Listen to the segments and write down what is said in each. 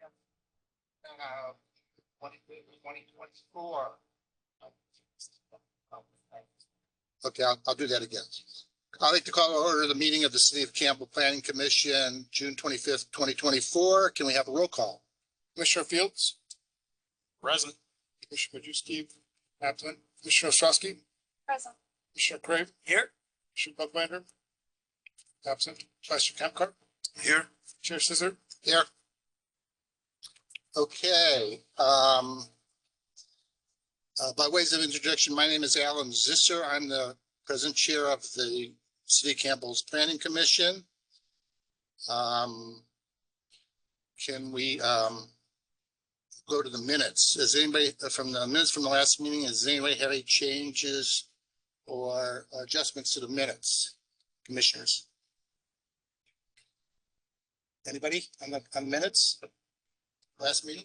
2024. Okay, I'll do that again. I'd like to call to order the meeting of the City of Campbell Planning Commission, June 25th, 2024. Can we have a roll call? Commissioner Fields? Present. Commissioner Majewski? Absent. Commissioner Ostrowski? Present. Commissioner Crave? Here. Commissioner Buckbinder? Absent. Vice Chair Campcart? Here. Chair Scissor? Here. Okay. By ways of introduction, my name is Alan Zisser. I'm the present chair of the City of Campbell's Planning Commission. Can we go to the minutes? Has anybody from the minutes from the last meeting, has anybody had any changes or adjustments to the minutes? Commissioners? Anybody on the minutes? Last meeting?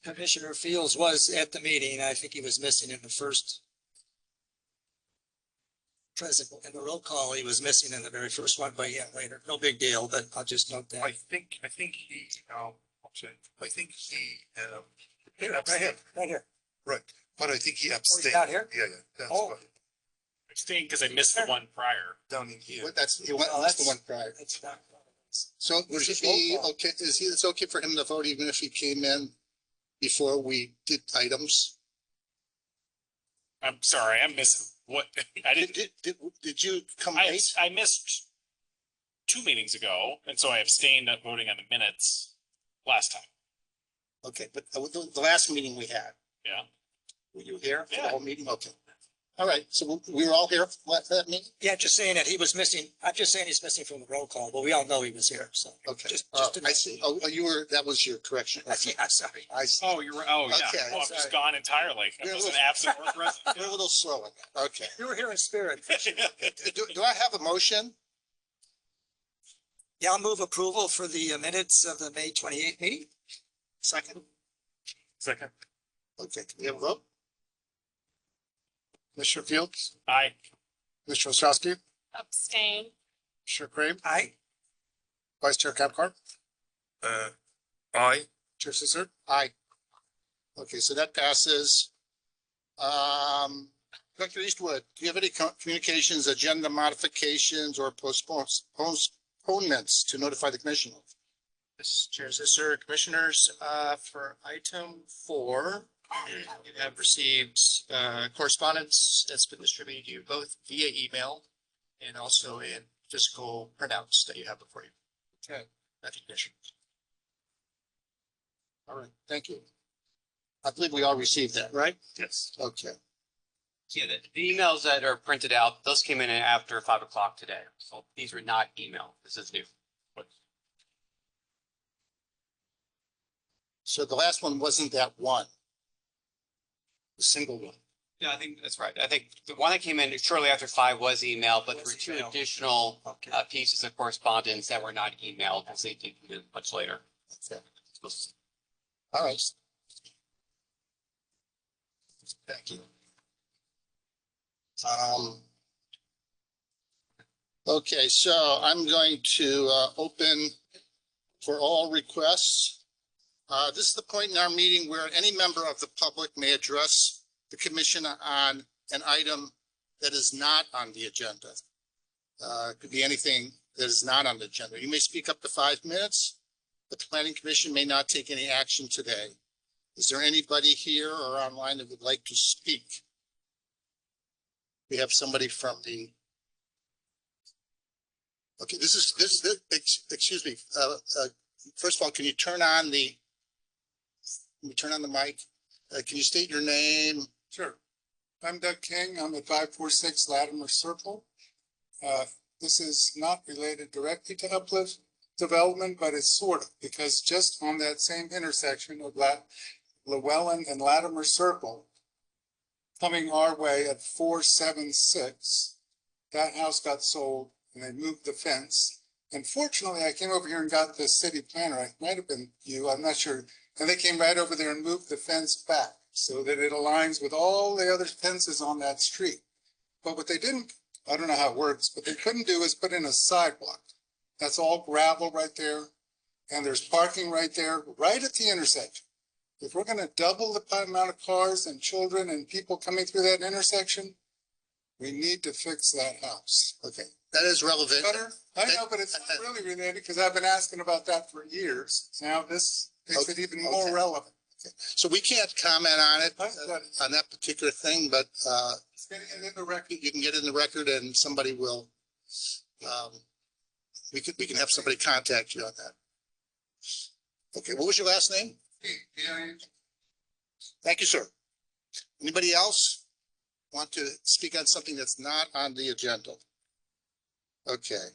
Commissioner Fields was at the meeting. I think he was missing in the first present in the roll call. He was missing in the very first one, but yeah, later. No big deal, but I'll just note that. I think he, Here, right here, right here. right, but I think he Oh, abstained. he's not here? Yeah, that's Oh. what, Abstained because I missed the one prior. down in here. What, that's the that's- one prior. That's not. So would it be okay? It's okay for him to vote even if he came in before we did items? I'm sorry, I missed what I didn't. Did you come I late? I missed 2 meetings ago, and so I abstained at voting on the minutes last time. Okay, but the last meeting we had. Yeah. Were you here for the Yeah. whole meeting? Okay. All right, so we were all here for that meeting? Yeah, just saying that he was missing. I'm just saying he's missing from the roll call, but we all know he was here, so. Okay, Just to I see. Oh, you were, that was your correction. Yeah, sorry. I see. Oh, you're right. Oh, yeah. Okay, Oh, I'm just sorry. gone entirely. I You're a wasn't little- absent or present. We're a little slow on that. Okay. You were here in spirit. Do I have a motion? Yeah, I'll move approval for the minutes of the May 28th meeting. Second. Second. Okay, can we have a vote? Commissioner Fields? Aye. Commissioner Ostrowski? Abstain. Commissioner Crave? Aye. Vice Chair Campcart? Aye. Chair Scissor? Aye. Okay, so that passes. Dr. Eastwood, do you have any communications, agenda modifications, or postponements to notify the commission of? This Chair Zisser, Commissioners, for item 4, you have received correspondence that's been distributed to you both via email and also in physical printouts that you have before you. Okay. Thank you, Commissioner. All right, thank you. I believe we all received that, right? Yes. Okay. Yeah, the emails that are printed out, those came in after 5 o'clock today. So these are not email. This is new. So the last one wasn't that one. The single one. Yeah, I think that's right. I think the one that came in shortly after 5 was email, but there were Was 2 email. additional Okay. pieces of correspondence that were not emailed because they did come in much later. Okay. All right. Thank you. Okay, so I'm going to open for all requests. This is the point in our meeting where any member of the public may address the commission on an item that is not on the agenda. It could be anything that is not on the agenda. You may speak up to 5 minutes. The planning commission may not take any action today. Is there anybody here or online that would like to speak? We have somebody from the. Okay, excuse me. First of all, can you turn on the mic? Can you state your name? Sure. I'm Doug King. I'm at 546 Latimer Circle. This is not related directly to Uplift Development, but it's sort of, because just on that same intersection of Llewellyn and Latimer Circle, coming our way at 476, that house got sold and they moved the fence. And fortunately, I came over here and got the city planner. It might have been you, I'm not sure. And they came right over there and moved the fence back so that it aligns with all the other fences on that street. But what they didn't, I don't know how it works, but they couldn't do is put in a sidewalk. That's all gravel right there. and there's parking right there, right at the intersection. If we're gonna double the amount of cars and children and people coming through that intersection, we need to fix that house. Okay, that is relevant. Better? I know, but it's not really related because I've been asking about that for years. Now this makes it even more Okay. relevant. So we can't comment on it, on that particular thing, but, It's getting it in the record. you can get it in the record and somebody will, we can have somebody contact you on that. Okay, what was your last name? Thank you, sir. Anybody else want to speak on something that's not on the agenda? Okay.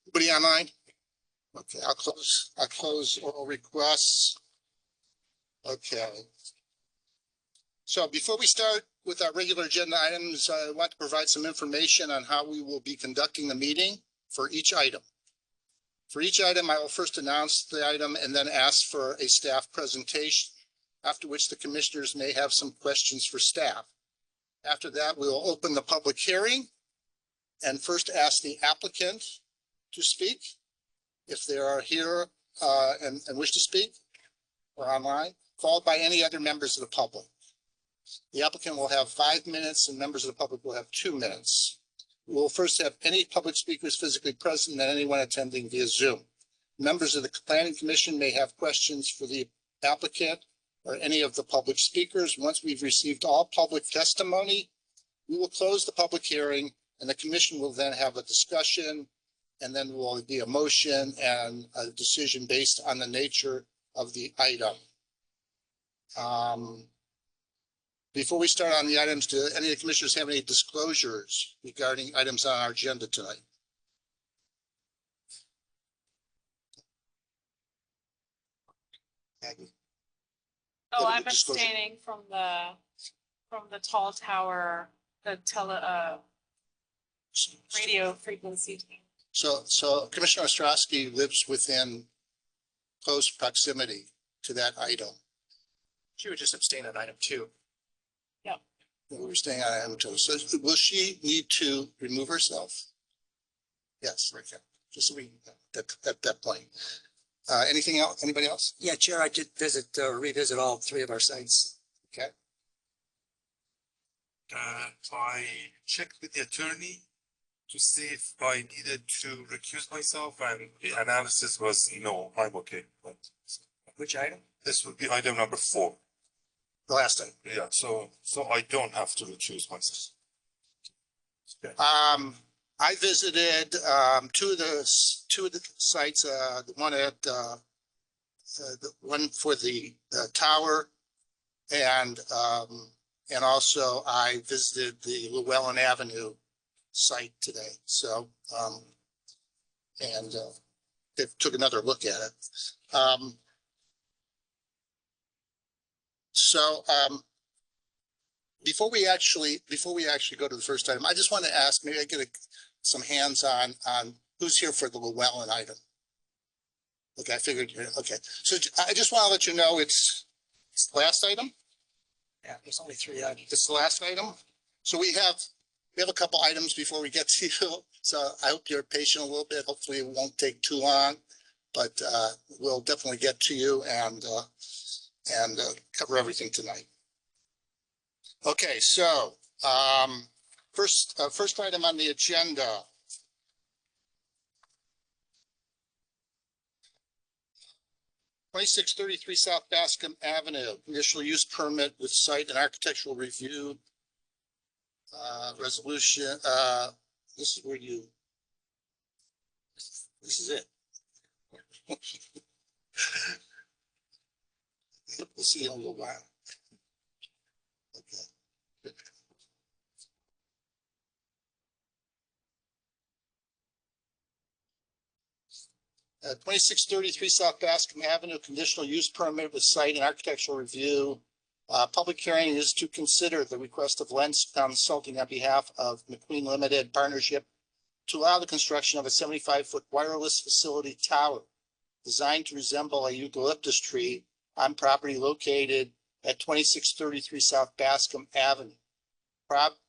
Anybody online? Okay, I'll close oral requests. Okay. So before we start with our regular agenda items, I want to provide some information on how we will be conducting the meeting for each item. For each item, I will first announce the item and then ask for a staff presentation, after which the commissioners may have some questions for staff. After that, we will open the public hearing and first ask the applicant to speak, if they are here and wish to speak or online, followed by any other members of the public. The applicant will have 5 minutes and members of the public will have 2 minutes. We will first have any public speakers physically present and anyone attending via Zoom. Members of the Planning Commission may have questions for the applicant or any of the public speakers. Once we've received all public testimony, we will close the public hearing and the commission will then have a discussion, and then will be a motion and a decision based on the nature of the item. Before we start on the items, do any of the commissioners have any disclosures regarding items on our agenda tonight? Maggie? Oh, I'm Disclosure. abstaining from the tall tower, the radio frequency. So Commissioner Ostrowski lives within close proximity to that item. She would just abstain on item 2. We're staying on item 2. So will she need to remove herself? Yes, right there. Just so we, at that point. Anything else? Anybody else? Yeah, Chair, I did revisit all 3 of our sites. Okay. I checked with the attorney to see if I needed to recuse myself, and the analysis was no, I'm okay. But Which item? this would be item number 4. The last item. Yeah, so I don't have to recuse myself. I visited 2 of the sites, the one at the one for the tower, and also I visited the Llewellyn Avenue site today. So they took another look at it. Before we actually go to the first item, I just want to ask, maybe I get some hands on who's here for the Llewellyn item. Okay, I figured, okay. So I just want to let you know it's the last item. Yeah, there's only 3 items. It's the last item. So we have a couple items before we get to you. So I hope you're patient a little bit. Hopefully it won't take too long, but we'll definitely get to you and cover everything tonight. Okay, so first item on the agenda. (2633) South Bascom Avenue, conditional use permit with site and architectural review. Resolution, this is where this is it. We'll see you in a little while. Okay. 2633 South Bascom Avenue, conditional use permit with site and architectural review. Public hearing is to consider the request of Lens Consulting on behalf of McQueen Limited Partnership to allow the construction of a 75-foot wireless facility tower designed to resemble a eucalyptus tree on property located at 2633 South Bascom Avenue.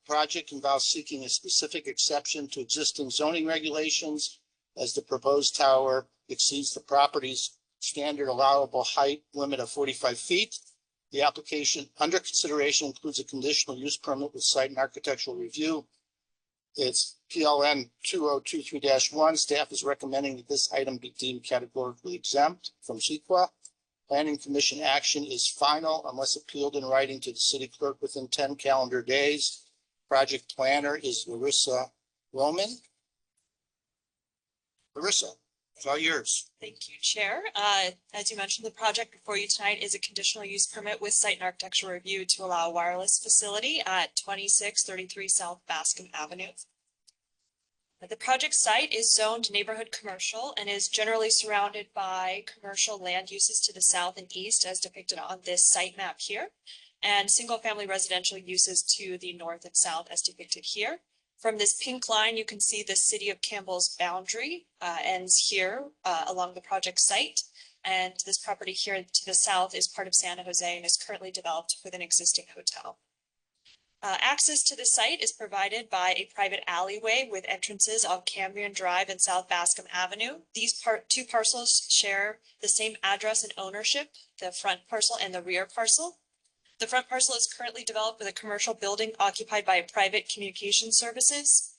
Project involves seeking a specific exception to existing zoning regulations, as the proposed tower exceeds the property's standard allowable height limit of 45 feet. The application under consideration includes a conditional use permit with site and architectural review. It's PLN 2023-1. Staff is recommending that this item be deemed categorically exempt from CEQA. Planning Commission action is final unless appealed in writing to the city clerk within 10 calendar days. Project planner is Larissa Roman. Larissa, it's all yours. Thank you, Chair. As you mentioned, the project before you tonight is a conditional use permit with site and architectural review to allow a wireless facility at 2633 South Bascom Avenue. The project site is zoned neighborhood commercial and is generally surrounded by commercial land uses to the south and east as depicted on this site map here, and single-family residential uses to the north and south as depicted here. From this pink line, you can see the city of Campbell's boundary ends here along the project site. And this property here to the south is part of Santa Jose and is currently developed with an existing hotel. Access to the site is provided by a private alleyway with entrances on Cambrian Drive and South Bascom Avenue. These two parcels share the same address and ownership, the front parcel and the rear parcel. The front parcel is currently developed with a commercial building occupied by a private communication services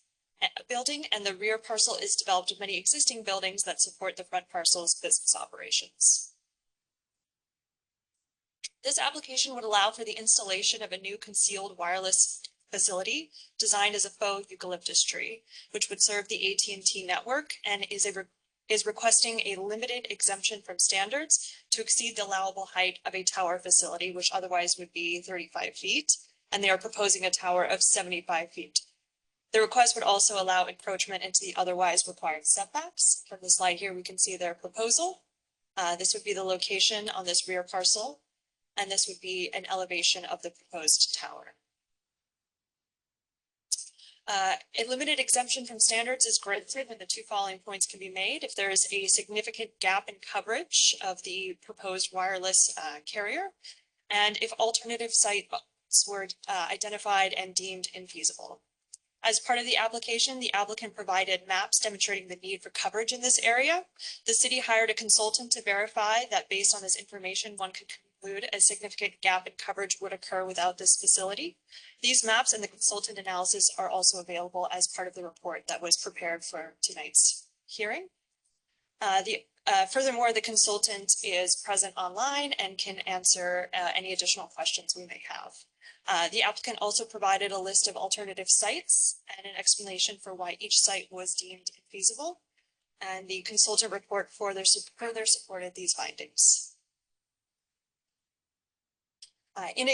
building, and the rear parcel is developed with many existing buildings that support the front parcel's business operations. This application would allow for the installation of a new concealed wireless facility designed as a faux eucalyptus tree, which would serve the AT&T network and is requesting a limited exemption from standards to exceed the allowable height of a tower facility, which otherwise would be 35 feet, and they are proposing a tower of 75 feet. The request would also allow encroachment into the otherwise required setbacks. From the slide here, we can see their proposal. This would be the location on this rear parcel, and this would be an elevation of the proposed tower. A limited exemption from standards is granted when the two following points can be made. If there is a significant gap in coverage of the proposed wireless carrier, and if alternative sites were identified and deemed infeasible. As part of the application, the applicant provided maps demonstrating the need for coverage in this area. The city hired a consultant to verify that based on this information, one could conclude a significant gap in coverage would occur without this facility. These maps and the consultant analysis are also available as part of the report that was prepared for tonight's hearing. Furthermore, the consultant is present online and can answer any additional questions we may have. The applicant also provided a list of alternative sites and an explanation for why each site was deemed infeasible, and the consultant report further supported these findings. In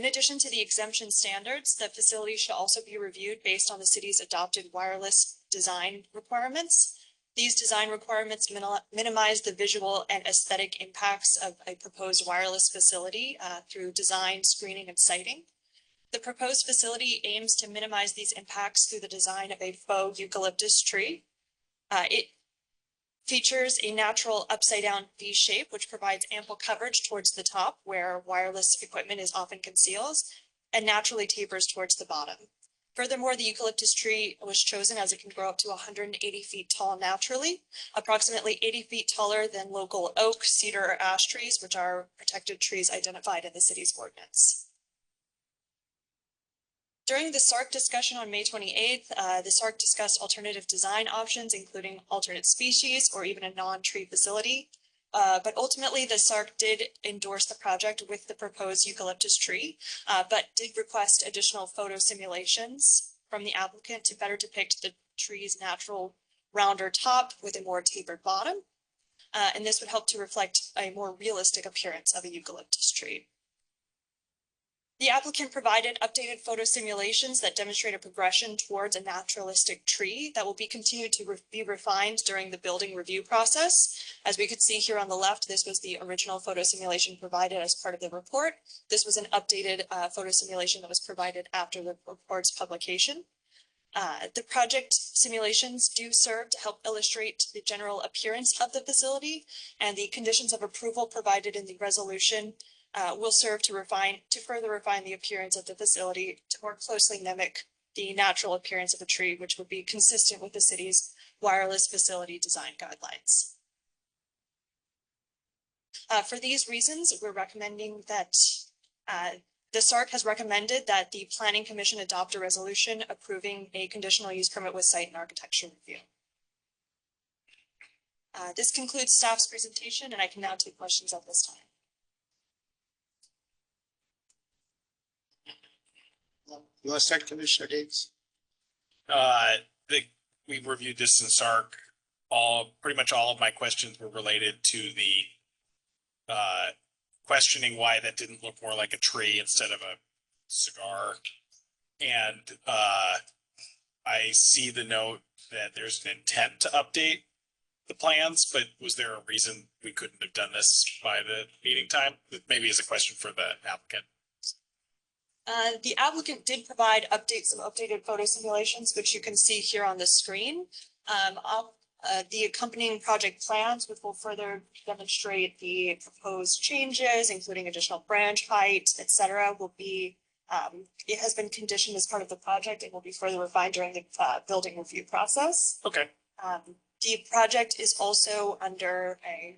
addition to the exemption standards, the facility should also be reviewed based on the city's adopted wireless design requirements. These design requirements minimize the visual and aesthetic impacts of a proposed wireless facility through design, screening, and siting. The proposed facility aims to minimize these impacts through the design of a faux eucalyptus tree. It features a natural upside-down V shape, which provides ample coverage towards the top where wireless equipment is often concealed, and naturally tapers towards the bottom. Furthermore, the eucalyptus tree was chosen as it can grow up to 180 feet tall naturally, approximately 80 feet taller than local oak, cedar, or ash trees, which are protected trees identified in the city's ordinance. During the SARC discussion on May 28th, the SARC discussed alternative design options, including alternate species or even a non-tree facility. But ultimately, the SARC did endorse the project with the proposed eucalyptus tree, but did request additional photo simulations from the applicant to better depict the tree's natural rounder top with a more tapered bottom. And this would help to reflect a more realistic appearance of a eucalyptus tree. The applicant provided updated photo simulations that demonstrate a progression towards a naturalistic tree that will be continued to be refined during the building review process. As we could see here on the left, this was the original photo simulation provided as part of the report. This was an updated photo simulation that was provided after the report's publication. The project simulations do serve to help illustrate the general appearance of the facility, and the conditions of approval provided in the resolution will serve to further refine the appearance of the facility to more closely mimic the natural appearance of a tree, which would be consistent with the city's wireless facility design guidelines. For these reasons, we're recommending that the SARC has recommended that the Planning Commission adopt a resolution approving a conditional use permit with site and architecture review. This concludes staff's presentation, and I can now take questions at this time. You want to start, Commissioner Davis? We reviewed this in SARC. Pretty much all of my questions were related to the questioning why that didn't look more like a tree instead of a cigar. And I see the note that there's an intent to update the plans, but was there a reason we couldn't have done this by the meeting time? Maybe as a question for the applicant. The applicant did provide some updated photo simulations, which you can see here on the screen. The accompanying project plans, which will further demonstrate the proposed changes, including additional branch height, etc., will be, it has been conditioned as part of the project and will be further refined during the building review process. Okay. The project is also under a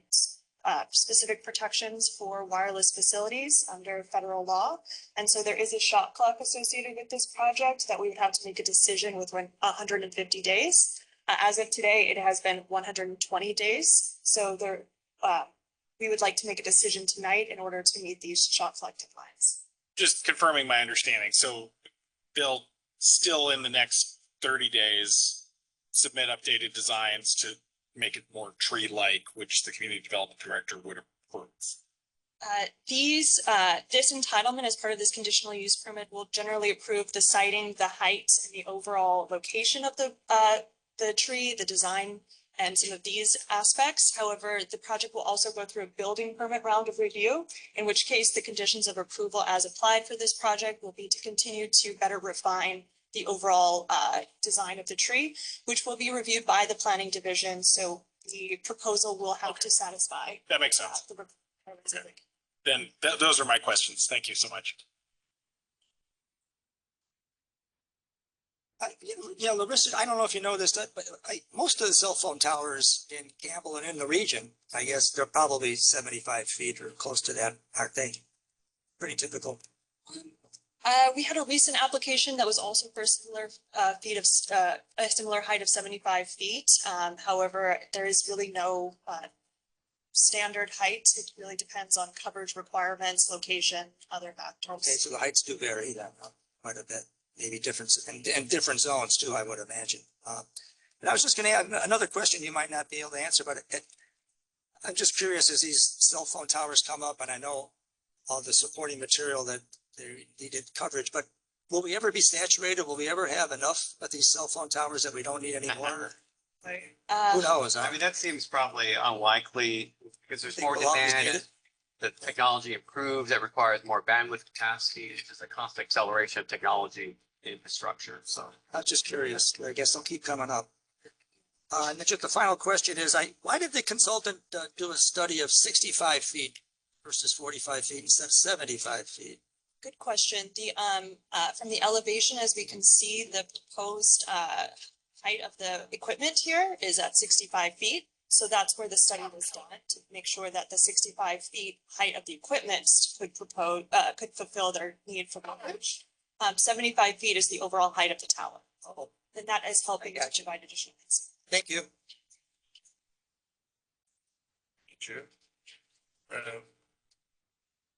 specific protections for wireless facilities under federal law. And so there is a shot clock associated with this project that we would have to make a decision within 150 days. As of today, it has been 120 days. So there, we would like to make a decision tonight in order to meet these shot clock deadlines. Just confirming my understanding. So they'll still in the next 30 days submit updated designs to make it more tree-like, which the community development director would approve. This entitlement as part of this conditional use permit will generally approve the siting, the height, and the overall location of the tree, the design, and some of these aspects. However, the project will also go through a building permit round of review, in which case the conditions of approval as applied for this project will be to continue to better refine the overall design of the tree, which will be reviewed by the planning division. So the proposal will have to satisfy. That makes sense. The requirements of the. Then those are my questions. Thank you so much. Yeah, Larissa, I don't know if you know this, but most of the cell phone towers in Campbell and in the region, I guess they're probably 75 feet or close to that, aren't they? Pretty typical. We had a recent application that was also for a similar a similar height of 75 feet. However, there is really no standard height. It really depends on coverage requirements, location, other factors. Okay, so the heights do vary then quite a bit, maybe difference and different zones too, I would imagine. And I was just going to add another question you might not be able to answer, but I'm just curious as these cell phone towers come up, and I know all the supporting material that they needed coverage, but will we ever be saturated? Will we ever have enough of these cell phone towers that we don't need anymore? Who knows? I mean, that seems probably unlikely because there's more People always demand. need it. The technology improves, that requires more bandwidth capacity. It's just a constant acceleration of technology infrastructure. So I'm just curious. I guess they'll keep coming up. And then just the final question is, why did the consultant do a study of 65 feet versus 45 feet instead of 75 feet? Good question. From the elevation, as we can see, the proposed height of the equipment here is at 65 feet. So that's where the study was done to make sure that the 65 feet height of the equipment could fulfill their need for coverage. 75 feet is the overall height of the tower. And that is helping to provide additional insight. Thank you. Sure.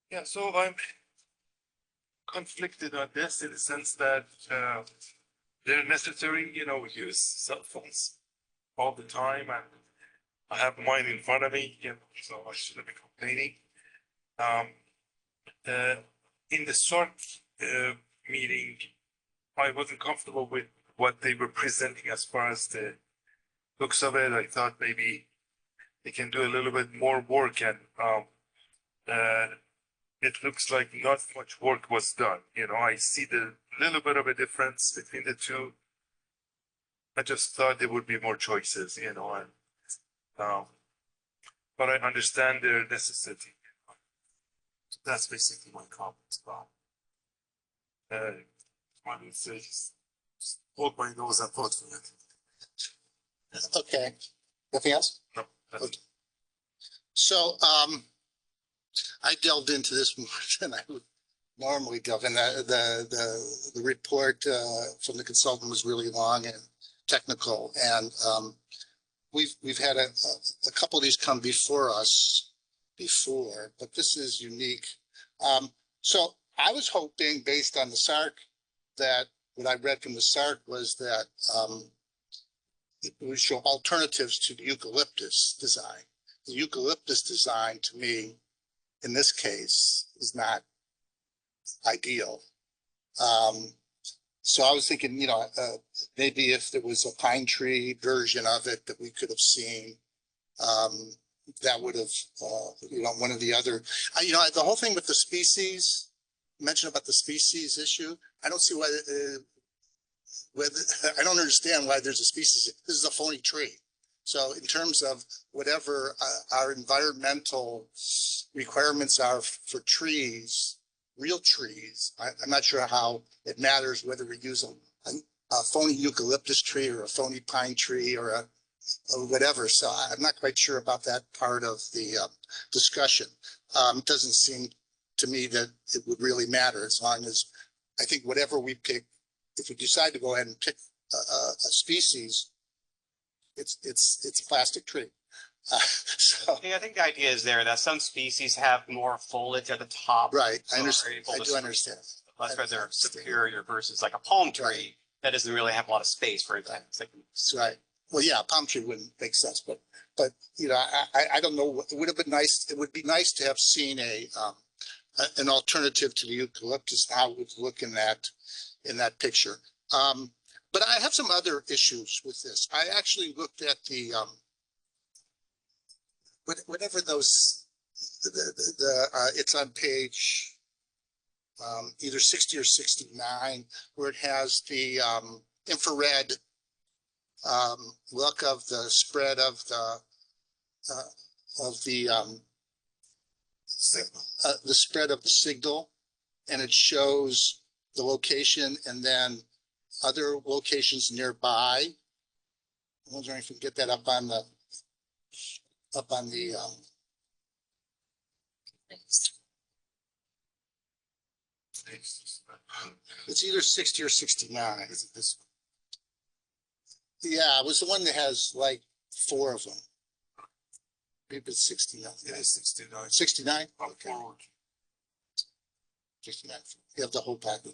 Yeah, so I'm conflicted on this in the sense that they're necessary. You know, we use cell phones all the time, and I have mine in front of me, you know, so I shouldn't be complaining. In the SARC meeting, I wasn't comfortable with what they were presenting as far as the looks of it. I thought maybe they can do a little bit more work, and it looks like not much work was done. You know, I see the little bit of a difference between the two. I just thought there would be more choices, you know, and but I understand their necessity. So that's basically my comments about. I would say just hold my nose and vote for it. Okay. Nothing else? No, that's Okay. So, I delved into this more than I would normally delve, and the report from the consultant was really long and technical, and we've had a couple of these come before us before, but this is unique. So I was hoping, based on the SARC, that what I read from the SARC was that it would show alternatives to the eucalyptus design. The eucalyptus design, to me, in this case, is not ideal. So I was thinking, maybe if there was a pine tree version of it that we could have seen, that would have, one of the other, the whole thing with the species, mention about the species issue, I don't see why, I don't understand why there's a species. This is a phony tree. So in terms of whatever our environmental requirements are for trees, real trees, I'm not sure how it matters whether we use a phony eucalyptus tree or a phony pine tree or whatever. So I'm not quite sure about that part of the discussion. It doesn't seem to me that it would really matter, as long as I think whatever we pick, if we decide to go ahead and pick a species, it's a plastic tree. So Yeah, I think the idea is there that some species have more foliage at the top. right, so I understand. are able I to do understand. That's why they're understand. superior versus like a palm tree Right. that doesn't really have a lot of space for it. That's right. Well, yeah, a palm tree wouldn't make sense, but I don't know. It would have been nice. It would be nice to have seen an alternative to the eucalyptus. How it would look in that picture. But I have some other issues with this. I actually looked at the whatever those it's on page either 60 or 69, where it has the infrared look of the spread of the spread of the signal, and it shows the location and then other locations nearby. I'm wondering if we can get that up on the it's either 60 or 69. Is it this one? Yeah, it was the one that has like 4 of them. Maybe it's 69. Yeah, 69. 69? Okay. 69. You have the whole package.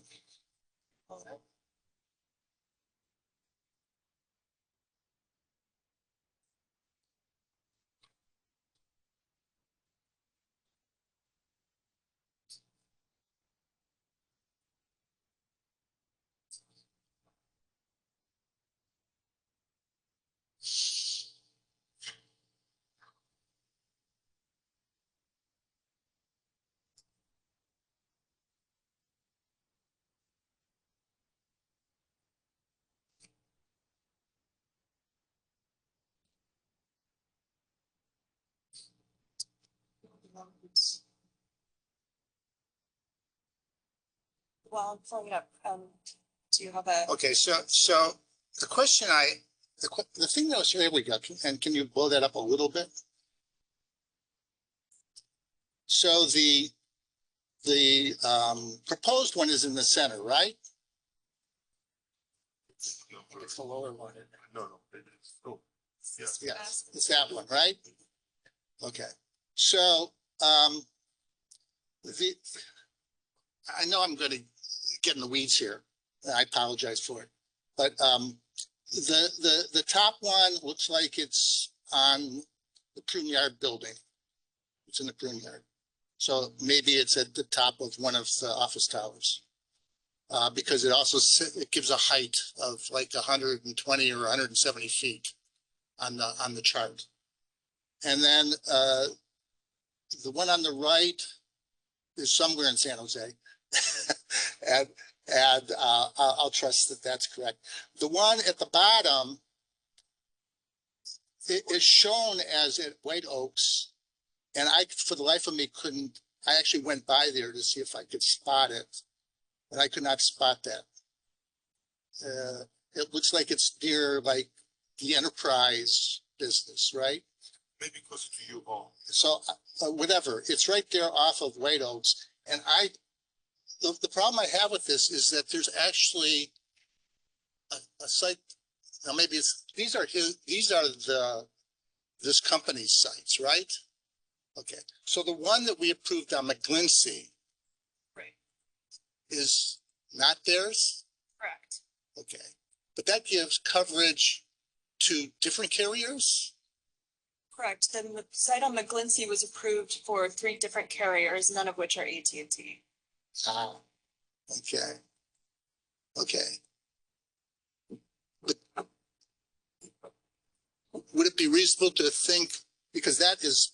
Well, I'm pulling it up. Do you have a? Okay, so the question the thing that was, here we go, and can you blow that up a little bit? So the proposed one is in the center, right? It's the lower one. No, it is. Oh, yeah. Yes, it's that one, right? Okay, so I know I'm going to get in the weeds here. I apologize for it, but the top one looks like it's on the Prune Yard building. It's in the Prune Yard, so maybe it's at the top of one of the office towers, because it gives a height of like 120 or 170 feet on the chart. And then the one on the right is somewhere in San Jose. and I'll trust that that's correct. The one at the bottom, it is shown as at White Oaks, and I, for the life of me, couldn't. I actually went by there to see if I could spot it, but I could not spot that. It looks like it's near like the Enterprise business, right? Maybe closer to you all. So whatever, it's right there off of White Oaks. And the problem I have with this is that there's actually a site, now maybe these are this company's sites, right? Okay, so the one that we approved on McGlincy. Right. Is not theirs? Correct. Okay, but that gives coverage to different carriers? Correct. The site on McGlincy was approved for 3 different carriers, none of which are AT&T. Ah, okay. Okay. But would it be reasonable to think, because that is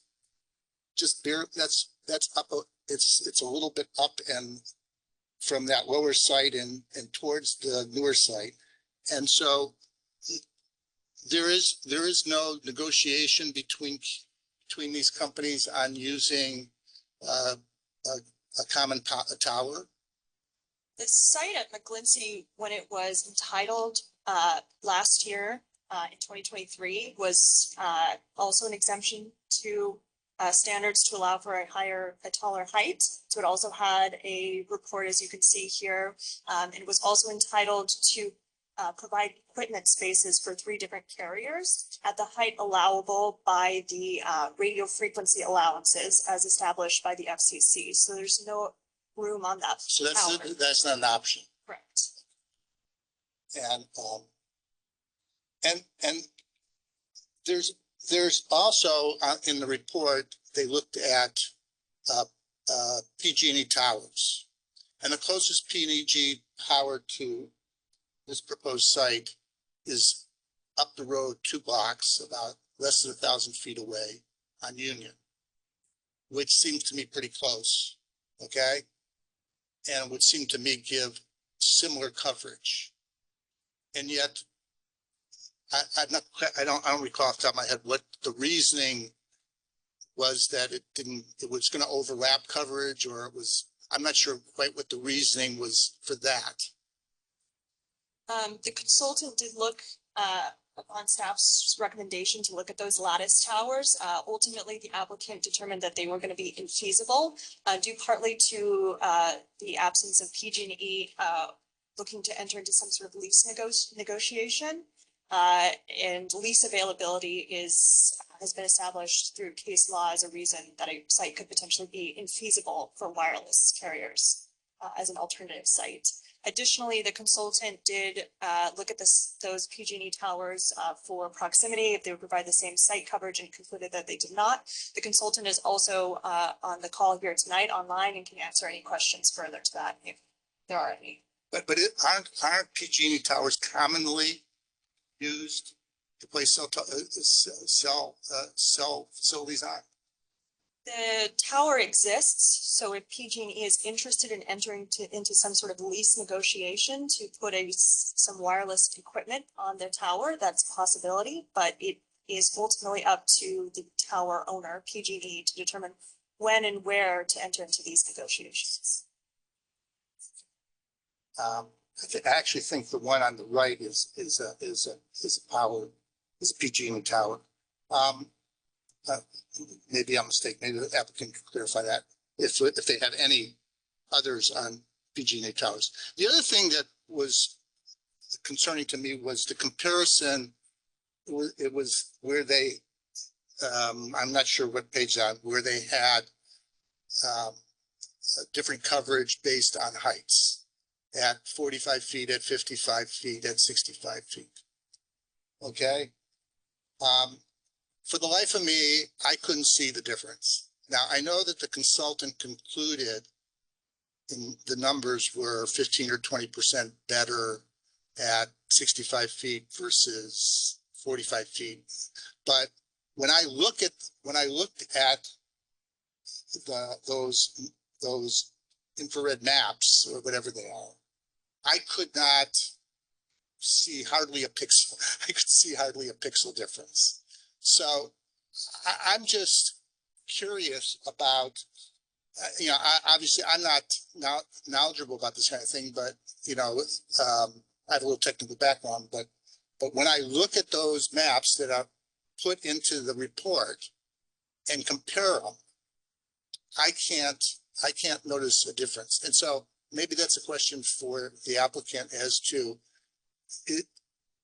just there, that's up, it's a little bit up and from that lower site and towards the newer site. And so there is no negotiation between these companies on using a common tower. The site at McGlincy, when it was entitled last year in 2023, was also an exemption to standards to allow for a taller height. So it also had a report, as you can see here. It was also entitled to provide equipment spaces for 3 different carriers at the height allowable by the radio frequency allowances as established by the FCC. So there's no room on that. So tower. that's not an option. Correct. And there's also in the report, they looked at PG&E towers, and the closest PG&E tower to this proposed site is up the road 2 blocks, about less than 1,000 feet away on Union, which seems to me pretty close. Okay, and would seem to me give similar coverage, and yet I don't recall off the top of my head what the reasoning was, that it was going to overlap coverage, or I'm not sure quite what the reasoning was for that. The consultant did look upon staff's recommendation to look at those lattice towers. Ultimately, the applicant determined that they were going to be infeasible due partly to the absence of PG&E looking to enter into some sort of lease negotiation. And lease availability has been established through case law as a reason that a site could potentially be infeasible for wireless carriers as an alternative site. Additionally, the consultant did look at those PG&E towers for proximity, if they would provide the same site coverage, and concluded that they did not. The consultant is also on the call here tonight online and can answer any questions further to that if there are any. But aren't PG&E towers commonly used to place cell facilities on? The tower exists, so if PG&E is interested in entering into some sort of lease negotiation to put some wireless equipment on their tower, that's a possibility, but it is ultimately up to the tower owner, PG&E, to determine when and where to enter into these negotiations. I actually think the one on the right is a PG&E tower. Maybe I'm mistaken. Maybe the applicant can clarify that if they have any others on PG&E towers. The other thing that was concerning to me was the comparison. It was where they, I'm not sure what page on, where they had different coverage based on heights at 45 feet, at 55 feet, at 65 feet. Okay. For the life of me, I couldn't see the difference. Now, I know that the consultant concluded the numbers were 15 or 20% better at 65 feet versus 45 feet. But when I looked at those infrared maps, or whatever they are, I could not see hardly a pixel. I could see hardly a pixel difference. So I'm just curious about, obviously I'm not knowledgeable about this kind of thing, but, I have a little technical background, but when I look at those maps that are put into the report, and compare them, I can't notice a difference. And so maybe that's a question for the applicant as to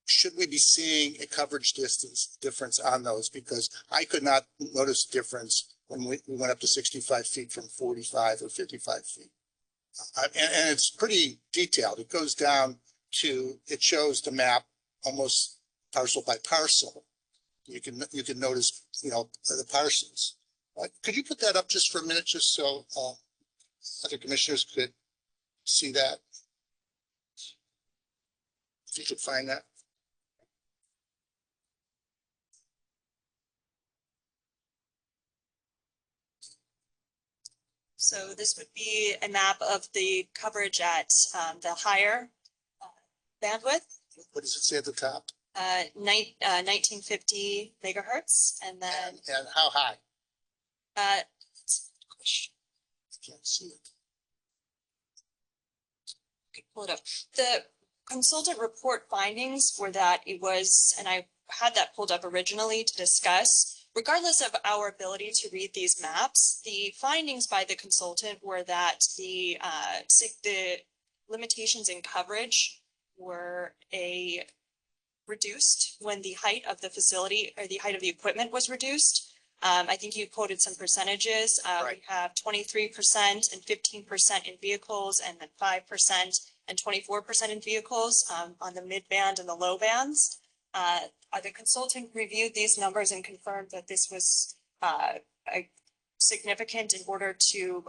should we be seeing a coverage distance difference on those? Because I could not notice a difference when we went up to 65 feet from 45 or 55 feet. And it's pretty detailed. It goes down to, it shows the map almost parcel by parcel. You can notice, the parcels. Could you put that up just for a minute, just so other commissioners could see that? If you could find that. So this would be a map of the coverage at the higher bandwidth, What does it say at the top? 1950 megahertz, and then And how high? uh, I can't see it. pull it up. The consultant report findings were that it was, and I had that pulled up originally to discuss. Regardless of our ability to read these maps, the findings by the consultant were that the limitations in coverage were reduced when the height of the facility or the height of the equipment was reduced. I think you quoted some percentages. Right. We have 23% and 15% in vehicles, and then 5% and 24% in vehicles on the mid band and the low bands. The consultant reviewed these numbers and confirmed that this was significant in order to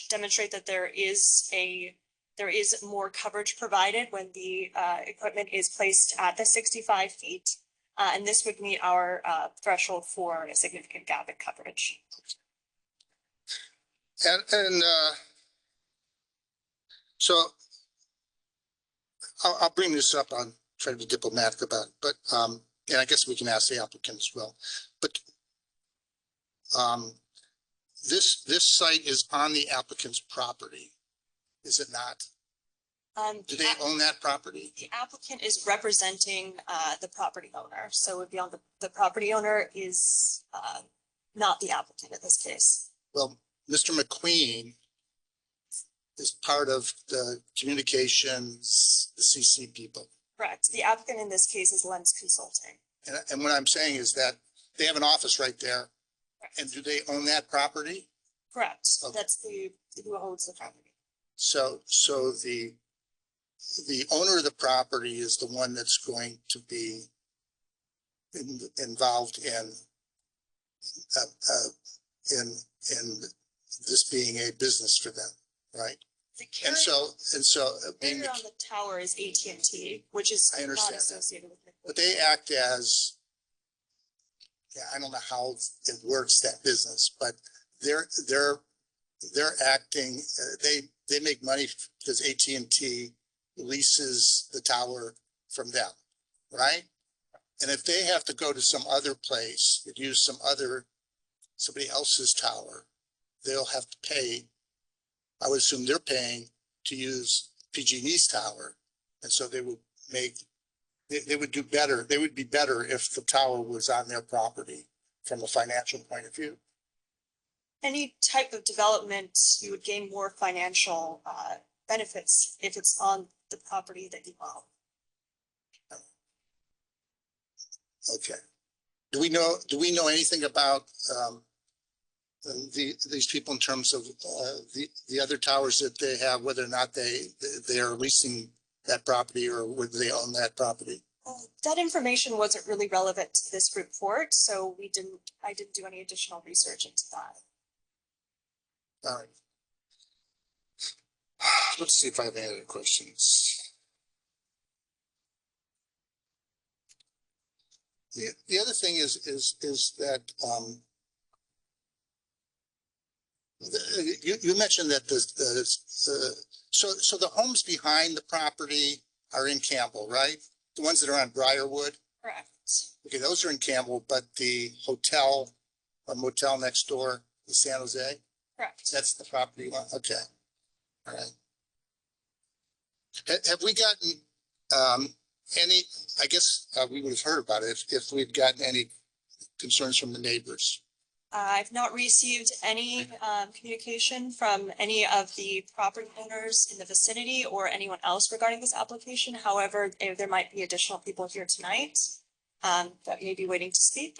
demonstrate that there is more coverage provided when the equipment is placed at the 65 feet. And this would meet our threshold for a significant gap in coverage. And so I'll bring this up on try to be diplomatic about it, but and I guess we can ask the applicant as well. But this site is on the applicant's property, is it not? Do they own that property? The applicant is representing the property owner, so it would be on the property owner is not the applicant in this case. Well, Mr. McQueen is part of the communications, the CC people. Correct. The applicant in this case is Lens Consulting. And what I'm saying is that they have an office right there. Correct. And do they own that property? Correct. Okay. That's who owns the property. So the owner of the property is the one that's going to be involved in this being a business for them, right? The And so being, carrier on the tower is AT&T, which is I not understand that. associated with it. but they act as, I don't know how it works, that business, but they're acting, they make money because AT&T leases the tower from them, right? And if they have to go to some other place and use somebody else's tower, they'll have to pay. I would assume they're paying to use PG&E's tower. And so they would do better. They would be better if the tower was on their property from a financial point of view. Any type of development, you would gain more financial benefits if it's on the property that you own. Okay. Do we know anything about these people in terms of the other towers that they have, whether or not they are leasing that property or whether they own that property? That information wasn't really relevant to this report, so I didn't do any additional research into that. All right. Let's see if I have any other questions. The other thing is that you mentioned that so the homes behind the property are in Campbell, right? The ones that are on Briarwood. Correct. Okay, those are in Campbell, but the hotel or motel next door is San Jose. Correct. That's the property line. Okay. All right. Have we gotten any, I guess we would have heard about it if we'd gotten any concerns from the neighbors I've not received any communication from any of the property owners in the vicinity or anyone else regarding this application. However, there might be additional people here tonight that may be waiting to speak.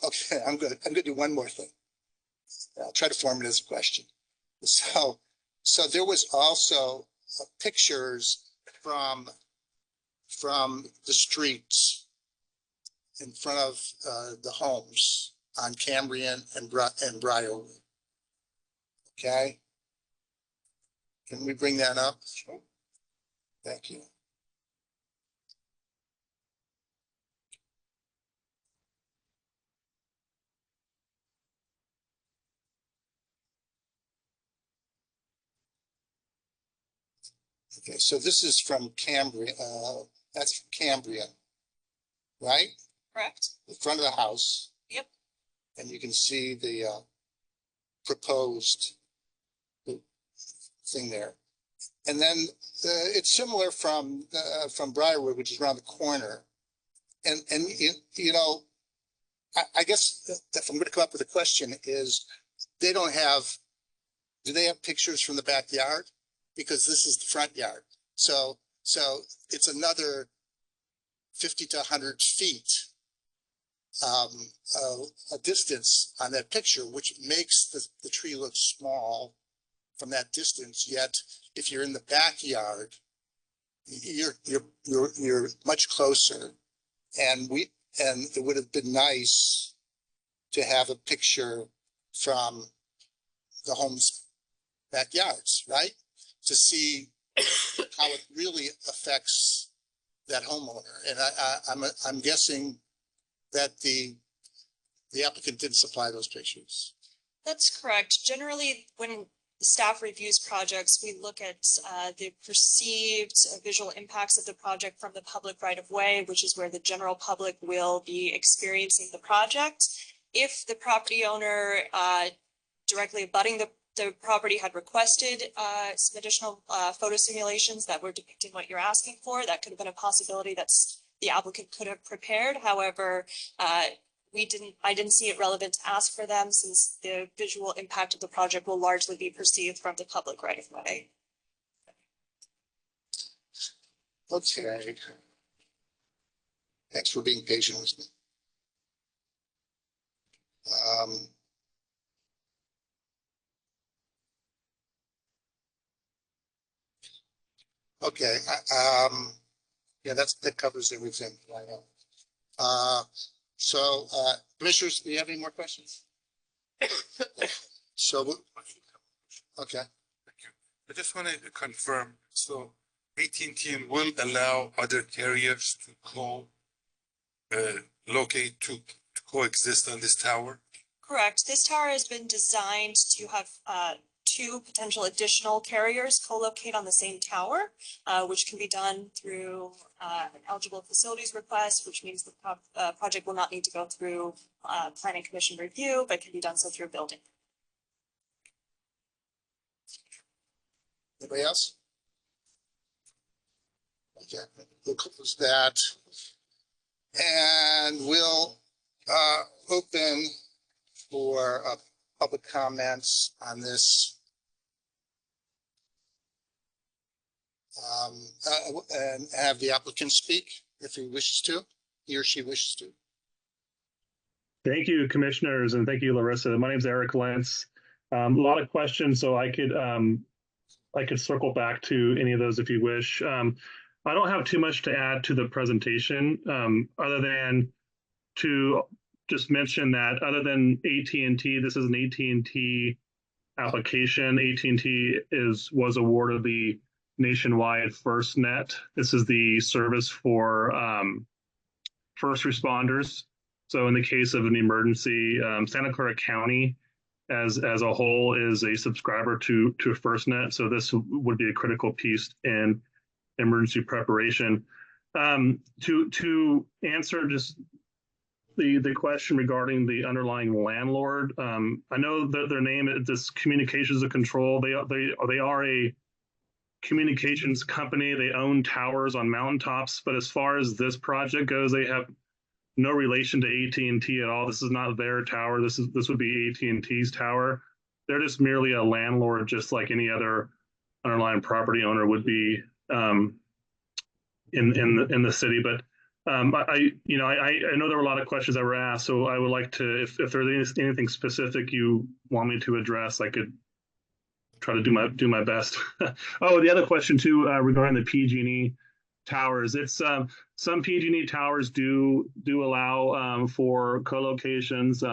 Okay, I'm gonna do one more thing. I'll try to form it as a question. So there was also pictures from the streets in front of the homes on Cambrian and Briarwood. Okay? Can we bring that up? Sure. Thank you. Okay, so this is from Cambria, that's from Cambria, right? Correct? The front of the house. Yep. And you can see the proposed thing there. And then it's similar from Briarwood, which is around the corner. And you know, I guess if I'm going to come up with a question is, do they have pictures from the backyard? Because this is the front yard. So it's another 50 to 100 feet a distance on that picture, which makes the tree look small from that distance. Yet if you're in the backyard, you're much closer. And it would have been nice to have a picture from the home's backyards, right? To see how it really affects that homeowner. And I'm guessing that the applicant didn't supply those pictures. That's correct. Generally, when the staff reviews projects, we look at the perceived visual impacts of the project from the public right of way, which is where the general public will be experiencing the project. If the property owner directly abutting the property had requested some additional photo simulations that were depicting what you're asking for, that could have been a possibility that's the applicant could have prepared. However, I didn't see it relevant to ask for them, since the visual impact of the project will largely be perceived from the public right of way. Okay. Thanks for being patient with me. Okay, yeah, that covers everything. I know. So, commissioners, do you have any more questions? So, okay. I just wanted to confirm, so AT&T will allow other carriers to locate to coexist on this tower? Correct. This tower has been designed to have two potential additional carriers co-locate on the same tower, which can be done through an eligible facilities request, which means the project will not need to go through planning commission review, but can be done so through building. Anybody else? Okay, we'll close that. And we'll open for public comments on this. And have the applicant speak if he wishes to, he or she wishes to. Thank you, commissioners, and thank you, Larissa. My name is Eric Lentz. A lot of questions, so I could circle back to any of those if you wish. I don't have too much to add to the presentation, other than to just mention that other than AT&T, this is an AT&T application. AT&T was awarded the nationwide FirstNet. This is the service for first responders. So in the case of an emergency, Santa Clara County as a whole is a subscriber to FirstNet. So this would be a critical piece in emergency preparation. To answer just the question regarding the underlying landlord, I know that their name is this Communications and Control. They are a communications company. They own towers on mountaintops, but as far as this project goes, they have no relation to AT&T at all. This is not their tower. This would be AT&T's tower. They're just merely a landlord, just like any other underlying property owner would be in the city. But I know there were a lot of questions that were asked, so I would like to, if there's anything specific you want me to address, I could try to do my best. Oh, the other question too, regarding the PG&E towers. It's some PG&E towers do allow for co-locations.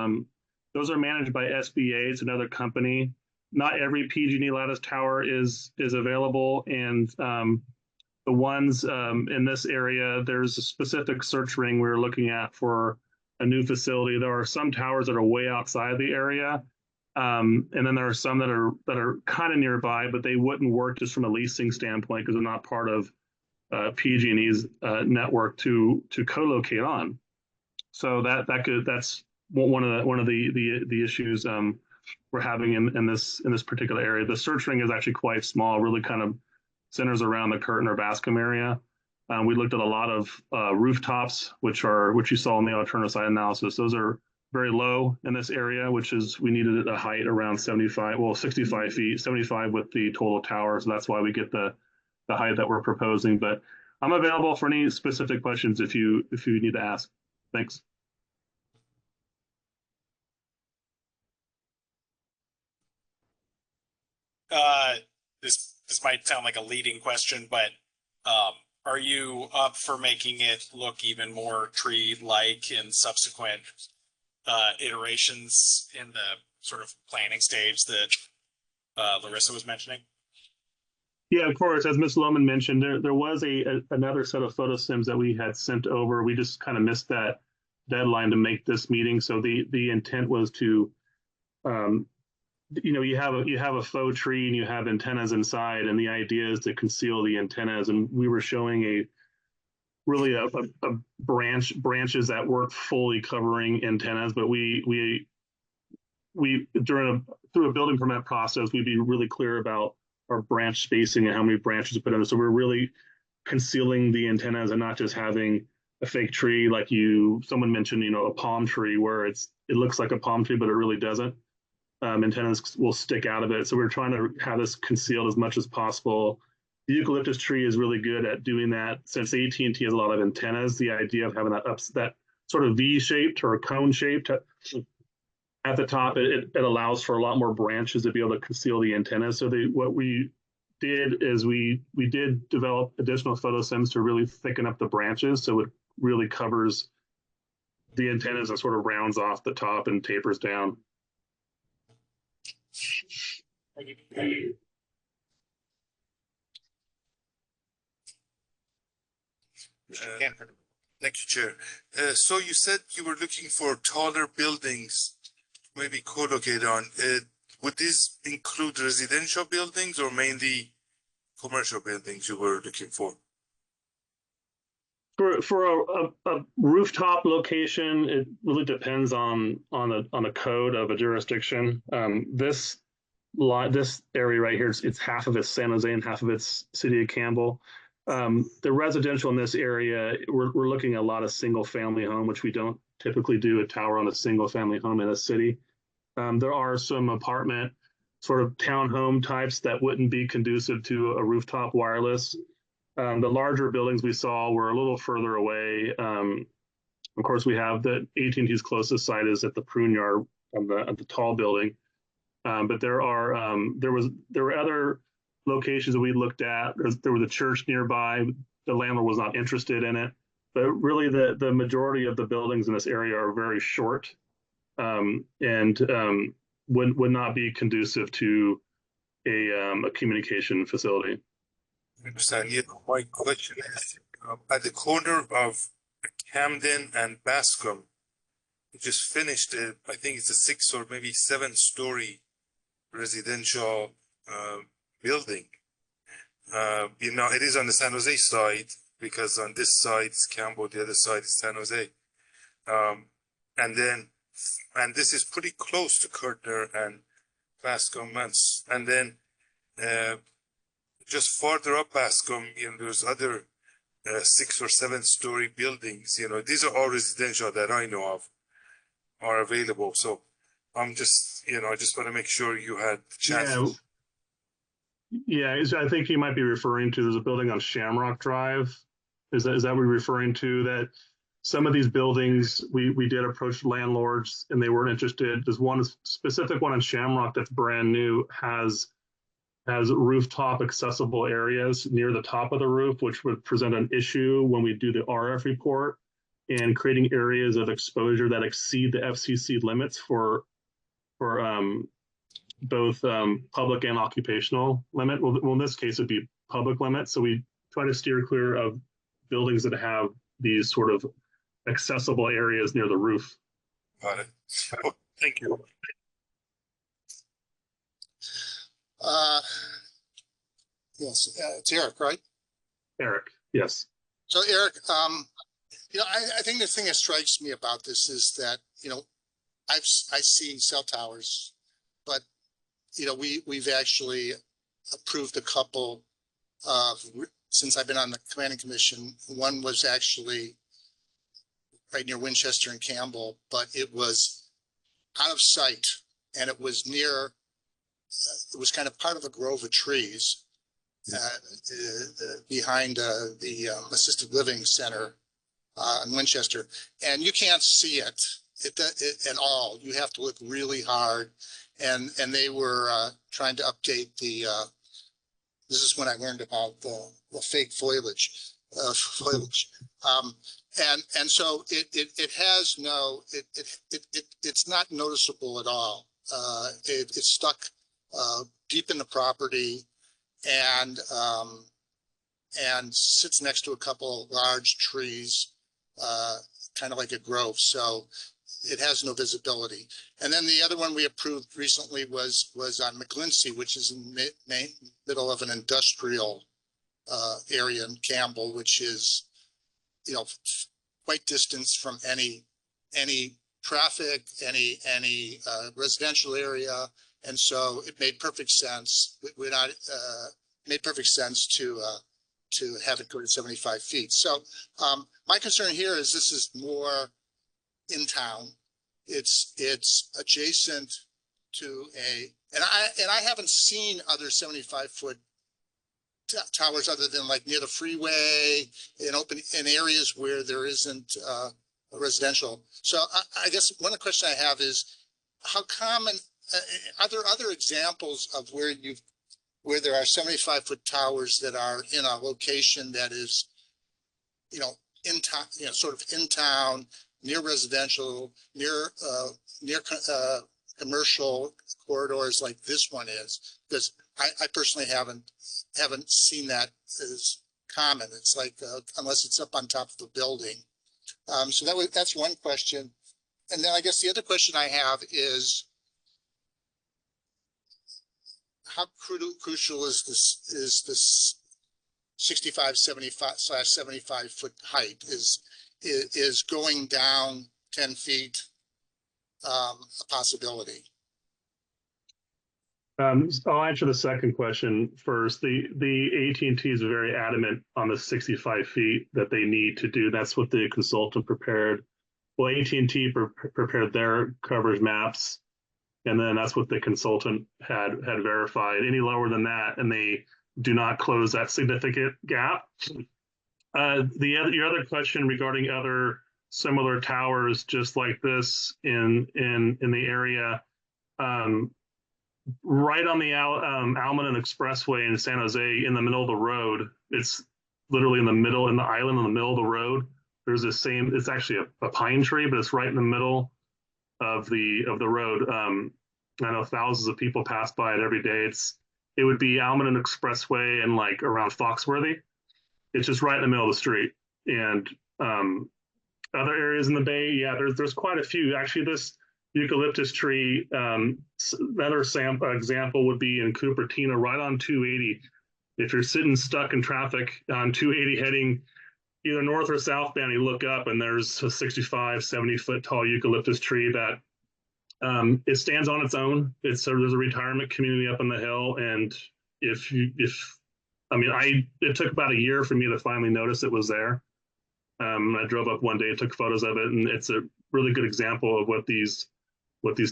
Those are managed by SBA. It's another company. Not every PG&E Lattice tower is available, and the ones in this area, there's a specific search ring we're looking at for a new facility. There are some towers that are way outside the area, and then there are some that are kind of nearby, but they wouldn't work just from a leasing standpoint because they're not part of PG&E's network to co-locate on. So that's one of the issues we're having in this particular area. The search ring is actually quite small, really kind of centers around the Curtin or Bascom area. We looked at a lot of rooftops, which you saw in the alternative site analysis. Those are very low in this area, we needed a height around 65 feet, 75 with the total tower. So that's why we get the height that we're proposing. But I'm available for any specific questions if you need to ask. Thanks. This might sound like a leading question, but are you up for making it look even more tree-like in subsequent iterations in the sort of planning stage that Larissa was mentioning? Yeah, of course. As Ms. Lohman mentioned, there was another set of photo sims that we had sent over. We just kind of missed that deadline to make this meeting. So the intent was to you have a faux tree and you have antennas inside, and the idea is to conceal the antennas. And we were showing a branches that weren't fully covering antennas, but we through a building permit process, we'd be really clear about our branch spacing and how many branches to put in. So we're really concealing the antennas and not just having a fake tree like someone mentioned, a palm tree where it looks like a palm tree, but it really doesn't. Antennas will stick out of it. So we're trying to have this concealed as much as possible. The eucalyptus tree is really good at doing that. Since AT&T has a lot of antennas, the idea of having that sort of V-shaped or cone-shaped at the top, it allows for a lot more branches to be able to conceal the antennas. So what we did is we did develop additional photosims to really thicken up the branches, so it really covers the antennas and sort of rounds off the top and tapers down. Thank you, Chair. So you said you were looking for taller buildings, maybe co-located on. Would this include residential buildings or mainly commercial buildings you were looking for? For a rooftop location, it really depends on the code of a jurisdiction. This area right here, it's half of it's San Jose and half of it's City of Campbell. The residential in this area, we're looking at a lot of single family home, which we don't typically do a tower on a single family home in a city. There are some apartment sort of townhome types that wouldn't be conducive to a rooftop wireless. The larger buildings we saw were a little further away. Of course, we have the AT&T's closest site is at the Prune Yard at the tall building. But there were other locations that we looked at. There was a church nearby. The landlord was not interested in it. But really, the majority of the buildings in this area are very short and would not be conducive to a communication facility. I understand. Yet my question is, at the corner of Camden and Bascom, we just finished I think it's a 6 or maybe 7-story residential building. It is on the San Jose side, because on this side it's Campbell, the other side is San Jose. And this is pretty close to Curtin and Bascom. And then just farther up Bascom, there's other 6 or 7 story buildings, you know, these are all residential that I know of are available. So I'm just, you know, I just want to make sure you had the chance. I think you might be referring to, there's a building on Shamrock Drive. Is that what you're referring to? That some of these buildings, we did approach landlords and they weren't interested. There's one specific one on Shamrock that's brand new, has rooftop accessible areas near the top of the roof, which would present an issue when we do the RF report, and creating areas of exposure that exceed the FCC limits for both public and occupational limit. Well, in this case, it'd be public limits. So we try to steer clear of buildings that have these sort of accessible areas near the roof. Got it. Oh, thank you. Yes, it's Eric, right? Eric, yes. So Eric, you know, I think the thing that strikes me about this is that, you know, I've seen cell towers, but, you know, we've actually approved a couple since I've been on the Planning Commission. One was actually right near Winchester and Campbell, but it was out of sight, and it was near, it was kind of part of a grove of trees behind the assisted living center in Winchester, and you can't see it at all. You have to look really hard, and they were trying to update the. This is when I learned about the fake foliage, and so it has no it's not noticeable at all. It's stuck deep in the property, and sits next to a couple large trees, kind of like a grove. So it has no visibility. And then the other one we approved recently was on McGlincy, which is in the middle of an industrial area in Campbell, which is, you know, quite distance from any traffic, any residential area. And so it made perfect sense. Made perfect sense to have it go to 75 feet. So my concern here is this is more in town. It's adjacent to and I haven't seen other 75-foot towers other than like near the freeway in areas where there isn't a residential. So I guess one of the questions I have is how common are there other examples of where there are 75-foot towers that are in a location that is, you know, in town, you know, sort of in town, near residential, near commercial corridors like this one is? Because I personally haven't seen that as common. It's like unless it's up on top of the building. So that's one question. And then I guess the other question I have is, how crucial is this 65/75 foot height? Is going down 10 feet a possibility? I'll answer the second question first. The AT&T is very adamant on the 65 feet that they need to do. That's what the consultant prepared. Well, AT&T prepared their coverage maps, and then that's what the consultant had verified. Any lower than that, and they do not close that significant gap. Your other question regarding other similar towers just like this in the area, right on the Almaden Expressway in San Jose, in the middle of the road, it's literally in the island in the middle of the road. There's this it's actually a pine tree, but it's right in the middle of the road. I know thousands of people pass by it every day. It would be Almaden Expressway and like around Foxworthy. It's just right in the middle of the street. And other areas in the Bay, yeah, there's quite a few. Actually, this eucalyptus tree, another example would be in Cupertino, right on 280. If you're sitting stuck in traffic on 280 heading either north or southbound, you look up and there's a 65, 70-foot tall eucalyptus tree that it stands on its own. There's a retirement community up on the hill, and if I mean, it took about a year for me to finally notice it was there. I drove up one day and took photos of it, and it's a really good example of what these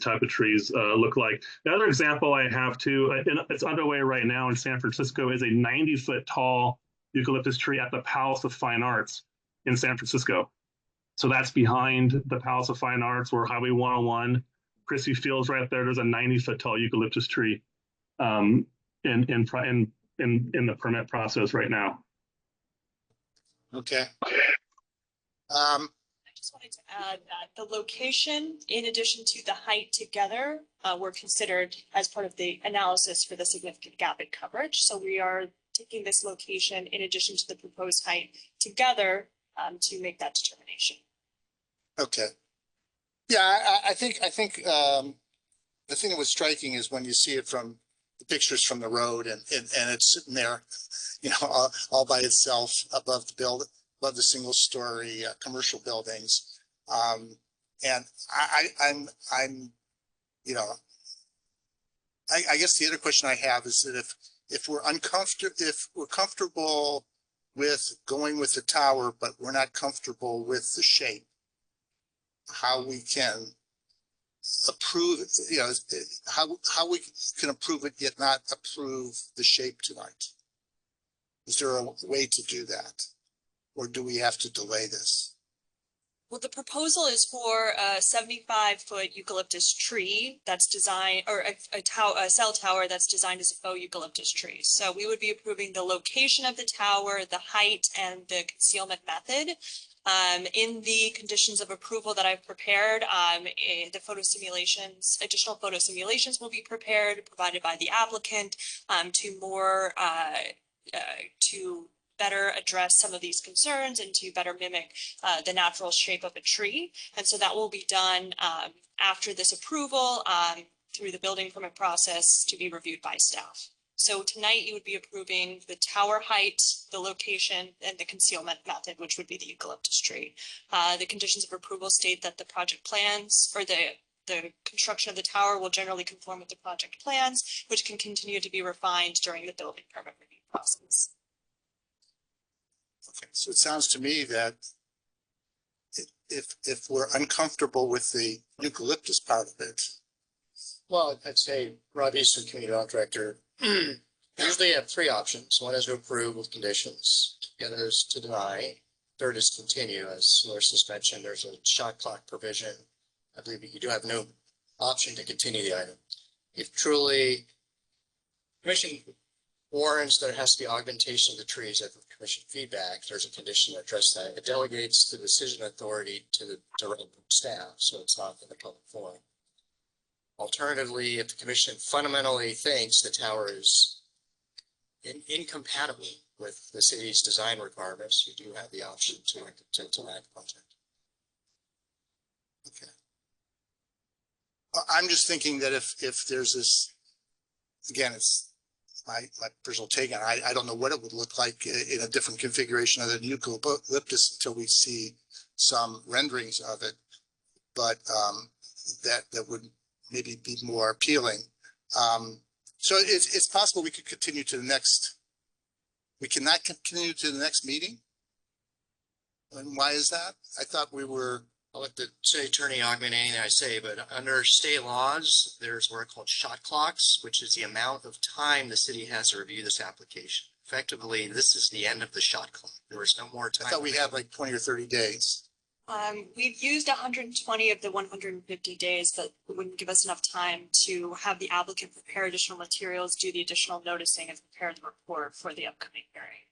type of trees look like. The other example I have too, it's underway right now in San Francisco, is a 90-foot tall eucalyptus tree at the Palace of Fine Arts in San Francisco. So that's behind the Palace of Fine Arts, where Highway 101, Chrissy Fields right there. There's a 90-foot tall eucalyptus tree in the permit process right now. Okay. I just wanted to add that the location, in addition to the height together, were considered as part of the analysis for the significant gap in coverage. So we are taking this location in addition to the proposed height together to make that determination. Okay. Yeah, I think the thing that was striking is when you see it from the pictures from the road and it's sitting there, you know, all by itself above the single story commercial buildings. And I'm, you know, I guess the other question I have is that if we're comfortable with going with the tower, but we're not comfortable with the shape, how we can approve, you know, how we can approve it yet not approve the shape tonight? Is there a way to do that? Or do we have to delay this? Well, the proposal is for a 75-foot eucalyptus tree that's designed, or a cell tower that's designed as a faux eucalyptus tree. So we would be approving the location of the tower, the height, and the concealment method. In the conditions of approval that I've prepared, the photo simulations, additional photo simulations will be prepared, provided by the applicant, to better address some of these concerns and to better mimic the natural shape of a tree. And so that will be done after this approval through the building permit process to be reviewed by staff. So tonight you would be approving the tower height, the location, and the concealment method, which would be the eucalyptus tree. The conditions of approval state that the project plans, or the construction of the tower, will generally conform with the project plans, which can continue to be refined during the building permit review process. Okay, so it sounds to me that if we're uncomfortable with the eucalyptus part of it. Well, I'd say Rob Easton, Community Development Director, usually have three options. One is to approve with conditions. The other is to deny. Third is continue. As Larissa mentioned, there's a shot clock provision. I believe you do have no option to continue the item. If truly commission warrants there has to be augmentation of the trees after commission feedback, there's a condition to address that. It delegates the decision authority to the direct staff, so it's not in the public forum. Alternatively, if the commission fundamentally thinks the tower is incompatible with the city's design requirements, you do have the option to deny the project. Okay. I'm just thinking that if there's this, again, it's my personal take on it. I don't know what it would look like in a different configuration of the eucalyptus until we see some renderings of it, but that would maybe be more appealing. So it's possible we could continue to the next. We cannot continue to the next meeting. And why is that? I thought we were. I'll let the city attorney augment anything I say, but under state laws, there's what are called shot clocks, which is the amount of time the city has to review this application. Effectively, this is the end of the shot clock. There is no more time. I thought we had like 20 or 30 days. We've used 120 of the 150 days, but it wouldn't give us enough time to have the applicant prepare additional materials, do the additional noticing, and prepare the report for the upcoming hearing.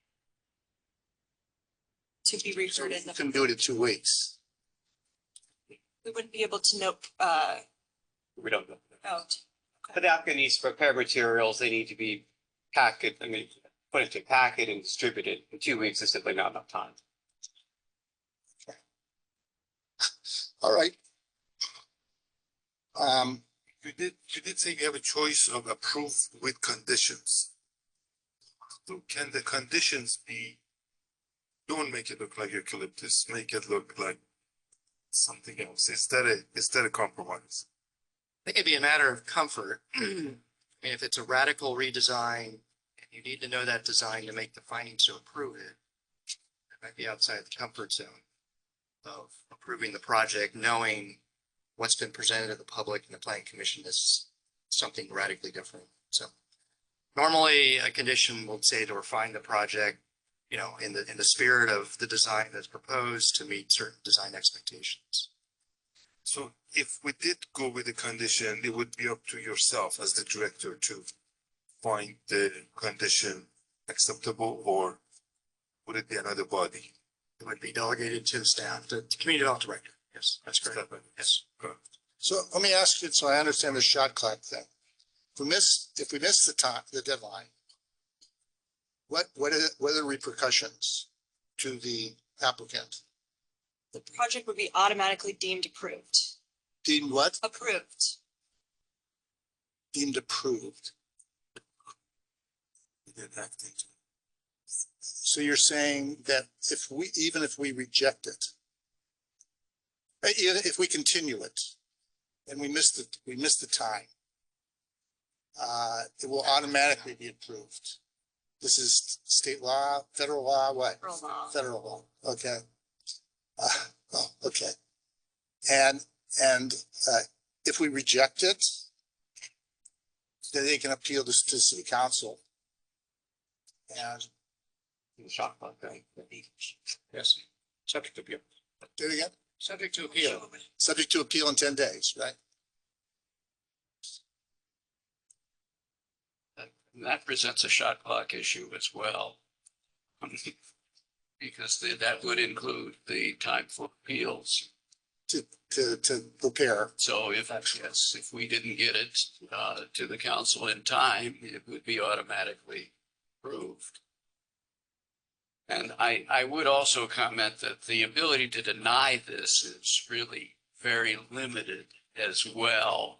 To be referred in the. You can do it in 2 weeks. We wouldn't be able to note. We don't know. Oh, But the applicant needs to prepare materials. They need to be put into a packet and distributed. In 2 weeks is simply not enough time. Okay. All right. You did say you have a choice of approved with conditions. So can the conditions be, don't make it look like eucalyptus, make it look like something else? Is that a compromise? I think it'd be a matter of comfort. I mean, if it's a radical redesign, You need to know that design to make the findings to approve it. It might be outside the comfort zone of approving the project, knowing what's been presented to the public and the planning commission is something radically different. So normally a condition will say to refine the project, you know, in the spirit of the design that's proposed to meet certain design expectations. So if we did go with the condition, it would be up to yourself as the director to find the condition acceptable, or would it be another body? It would be delegated to the staff, the community development director. Yes, that's correct. Yes. So let me ask you, so I understand the shot clock thing. If we miss the time, the deadline, what are the repercussions to the applicant? The project would be automatically deemed approved. Deemed what? Approved. Deemed approved. So you're saying that even if we reject it, even if we continue it and we miss the time, it will automatically be approved. This is state law, federal law, what? Federal law. Federal law. Okay. Okay. And if we reject it, then they can appeal this to city council. And The shot clock thing. Yes. Subject to appeal. do it again. Subject to appeal. Subject to appeal in 10 days, right? That presents a shot clock issue as well. Because that would include the time for appeals. To prepare. So if we didn't get it to the council in time, it would be automatically approved. And I would also comment that the ability to deny this is really very limited as well.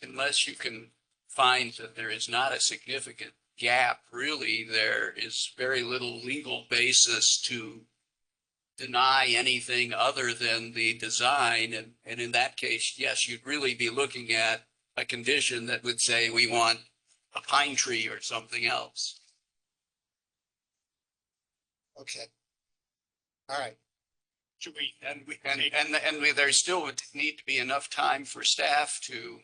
Unless you can find that there is not a significant gap, really, there is very little legal basis to deny anything other than the design. And in that case, yes, you'd really be looking at a condition that would say we want a pine tree or something else. Okay. All right. Should we, And there still would need to be enough time for staff to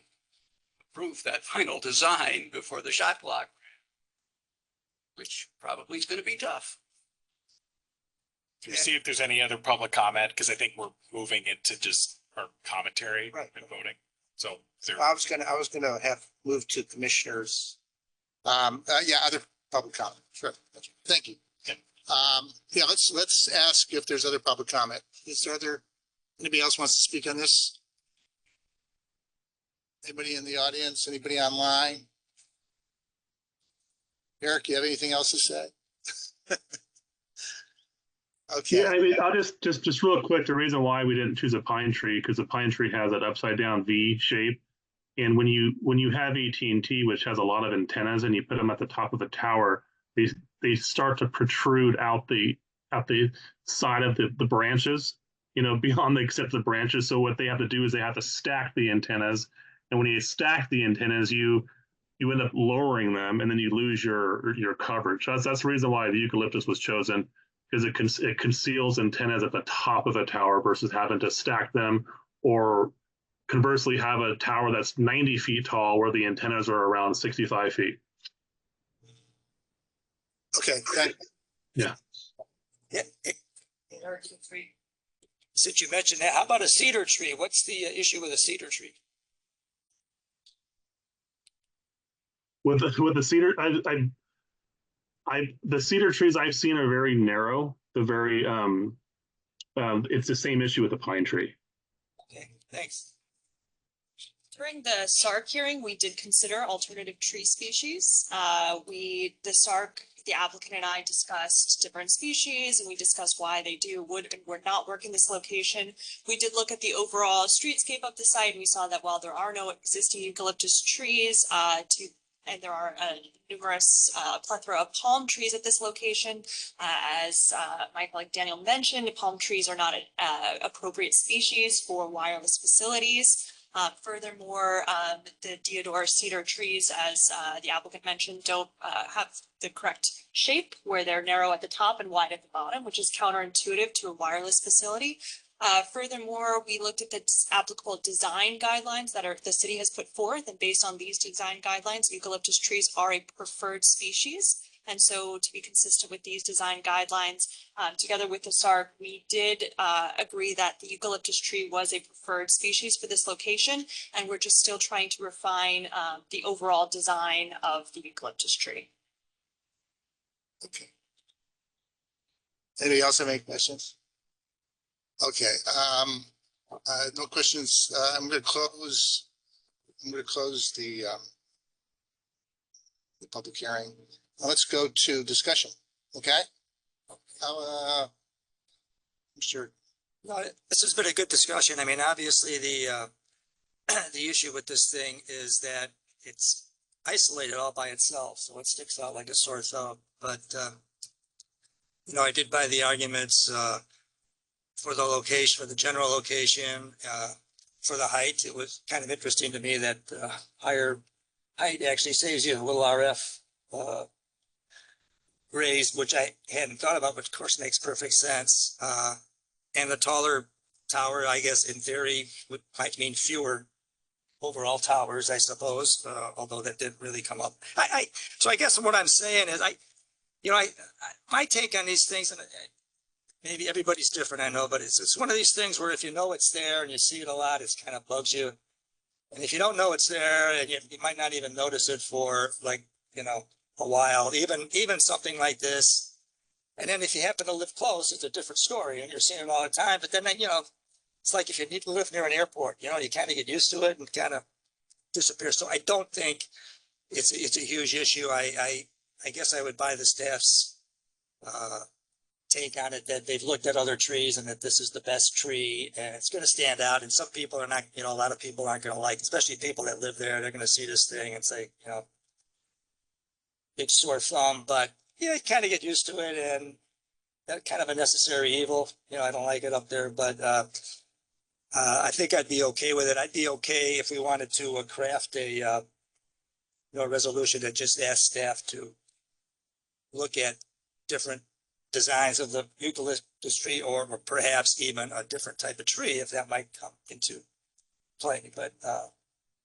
approve that final design before the shot clock, which probably is going to be tough. can we see if there's any other public comment? Because I think we're moving into just our commentary Right. and voting. So is there, I was gonna have moved to commissioners. Yeah, other public comment. Sure. Thank you. Okay. Yeah, let's ask if there's other public comment. Is there anybody else wants to speak on this? Anybody in the audience? Anybody online? Eric, you have anything else to say? Okay. Yeah, I mean, I'll just real quick, the reason why we didn't choose a pine tree, because the pine tree has that upside down V shape. And when you have AT&T, which has a lot of antennas, and you put them at the top of the tower, they start to protrude out the side of the branches, you know, beyond the except the branches. So what they have to do is they have to stack the antennas. And when you stack the antennas, you end up lowering them, and then you lose your coverage. That's the reason why the eucalyptus was chosen, because it conceals antennas at the top of a tower versus having to stack them, or conversely have a tower that's 90 feet tall where the antennas are around 65 feet. Okay. Yeah. Since you mentioned that, how about a cedar tree? What's the issue with a cedar tree? With the cedar, the cedar trees I've seen are very narrow. It's the same issue with the pine tree. Okay, thanks. During the SARC hearing, we did consider alternative tree species. The applicant and I discussed different species, and we discussed why they would and would not work in this location. We did look at the overall streetscape of the site, and we saw that while there are no existing eucalyptus trees, and there are numerous plethora of palm trees at this location. As my colleague Daniel mentioned, palm trees are not an appropriate species for wireless facilities. Furthermore, the deodar cedar trees, as the applicant mentioned, don't have the correct shape where they're narrow at the top and wide at the bottom, which is counterintuitive to a wireless facility. Furthermore, we looked at the applicable design guidelines that the city has put forth, and based on these design guidelines, eucalyptus trees are a preferred species. And so to be consistent with these design guidelines, together with the SARC, we did agree that the eucalyptus tree was a preferred species for this location, and we're just still trying to refine the overall design of the eucalyptus tree. Okay. Anybody else have any questions? Okay, no questions. I'm going to close the public hearing. Now let's go to discussion. Okay. Mr. No, this has been a good discussion. I mean, obviously the issue with this thing is that it's isolated all by itself, so it sticks out like a sore thumb. But you know, I did buy the arguments for the location, for the general location, for the height. It was kind of interesting to me that higher height actually saves you a little RF raised, which I hadn't thought about, but of course makes perfect sense. And the taller tower, I guess, in theory, might mean fewer overall towers, I suppose, although that didn't really come up. So I guess what I'm saying is, my take on these things, and maybe everybody's different, I know, but it's one of these things where if you know it's there and you see it a lot, it's kind of bugs you. And if you don't know it's there, and you might not even notice it for like, a while, even something like this. And then if you happen to live close, it's a different story and you're seeing it all the time. But then, it's like if you need to live near an airport, you kind of get used to it and kind of disappear. So I don't think it's a huge issue. I guess I would buy the staff's take on it, that they've looked at other trees and that this is the best tree and it's going to stand out. And some people are not, a lot of people aren't going to like, especially people that live there, they're going to see this thing and say, big sore thumb, but you kind of get used to it, and that's kind of a necessary evil. I don't like it up there, but I think I'd be okay with it. I'd be okay if we wanted to craft a resolution that just asks staff to look at different designs of the eucalyptus tree, or perhaps even a different type of tree if that might come into play. But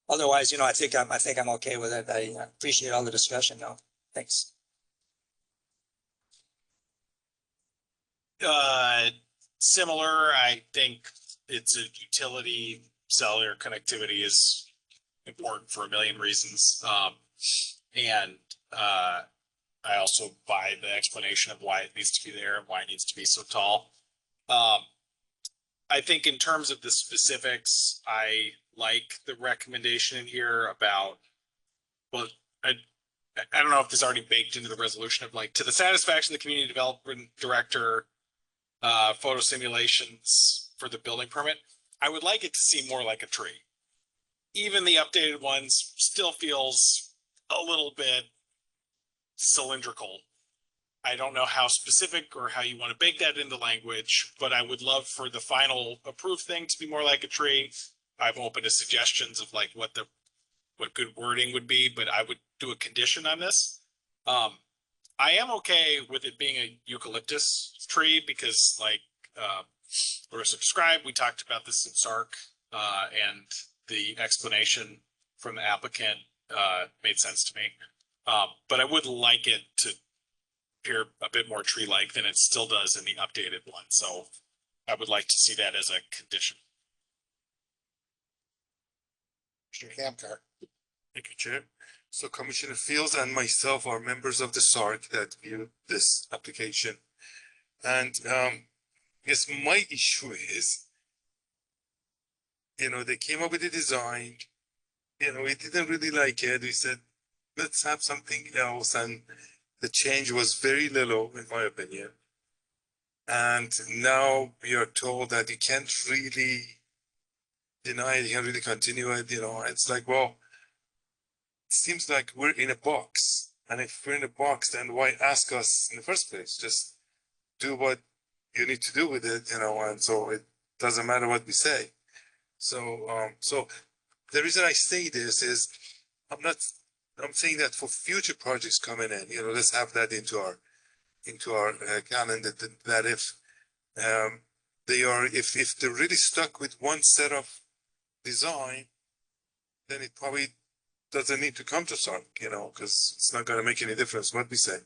otherwise, I think I'm okay with it. I appreciate all the discussion, though. Thanks. Similar, I think it's a utility. Cellular connectivity is important for a million reasons. And I also buy the explanation of why it needs to be there and why it needs to be so tall. I think in terms of the specifics, I like the recommendation in here about, well, I don't know if this is already baked into the resolution of like, to the satisfaction of the community development director, photo simulations for the building permit. I would like it to seem more like a tree. Even the updated ones still feels a little bit cylindrical. I don't know how specific or how you want to bake that into language, but I would love for the final approved thing to be more like a tree. I'm open to suggestions of like what good wording would be, but I would do a condition on this. I am okay with it being a eucalyptus tree because, like Larissa described, we talked about this in SARC, and the explanation from the applicant made sense to me. But I would like it to appear a bit more tree-like than it still does in the updated one. So I would like to see that as a condition. Mr. Camcar. Thank you, Chair. So Commissioner Fields and myself are members of the SARC that viewed this application. And I guess my issue is, they came up with a design, we didn't really like it. We said, let's have something else. And the change was very little, in my opinion. And now we are told that you can't really deny it, you can't really continue it, it's like, well, it seems like we're in a box. And if we're in a box, then why ask us in the first place? Just do what you need to do with it, and so it doesn't matter what we say. So the reason I say this is I'm saying that for future projects coming in, let's have that into our calendar that if if they're really stuck with one set of design, then it probably doesn't need to come to SARC, because it's not going to make any difference what we say.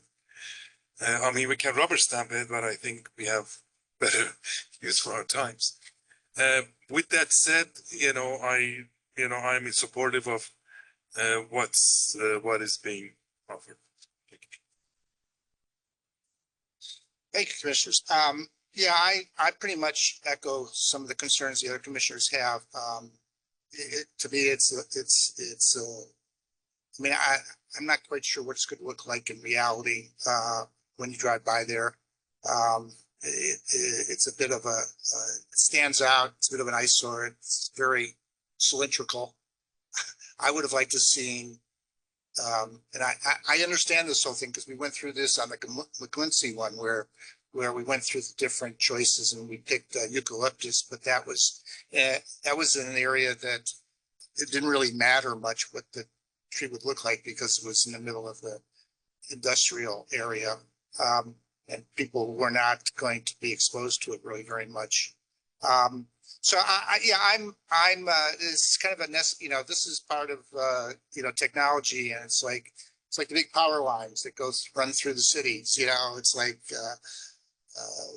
I mean, we can rubber stamp it, but I think we have better use for our times. With that said, I'm supportive of what is being offered. Thank you, commissioners. Yeah, I pretty much echo some of the concerns the other commissioners have. To me, I mean, I'm not quite sure what it's going to look like in reality when you drive by there. It's a bit of it stands out. It's a bit of an eyesore. It's very cylindrical. I would have liked to seen, and I understand this whole thing because we went through this on the McQuincy one where we went through the different choices and we picked eucalyptus, but that was in an area that it didn't really matter much what the tree would look like because it was in the middle of the industrial area. And people were not going to be exposed to it really very much. So it's kind of a this is part of technology, and it's like the big power lines that run through the cities. It's like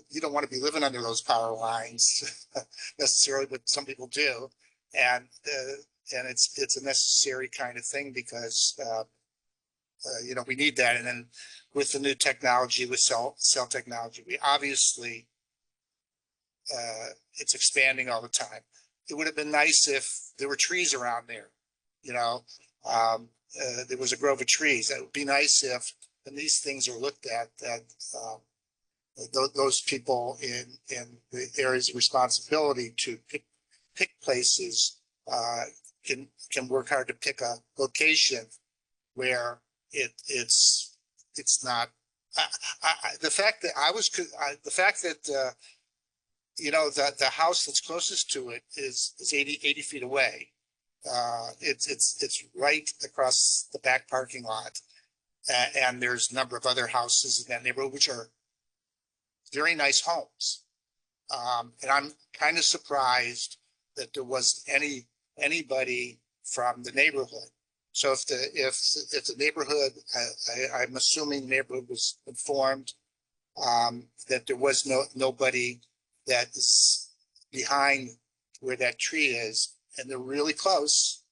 you don't want to be living under those power lines necessarily, but some people do, and it's a necessary kind of thing because we need that. And then with the new technology, with cell technology, we obviously it's expanding all the time. It would have been nice if there were trees around there, there was a grove of trees. That would be nice if, when these things are looked at, that those people in the areas of responsibility to pick places can work hard to pick a location where it's not. The fact that the house that's closest to it is 80 feet away. It's right across the back parking lot, and there's a number of other houses in that neighborhood which are very nice homes. And I'm kind of surprised that there wasn't anybody from the neighborhood. So if the neighborhood, I'm assuming the neighborhood was informed that there was nobody that is behind where that tree is, and they're really close.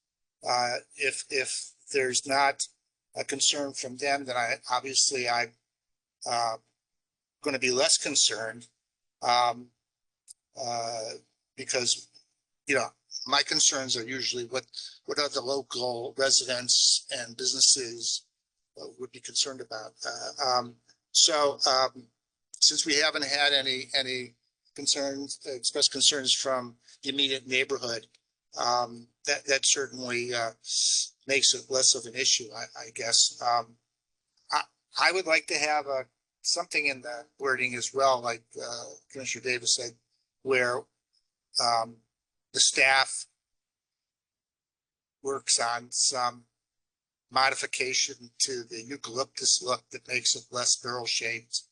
If there's not a concern from them, then I'm going to be less concerned because my concerns are usually what are the local residents and businesses would be concerned about. So since we haven't had any expressed concerns from the immediate neighborhood, that certainly makes it less of an issue, I guess. I would like to have something in the wording as well, like Commissioner Davis said, where the staff works on some modification to the eucalyptus look that makes it less barrel shaped.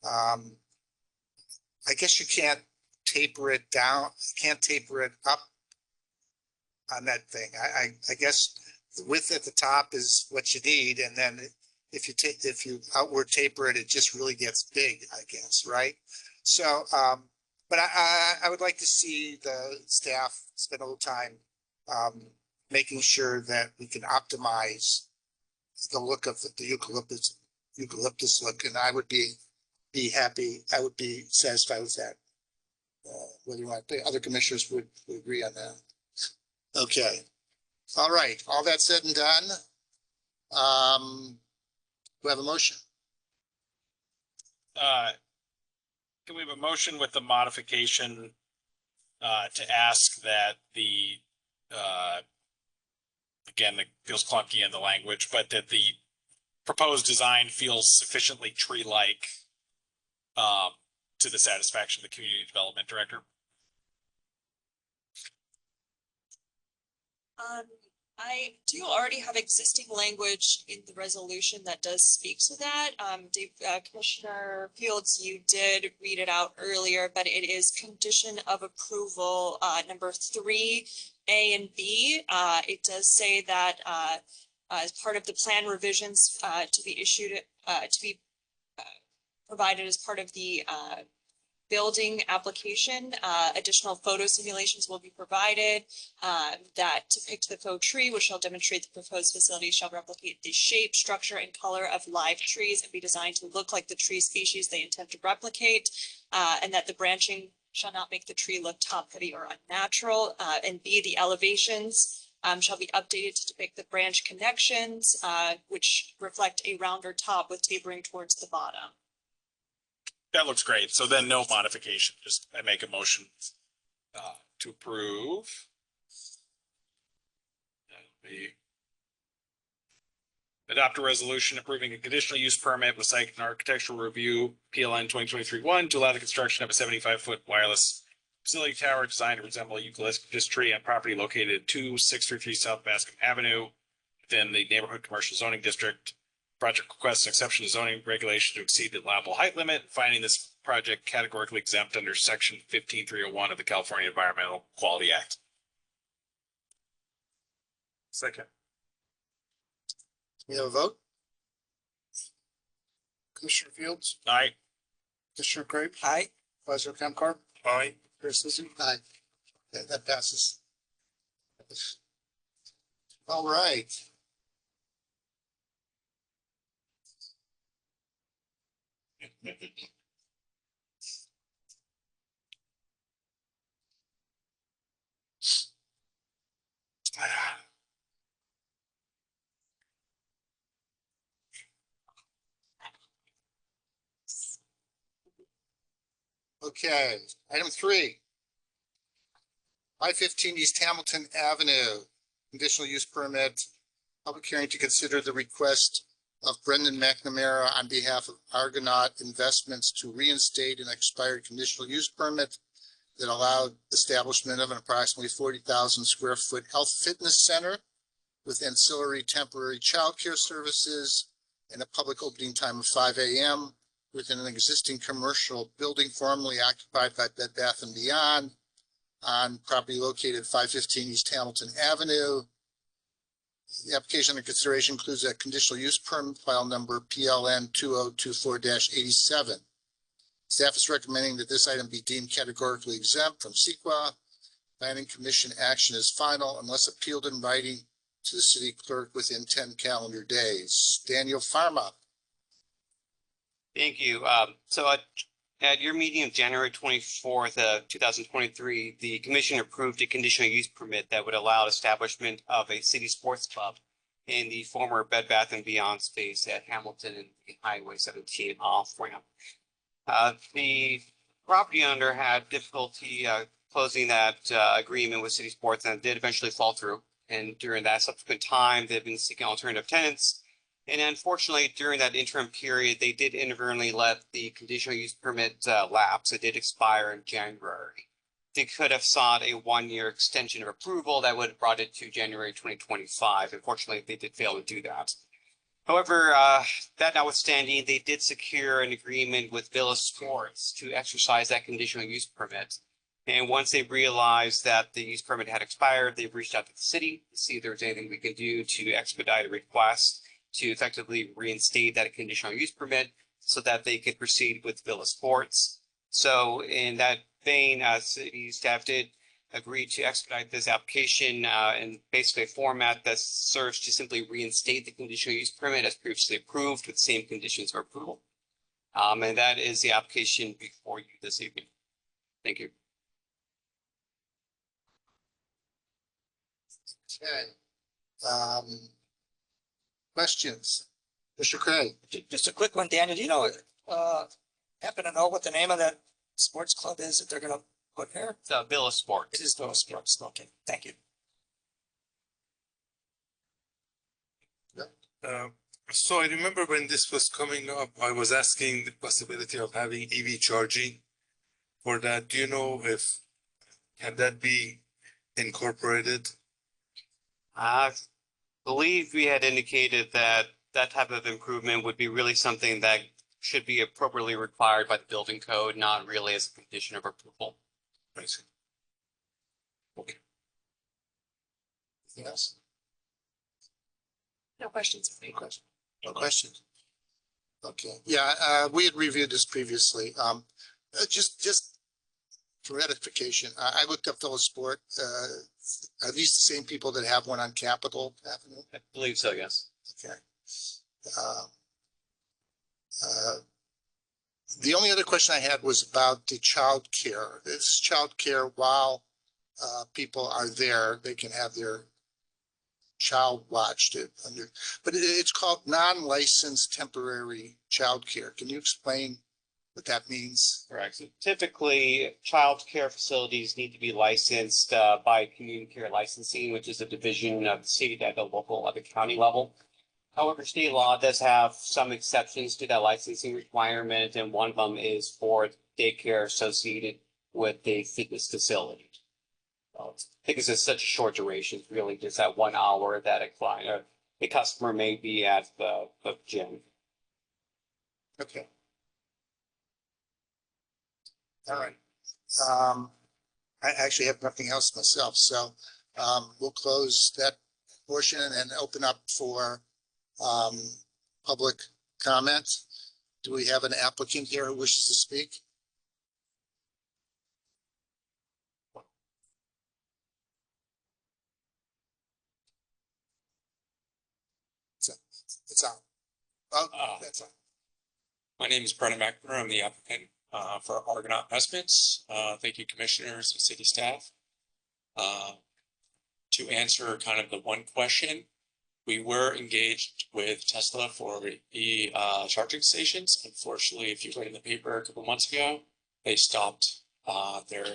I guess you can't taper it down, can't taper it up on that thing. I guess the width at the top is what you need, and then if you outward taper it, it just really gets big, I guess, right? So, but I would like to see the staff spend a little time making sure that we can optimize the look of the eucalyptus look, and I would be happy. I would be satisfied with that. Whether or not the other commissioners would agree on that. Okay. All right. All that said and done. We have a motion. Can we have a motion with the modification to ask that the again, it feels clunky in the language, but that the proposed design feels sufficiently tree-like to the satisfaction of the community development director? I do already have existing language in the resolution that does speak to that. Commissioner Fields, you did read it out earlier, but it is condition of approval, number 3, A and B. It does say that, as part of the plan revisions, to be issued, to be provided as part of the, building application, additional photo simulations will be provided that depict the faux tree, which shall demonstrate the proposed facility shall replicate the shape, structure, and color of live trees and be designed to look like the tree species they intend to replicate, and that the branching shall not make the tree look top-heavy or unnatural. And B, the elevations shall be updated to depict the branch connections, which reflect a rounder top with tapering towards the bottom. That looks great. So then no modification, just I make a motion to approve. We adopt a resolution approving a conditional use permit with site and architectural review PLN 2023-1 to allow the construction of a 75-foot wireless facility tower designed to resemble a eucalyptus tree on property located at 2633 South Bascom Avenue within the neighborhood commercial zoning district. Project requests an exception to zoning regulation to exceed the allowable height limit, finding this project categorically exempt under section 15301 of the California Environmental Quality Act. Second. We have a vote? Commissioner Fields, Aye. Commissioner Craig, Aye. Vice Chair Camcar, Aye. Chair Susie. Aye. Okay, that passes. All right. Okay, item 3. 515 East Hamilton Avenue, conditional use permit, public hearing to consider the request of Brendan McNamara on behalf of Argonaut Investments to reinstate an expired conditional use permit that allowed establishment of an approximately 40,000 square foot health fitness center with ancillary temporary childcare services and a public opening time of 5 a.m. within an existing commercial building formerly occupied by Bed Bath & Beyond on property located 515 East Hamilton Avenue. The application under consideration includes a conditional use permit file number PLN 2024-87. Staff is recommending that this item be deemed categorically exempt from CEQA. Planning Commission action is final unless appealed in writing to the city clerk within 10 calendar days. Daniel Farma. Thank you. So at your meeting of January 24th, 2023, the commission approved a conditional use permit that would allow establishment of a city sports club in the former Bed Bath & Beyond space at Hamilton and Highway 17 off ramp. The property owner had difficulty closing that agreement with City Sports, and it did eventually fall through. And during that subsequent time, they've been seeking alternative tenants. And unfortunately, during that interim period, they did inadvertently let the conditional use permit lapse. It did expire in January. They could have sought a 1-year extension of approval that would have brought it to January 2025. Unfortunately, they did fail to do that. However, that notwithstanding, they did secure an agreement with Villa Sports to exercise that conditional use permit. And once they realized that the use permit had expired, they've reached out to the city to see if there's anything we can do to expedite a request to effectively reinstate that conditional use permit so that they could proceed with Villa Sports. So in that vein, city staff did agree to expedite this application in basically a format that serves to simply reinstate the conditional use permit as previously approved with the same conditions of approval. And that is the application before you this evening. Thank you. Okay. Questions? Mr. Craig. Just a quick one, Daniel. Do you know, happen to know what the name of that sports club is that they're going to put here? It's Villa Sports. It is Villa Sports. Okay, thank you. So I remember when this was coming up, I was asking the possibility of having EV charging for that. Do you know if can that be incorporated? I believe we had indicated that that type of improvement would be really something that should be appropriately required by the building code, not really as a condition of approval. I see. Okay. Anything else? No questions. No questions? No questions? Okay, yeah, we had reviewed this previously. Just for edification, I looked up Phillips Sport. Are these the same people that have one on Capitol Avenue? I believe so, yes. Okay. The only other question I had was about the child care. It's child care while people are there, they can have their child watched but it's called non-licensed temporary child care. Can you explain what that means? Correct. So typically, child care facilities need to be licensed by community care licensing, which is a division of the state at the local, at the county level. However, state law does have some exceptions to that licensing requirement, and one of them is for daycare associated with a fitness facility. Because it's such a short duration, it's really just that 1 hour that a client or a customer may be at the gym. Okay. All right. I actually have nothing else myself, so we'll close that portion and open up for public comment. Do we have an applicant here who wishes to speak? It's on. Oh, that's on. My name is Brennan McNamara. I'm the applicant for Argonaut Investments. Thank you, commissioners and city staff. To answer kind of the one question, we were engaged with Tesla for the charging stations. Unfortunately, if you read in the paper a couple months ago, they stopped their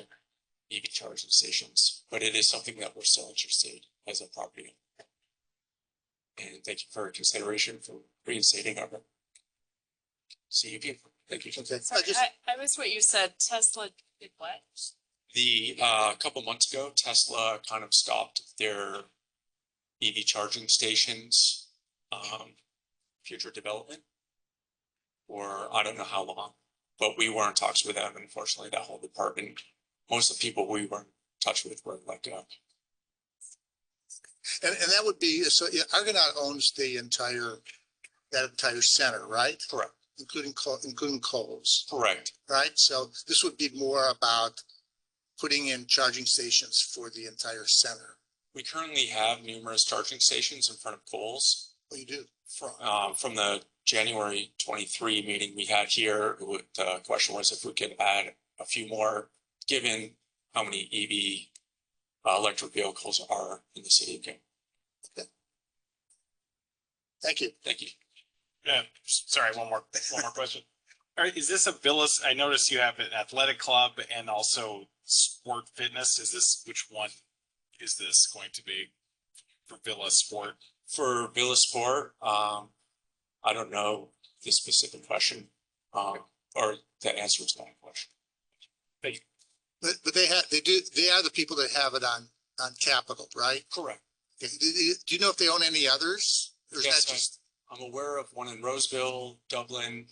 EV charging stations. But it is something that we're still interested as a property owner. And thank you for your consideration for reinstating our CUP. Thank you. Okay. Sorry, I missed what you said. Tesla did what? The couple months ago, Tesla kind of stopped their EV charging stations future development, or I don't know how long, but we were in talks with them. Unfortunately, that whole department, most of the people we were in touch with were like and that would be, so yeah, Argonaut owns that entire center, right? Correct. Including Kohl's. Correct. Right? So this would be more about putting in charging stations for the entire center. We currently have numerous charging stations in front of Kohl's. Oh, you do? From the January 23 meeting we had here, the question was if we could add a few more, given how many EV electric vehicles are in the city of King. Okay. Thank you. Thank you. Sorry, one more question. All right, is this a Villas? I noticed you have an athletic club and also sport fitness. Which one is this going to be for Villa Sport? For Villa Sport, I don't know the specific question, or the answer to that question. Thank you. But they are the people that have it on Capitol, right? Correct. Okay. Do you know if they own any others? Or is Yes, that just I'm aware of one in Roseville, Dublin.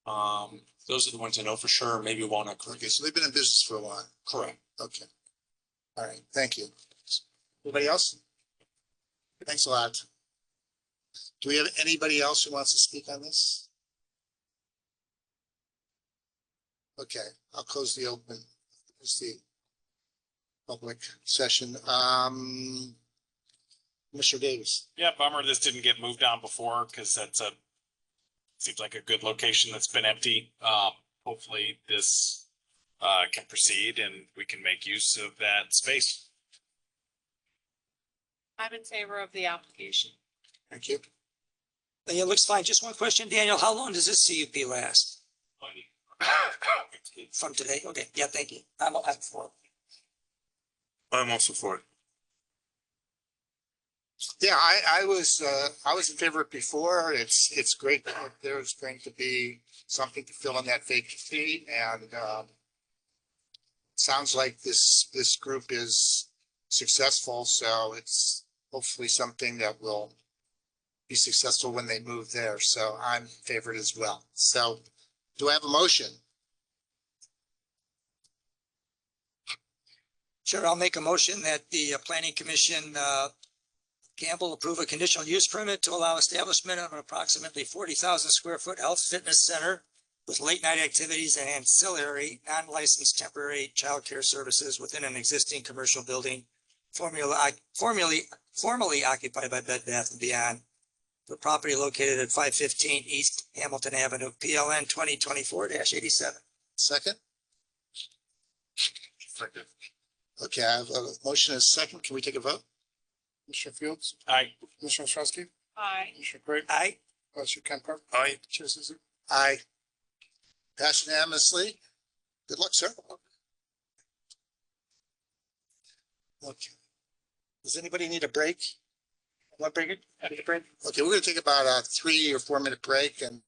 Those are the ones I know for sure. Maybe one at okay? So they've been in business for a while. Correct. Okay. All right. Thank you. Anybody else? Thanks a lot. Do we have anybody else who wants to speak on this? Okay, I'll close the public session. Mr. Davis. Yeah, bummer this didn't get moved on before because seems like a good location that's been empty. Hopefully this can proceed and we can make use of that space. I'm in favor of the application. Thank you. It looks fine. Just one question, Daniel. How long does this CUP last? From today? Okay. Yeah, thank you. I'm for it. I'm also for it. Yeah, I was in favor of it before. It's great that there's going to be something to fill in that vacancy, and sounds like this group is successful. So it's hopefully something that will be successful when they move there. So I'm favored as well. So do I have a motion? Sure, I'll make a motion that the planning commission, Campbell approve a conditional use permit to allow establishment of an approximately 40,000 square foot health fitness center with late night activities and ancillary non-licensed temporary childcare services within an existing commercial building formerly occupied by Bed Bath and Beyond. The property located at 515 East Hamilton Avenue, PLN 2024-87. Second? Second. Okay, I have a motion and a second. Can we take a vote? Commissioner Fields, Aye. Commissioner Ostrowski, Aye. Commissioner Craig, Aye. Vice Chair Kemper, Aye. Chair Suzie. Aye. Passed unanimously. Good luck, sir. Okay. Does anybody need a break? Want to break it? Need a break? Okay, we're gonna take about a 3 or 4 minute break and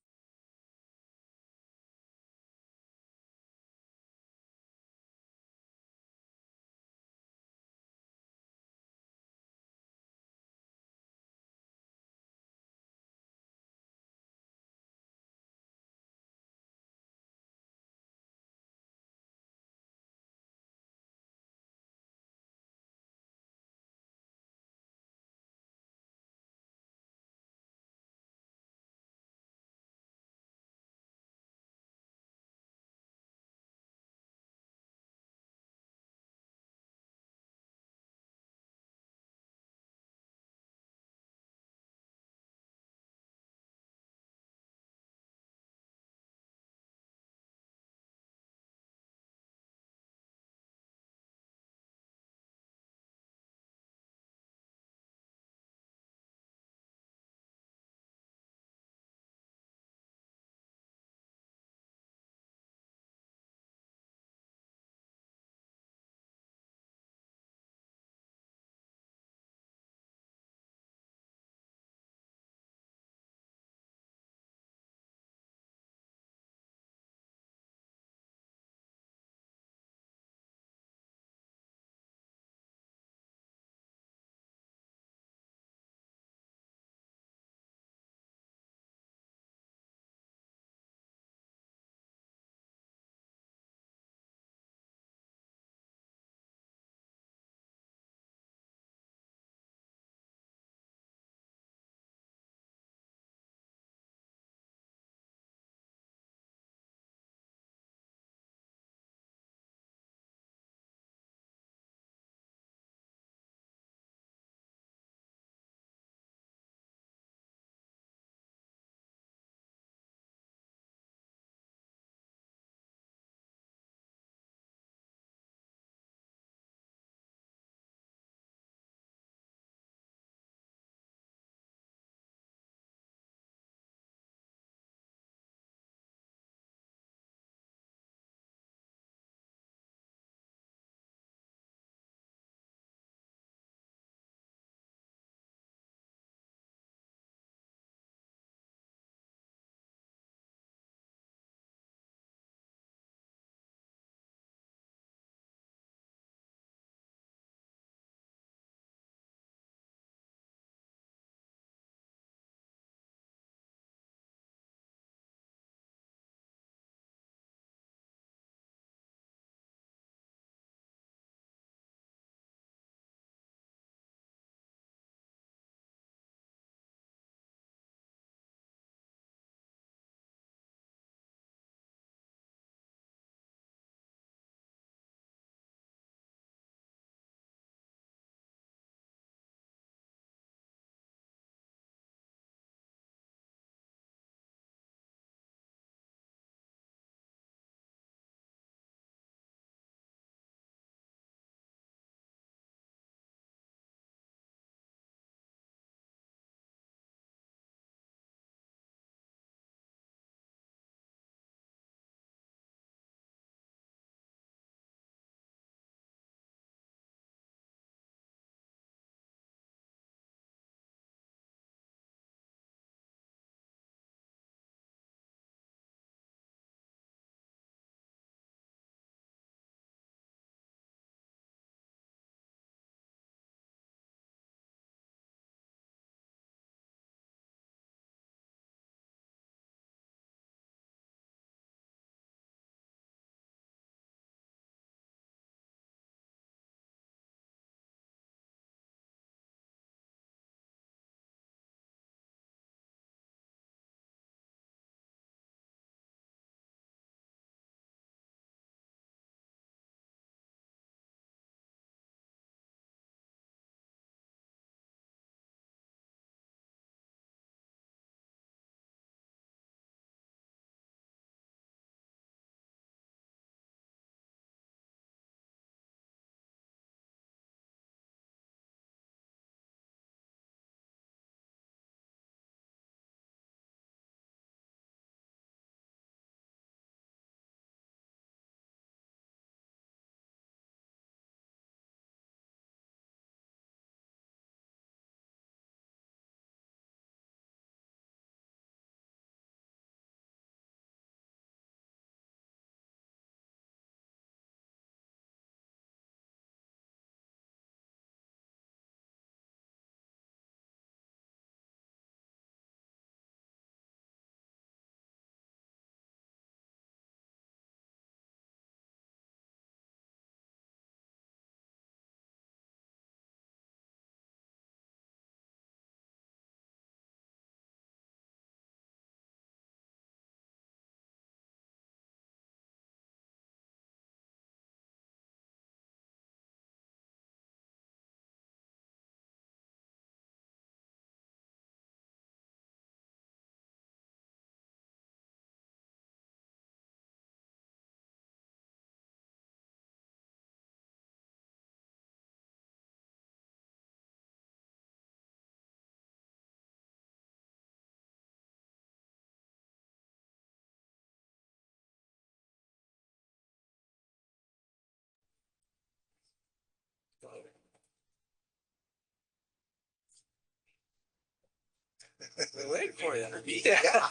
We're waiting for you. Yeah.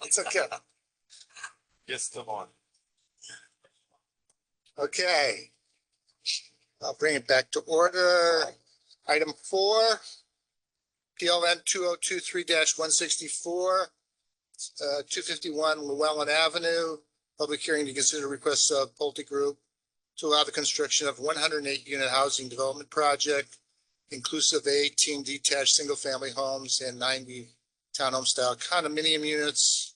It's okay. Yes, the one. Okay. I'll bring it back to order. Item 4, PLN 2023-164, 251 Llewellyn Avenue. Public hearing to consider requests of Pulte Group to allow the construction of 108-unit housing development project, inclusive of 18 detached single-family homes and 90 townhome-style condominium units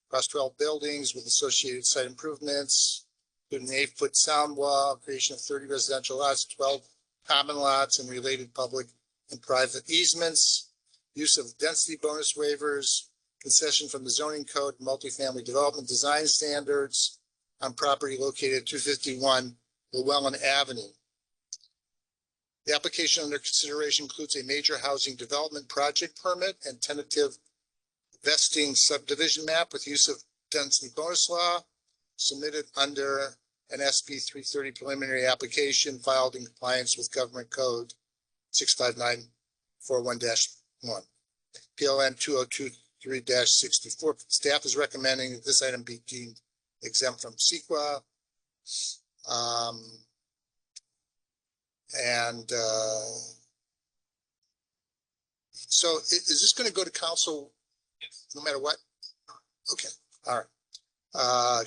across 12 buildings with associated site improvements, including an 8-foot sound wall, creation of 30 residential lots, 12 common lots, and related public and private easements, use of density bonus waivers, concession from the zoning code, multifamily development design standards on property located at 251 Llewellyn Avenue. The application under consideration includes a major housing development project permit and tentative vesting subdivision map with use of density bonus law submitted under an SB 330 preliminary application filed in compliance with Government Code 65941-1. PLN 2023-64. Staff is recommending that this item be deemed exempt from CEQA. So is this going to go to council no matter what? Okay, all right.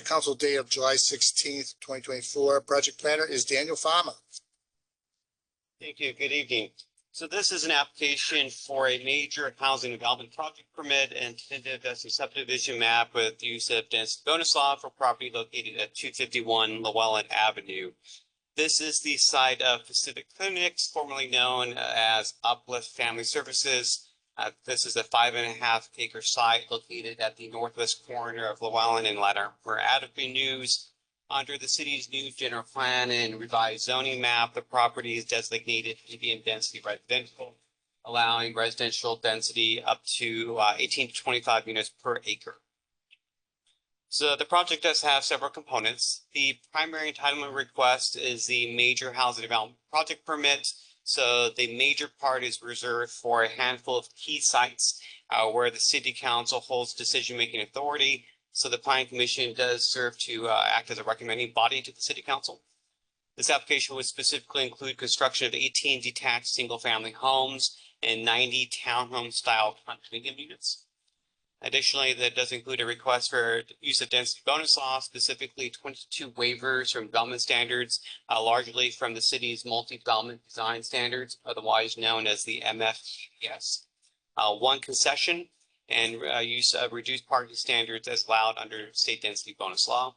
Council date of July 16th, 2024. Project planner is Daniel Fama. Thank you. Good evening. So this is an application for a major housing development project permit and tentative vesting subdivision map with use of density bonus law for property located at 251 Llewellyn Avenue. This is the site of Pacific Clinics, formerly known as Uplift Family Services. This is a 5.5 acre site located at the northwest corner of Llewellyn and Latimer Avenue News. Under the city's new general plan and revised zoning map, the property is designated medium density residential, allowing residential density up to 18 to 25 units per acre. So the project does have several components. The primary entitlement request is the major housing development project permit. So the major part is reserved for a handful of key sites where the city council holds decision-making authority. So the planning commission does serve to act as a recommending body to the city council. This application would specifically include construction of 18 detached single-family homes and 90 townhome style condominium units. Additionally, that does include a request for use of density bonus law, specifically 22 waivers from development standards, largely from the city's multi-development design standards, otherwise known as the MFDS. One concession and use of reduced parking standards as allowed under state density bonus law.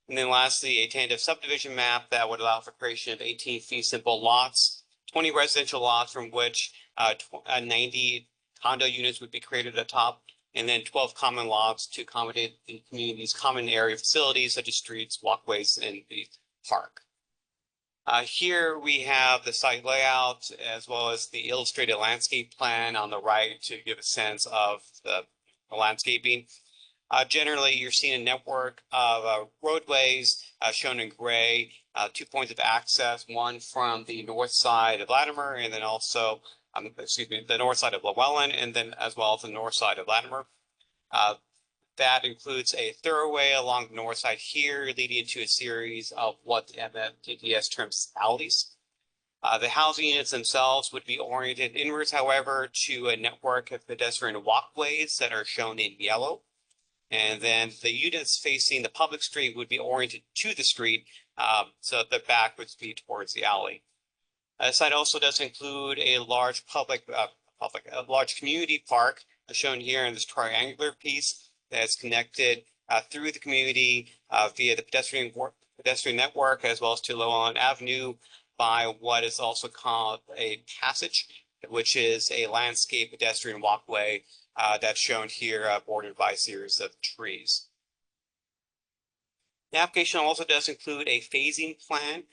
And then lastly, a tentative subdivision map that would allow for creation of 18 fee simple lots, 20 residential lots from which 90 condo units would be created at the top, and then 12 common lots to accommodate the community's common area facilities such as streets, walkways, and the park. Here we have the site layout as well as the illustrated landscape plan on the right to give a sense of the landscaping. Generally, you're seeing a network of roadways shown in gray, 2 points of access, one from the north side of Latimer and then also the north side of Llewellyn, and then as well as the north side of Latimer. That includes a thoroughway along the north side here, leading to a series of what the MFDS terms alleys. The housing units themselves would be oriented inwards, however, to a network of pedestrian walkways that are shown in yellow. And then the units facing the public street would be oriented to the street, so the back would be towards the alley. The site also does include a large large community park shown here in this triangular piece that's connected through the community via the pedestrian network as well as to Llewellyn Avenue by what is also called a passage, which is a landscape pedestrian walkway that's shown here bordered by a series of trees. The application also does include a phasing plan.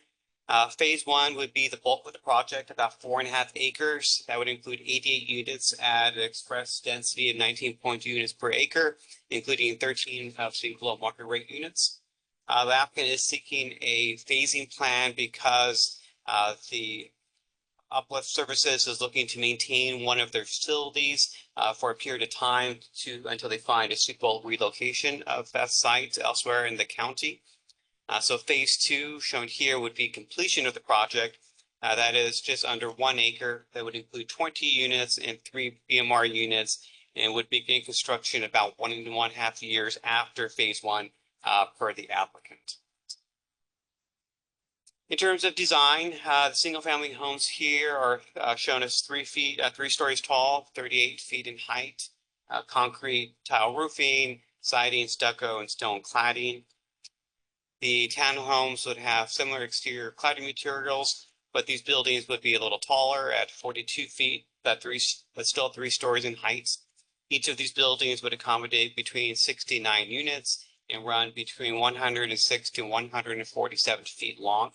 Phase 1 would be the bulk of the project, about 4.5 acres. That would include 88 units at an express density of 19.2 units per acre, including 13 of below market rate units. The applicant is seeking a phasing plan because the Uplift Services is looking to maintain one of their facilities for a period of time until they find a suitable relocation of that site elsewhere in the county. So phase 2 shown here would be completion of the project. That is just under 1 acre. That would include 20 units and 3 BMR units, and would begin construction about 1.5 years after phase 1 per the applicant. In terms of design, the single-family homes here are shown as 3 stories tall, 38 feet in height, concrete tile roofing, siding, stucco, and stone cladding. The townhomes would have similar exterior cladding materials, but these buildings would be a little taller at 42 feet, but still 3 stories in height. Each of these buildings would accommodate between 69 units and run between 106 to 147 feet long.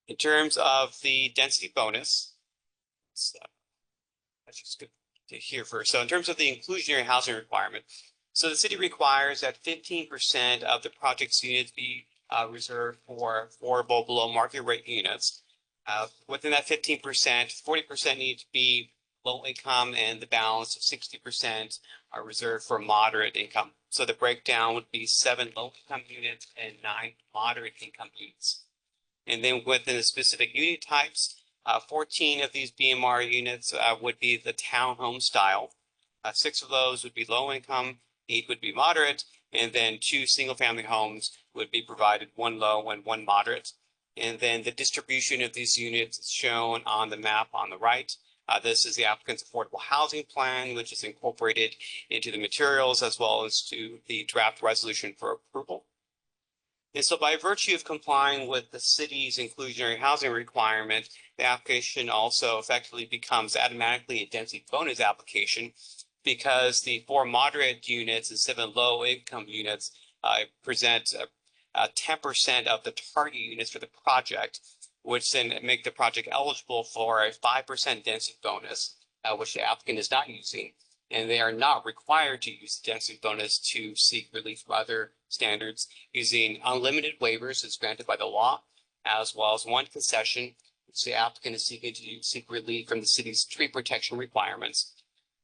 In terms of the density bonus, that's just good to hear first. So in terms of the inclusionary housing requirement, so the city requires that 15% of the project's units be reserved for affordable below market rate units. Within that 15%, 40% need to be low income, and the balance of 60% are reserved for moderate income. So the breakdown would be 7 low income units and 9 moderate income units. And then within the specific unit types, 14 of these BMR units would be the townhome style. 6 of those would be low income, 8 would be moderate, and then 2 single-family homes would be provided, 1 low and 1 moderate. And then the distribution of these units is shown on the map on the right. This is the applicant's affordable housing plan, which is incorporated into the materials as well as to the draft resolution for approval. And so by virtue of complying with the city's inclusionary housing requirement, the application also effectively becomes automatically a density bonus application, because the 4 moderate units and 7 low income units present 10% of the target units for the project, which then make the project eligible for a 5% density bonus, which the applicant is not using. And they are not required to use the density bonus to seek relief from other standards, using unlimited waivers as granted by the law, as well as 1 concession, which the applicant is seeking to seek relief from the city's tree protection requirements.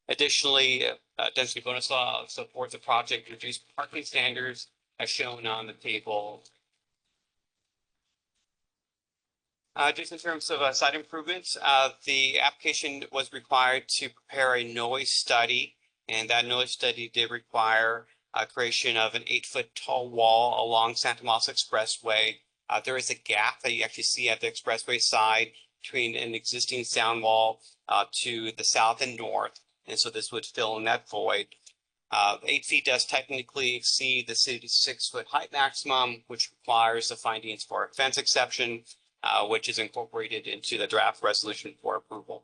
Additionally, density bonus law supports the project to reduce parking standards as shown on the table. Just in terms of site improvements, the application was required to prepare a noise study, and that noise study did require creation of an 8-foot tall wall along Santa Moss Expressway. There is a gap that you actually see at the expressway side between an existing sound wall to the south and north, and so this would fill in that void. 8 feet does technically exceed the city's 6-foot height maximum, which requires the findings for a fence exception, which is incorporated into the draft resolution for approval.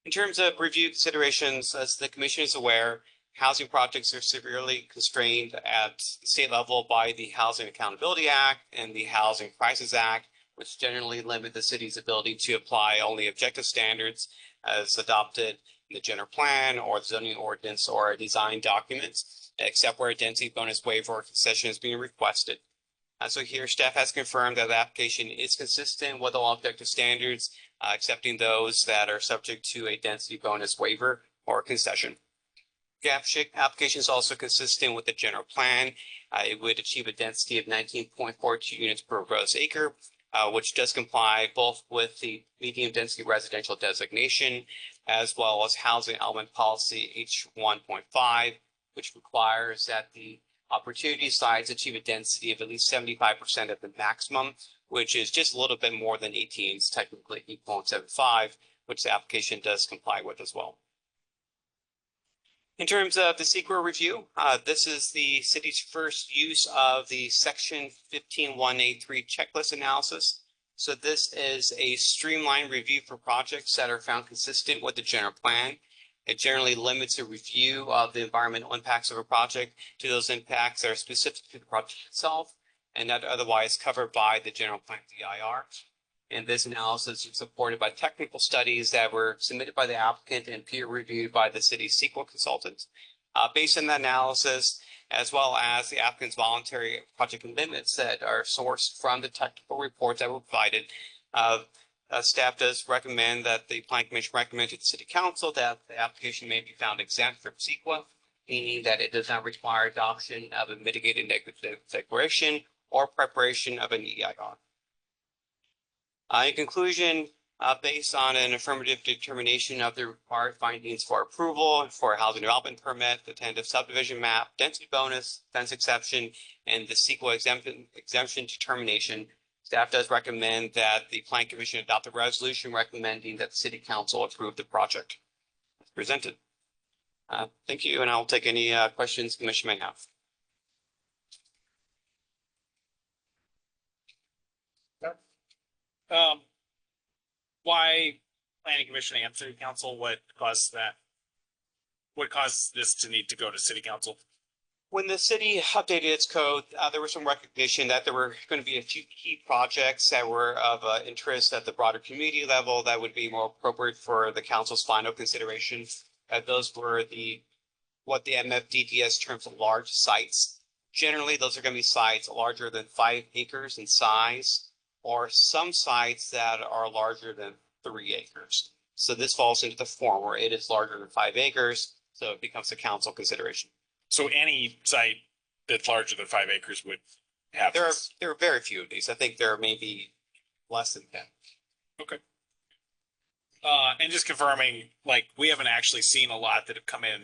In terms of review considerations, as the Commission is aware, housing projects are severely constrained at the state level by the Housing Accountability Act and the Housing Crisis Act, which generally limit the city's ability to apply only objective standards as adopted in the general plan or the zoning ordinance or a design document, except where a density bonus waiver or concession is being requested. So here, staff has confirmed that the application is consistent with all objective standards, excepting those that are subject to a density bonus waiver or concession. The application is also consistent with the general plan. It would achieve a density of 19.42 units per gross acre, which does comply both with the medium density residential designation as well as housing element policy H1.5, which requires that the opportunity sites achieve a density of at least 75% of the maximum, which is just a little bit more than 18, it's technically 8.75, which the application does comply with as well. In terms of the CEQA review, this is the city's first use of the section 15183 checklist analysis. So this is a streamlined review for projects that are found consistent with the general plan. It generally limits a review of the environmental impacts of a project to those impacts that are specific to the project itself and not otherwise covered by the general plan DIR. And this analysis is supported by technical studies that were submitted by the applicant and peer reviewed by the city's CEQA consultant. Based on that analysis, as well as the applicant's voluntary project commitments that are sourced from the technical reports that were provided. Staff does recommend that the Planning Commission recommend to the City Council that the application may be found exempt from CEQA, meaning that it does not require adoption of a mitigated negative declaration or preparation of an EIR. In conclusion, based on an affirmative determination of the required findings for approval for a housing development permit, the tentative subdivision map, density bonus, fence exception, and the CEQA exemption determination, staff does recommend that the Planning Commission adopt a resolution recommending that the City Council approve the project as presented. Thank you, and I'll take any questions the Commission may have. Why Planning Commission and City Council? What caused that? What caused this to need to go to City Council? When the city updated its code, there was some recognition that there were going to be a few key projects that were of interest at the broader community level that would be more appropriate for the council's final consideration. Those were what the MFDDS terms of large sites. Generally, those are going to be sites larger than 5 acres in size, or some sites that are larger than 3 acres. So this falls into the form where it is larger than 5 acres, so it becomes a council consideration. So any site that's larger than 5 acres would have this? There are very few of these. I think there are maybe less than 10. Okay. And just confirming, like, we haven't actually seen a lot that have come in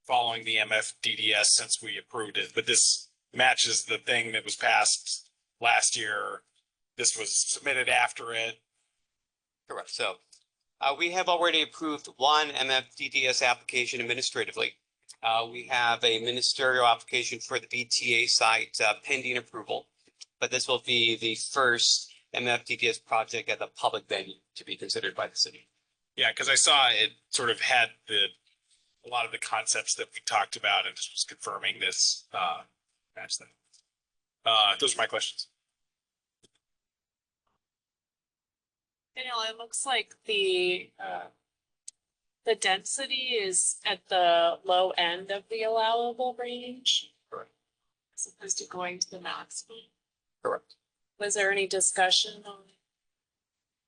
following the MFDDS since we approved it, but this matches the thing that was passed last year. This was submitted after it. Correct. So we have already approved one MFDDS application administratively. We have a ministerial application for the BTA site pending approval, but this will be the first MFDDS project at the public venue to be considered by the city. Yeah, because I saw it sort of had a lot of the concepts that we talked about, and just was confirming this match them. Those are my questions. Danielle, it looks like the density is at the low end of the allowable range. Correct. As opposed to going to the maximum. Correct. Was there any discussion on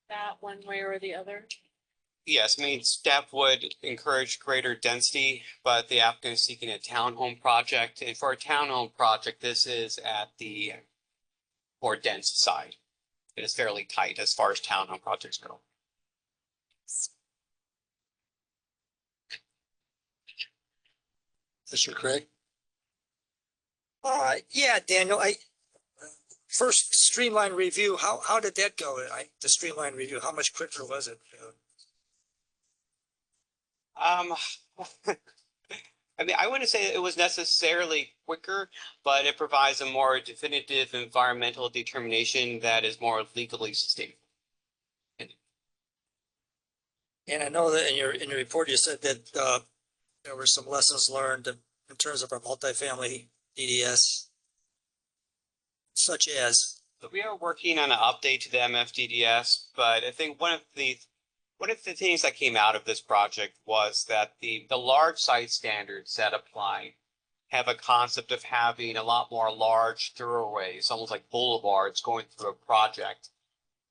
that one way or the other? Yes, I mean, staff would encourage greater density, but the applicant is seeking a townhome project. And for a townhome project, this is at the more dense side. It is fairly tight as far as townhome projects go. Mr. Craig? Yeah, Daniel, first streamline review, how did that go? The streamline review, how much quicker was it? I mean, I wouldn't say it was necessarily quicker, but it provides a more definitive environmental determination that is more legally sustainable. And I know that in your report, you said that there were some lessons learned in terms of our multifamily DDS, such as. So we are working on an update to the MFDDS, but I think one of the things that came out of this project was that the large site standards that apply have a concept of having a lot more large thoroughways, almost like boulevards going through a project.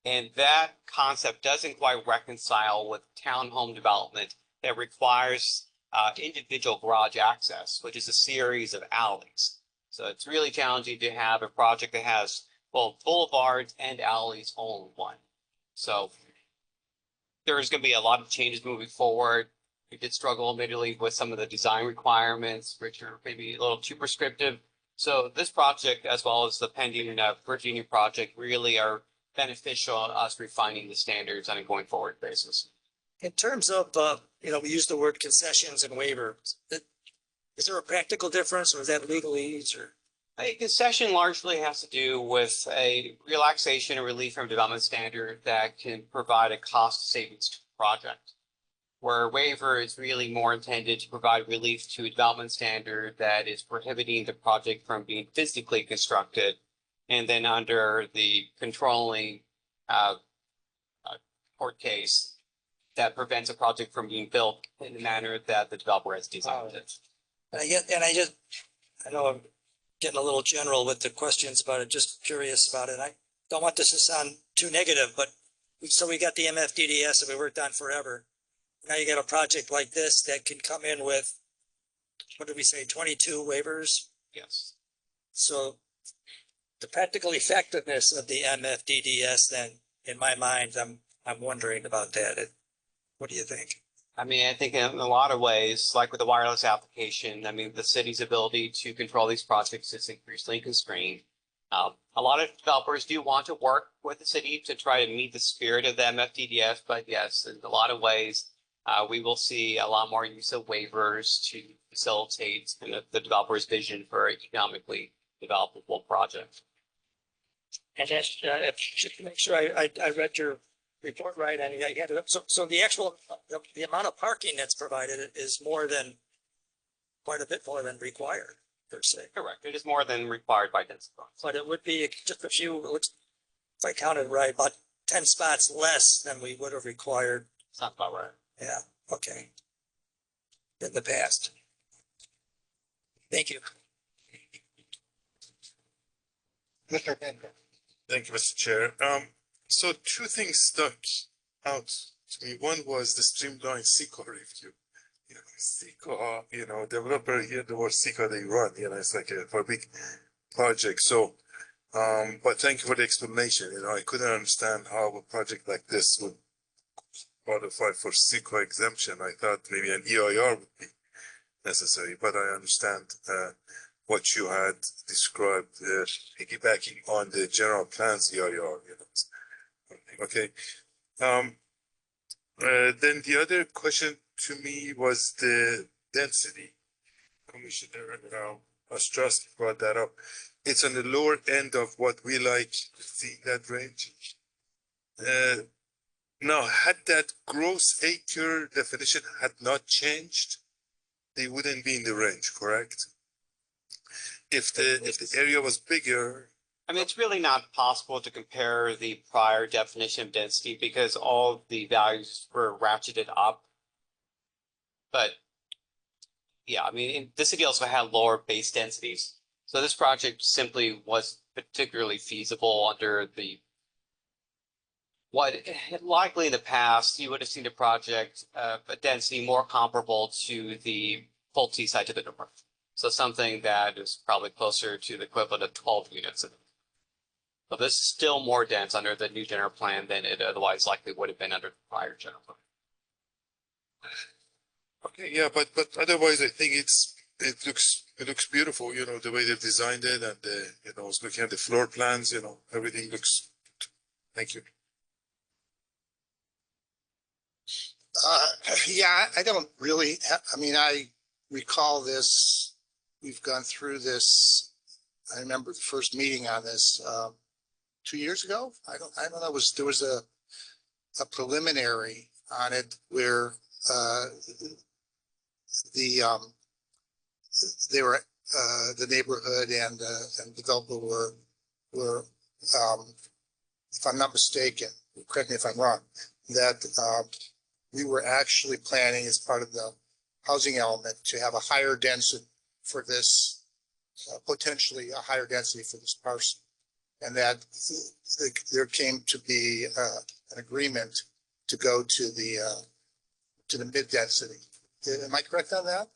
And that concept doesn't quite reconcile with townhome development that requires individual garage access, which is a series of alleys. So it's really challenging to have a project that has both boulevards and alleys all in one. So there's going to be a lot of changes moving forward. We did struggle admittedly with some of the design requirements, which are maybe a little too prescriptive. So this project, as well as the pending Virginia project, really are beneficial to us refining the standards on a going forward basis. In terms of, we use the word concessions and waivers. Is there a practical difference, or is that legalese, or? A concession largely has to do with a relaxation or relief from development standard that can provide a cost savings to the project, where a waiver is really more intended to provide relief to a development standard that is prohibiting the project from being physically constructed, and then under the controlling court case that prevents a project from being built in the manner that the developer has designed it. And I know I'm getting a little general with the questions about it, just curious about it. I don't want this to sound too negative, but so we got the MFDDS that we worked on forever. Now you got a project like this that can come in with, what did we say, 22 waivers? Yes. So the practical effectiveness of the MFDDS, then, in my mind, I'm wondering about that. What do you think? I mean, I think in a lot of ways, like with the wireless application, I mean, the city's ability to control these projects is increasingly constrained. A lot of developers do want to work with the city to try to meet the spirit of the MFDDS, but yes, in a lot of ways, we will see a lot more use of waivers to facilitate the developer's vision for an economically developable project. And that's, just to make sure I read your report right, and I had it. So the actual, the amount of parking that's provided is more than, quite a bit more than required, per se. Correct. It is more than required by density. But it would be just a few, if I counted right, about 10 spots less than we would have required. Sounds about right. Yeah, okay. In the past. Thank you. Mr. Hancock. Thank you, Mr. Chair. So two things stuck out to me. One was the streamlined SEQA review. You know, SEQA, developer here, the word SEQA they run, it's like for a big project. So, but thank you for the explanation. I couldn't understand how a project like this would qualify for SEQA exemption. I thought maybe an EIR would be necessary, but I understand what you had described, piggybacking on the general plans EIR. Okay. Then the other question to me was the density. Commissioner Ostrowski brought that up. It's on the lower end of what we like to see in that range. Now, had that gross acre definition had not changed, they wouldn't be in the range, correct? If the area was bigger. I mean, it's really not possible to compare the prior definition of density because all the values were ratcheted up. But yeah, I mean, the city also had lower base densities. So this project simply was particularly feasible under what likely in the past you would have seen a project a density more comparable to the Pulte site to the north. So something that is probably closer to the equivalent of 12 units. So this is still more dense under the new general plan than it otherwise likely would have been under the prior general plan. Okay, yeah, but otherwise I think it looks beautiful, the way they've designed it, and I was looking at the floor plans, everything looks. Thank you. Yeah, I don't really, I recall this, we've gone through this. I remember the first meeting on this 2 years ago. I don't know, there was a preliminary on it where they were the neighborhood and developer were if I'm not mistaken, correct me if I'm wrong, that we were actually planning as part of the housing element to have a higher density for this, potentially a higher density for this parcel. And that there came to be an agreement to go to the mid density. Am I correct on that?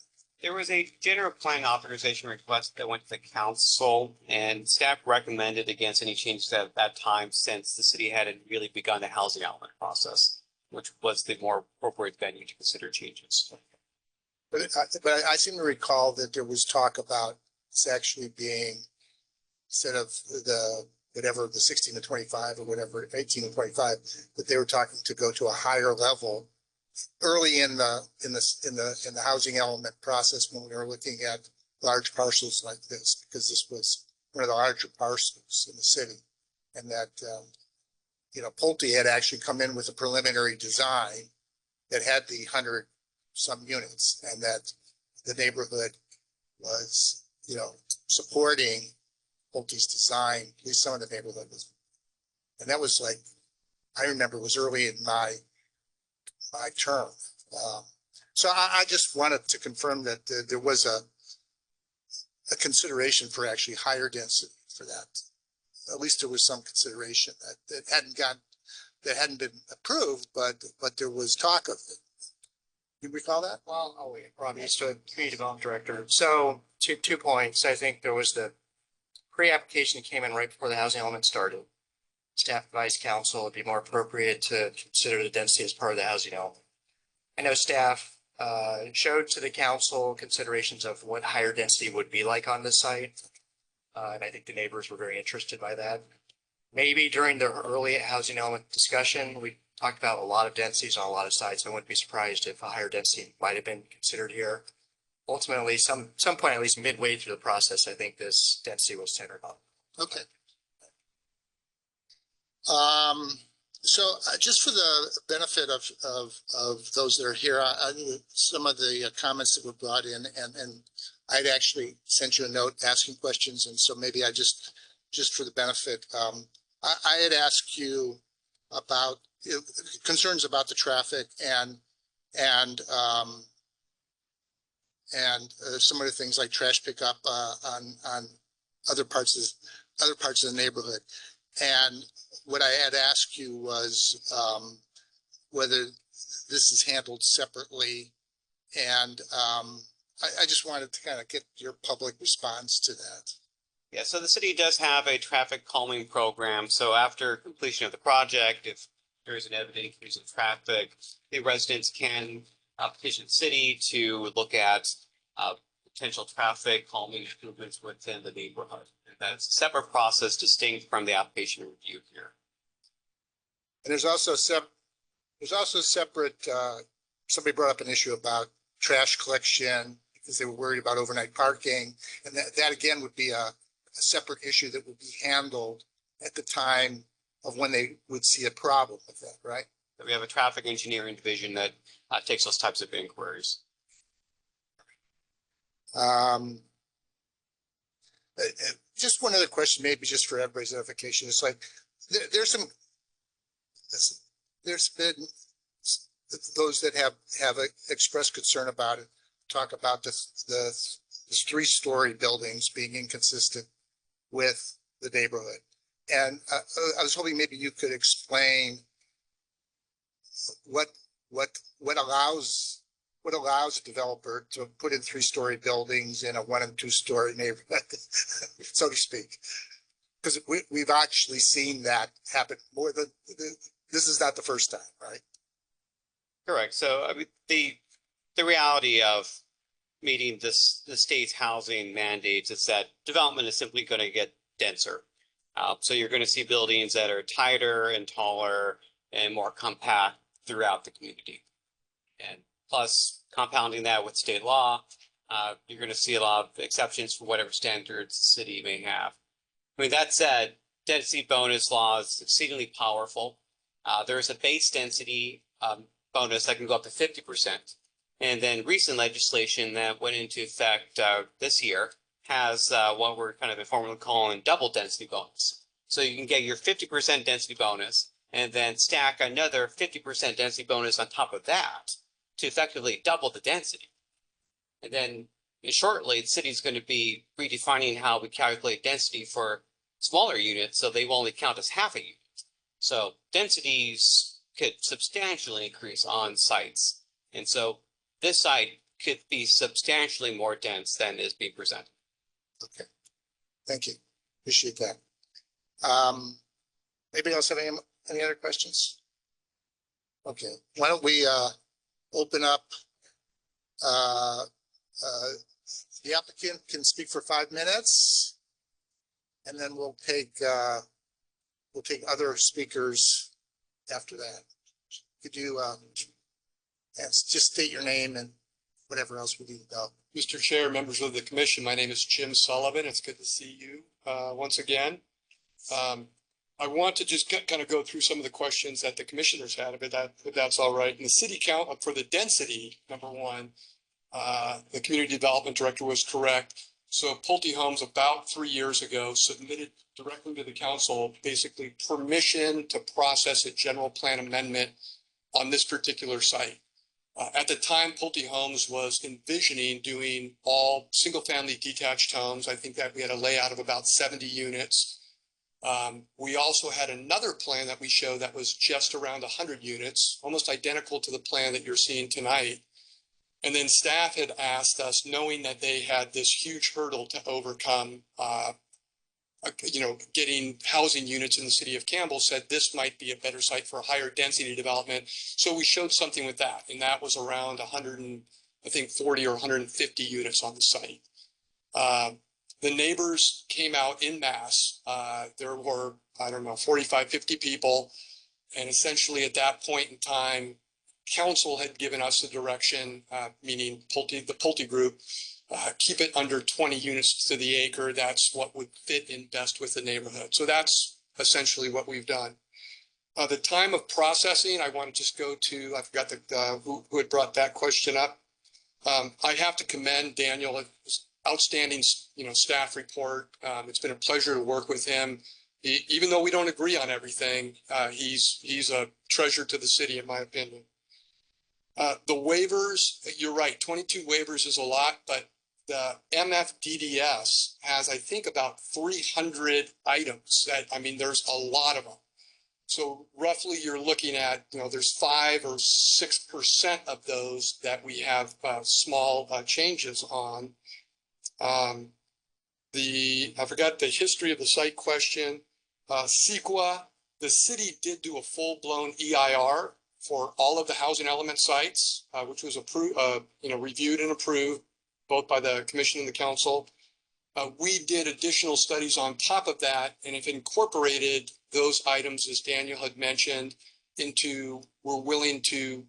There was a general plan authorization request that went to the council, and staff recommended against any changes at that time since the city hadn't really begun the housing element process, which was the more appropriate venue to consider changes. But I seem to recall that there was talk about it's actually being, instead of the 16 to 25 or whatever, 18 to 25, that they were talking to go to a higher level early in the housing element process when we were looking at large parcels like this, because this was one of the larger parcels in the city, and that Pulte had actually come in with a preliminary design that had the 100 some units, and that the neighborhood was supporting Pulte's design. At least some of the neighborhood was, and that was like, I remember it was early in my term. So I just wanted to confirm that there was a consideration for actually higher density for that. At least there was some consideration that hadn't been approved, but there was talk of it. You recall that? Well, Rob used to community development director. So 2 points. I think there was the pre-application that came in right before the housing element started. Staff advised council it'd be more appropriate to consider the density as part of the housing element. I know staff showed to the council considerations of what higher density would be like on this site. And I think the neighbors were very interested by that. Maybe during the early housing element discussion, we talked about a lot of densities on a lot of sites. I wouldn't be surprised if a higher density might have been considered here. Ultimately, some point, at least midway through the process, I think this density was tendered on. Okay. So just for the benefit of those that are here, some of the comments that were brought in, and I'd actually sent you a note asking questions, and so maybe I just for the benefit, I had asked you about concerns about the traffic and some of the things like trash pickup on other parts of the neighborhood. And what I had asked you was whether this is handled separately, and I just wanted to kind of get your public response to that. Yeah, so the city does have a traffic calming program. So after completion of the project, if there is an evident increase in traffic, the residents can petition the city to look at potential traffic calming improvements within the neighborhood. And that's a separate process distinct from the application review here. And there's also separate, somebody brought up an issue about trash collection because they were worried about overnight parking. And that again would be a separate issue that would be handled at the time of when they would see a problem with that, right? We have a traffic engineering division that takes those types of inquiries. Just one other question, maybe just for everybody's edification. It's like, there's been those that have expressed concern about it, talk about the 3-story buildings being inconsistent with the neighborhood. And I was hoping maybe you could explain what allows a developer to put in 3-story buildings in a 1- and 2-story neighborhood, so to speak. Because we've actually seen that happen more than this is not the first time, right? Correct. So I mean, the reality of meeting the state's housing mandates is that development is simply going to get denser. So you're going to see buildings that are tighter and taller and more compact throughout the community. And plus, compounding that with state law, you're going to see a lot of exceptions for whatever standards the city may have. I mean, that said, density bonus law is exceedingly powerful. There is a base density bonus that can go up to 50%. And then recent legislation that went into effect this year has what we're kind of informally calling double density bonus. So you can get your 50% density bonus and then stack another 50% density bonus on top of that to effectively double the density. And then shortly, the city is going to be redefining how we calculate density for smaller units, so they will only count as half a unit. So densities could substantially increase on sites. And so this site could be substantially more dense than is being presented. Okay, thank you. Appreciate that. Anybody else have any other questions? Okay, why don't we open up, the applicant can speak for 5 minutes, and then we'll take other speakers after that. Could you just state your name and whatever else we need to know? Mr. Chair, members of the commission, my name is Jim Sullivan. It's good to see you once again. I want to just kind of go through some of the questions that the commissioners had, if that's all right. In the city count for the density, number one, the community development director was correct. So Pulte Homes about 3 years ago submitted directly to the council, basically permission to process a general plan amendment on this particular site. At the time, Pulte Homes was envisioning doing all single-family detached homes. I think that we had a layout of about 70 units. We also had another plan that we showed that was just around 100 units, almost identical to the plan that you're seeing tonight. And then staff had asked us, knowing that they had this huge hurdle to overcome, getting housing units in the city of Campbell, said this might be a better site for higher density development. So we showed something with that, and that was around 40 or 150 units on the site. The neighbors came out in mass. There were, 45, 50 people. And essentially at that point in time, council had given us the direction, meaning the Pulte group, keep it under 20 units to the acre. That's what would fit in best with the neighborhood. So that's essentially what we've done. The time of processing, I want to just go to, I forgot who had brought that question up. I have to commend Daniel. Outstanding, staff report. It's been a pleasure to work with him. Even though we don't agree on everything, he's a treasure to the city, in my opinion. The waivers, you're right, 22 waivers is a lot, but the MFDDS has, I think, about 300 items. There's a lot of them. So roughly you're looking at, there's 5 or 6% of those that we have small changes on. I forgot the history of the site question. CEQA, the city did do a full-blown EIR for all of the housing element sites, which was approved, reviewed and approved both by the commission and the council. We did additional studies on top of that and have incorporated those items, as Daniel had mentioned, we're willing to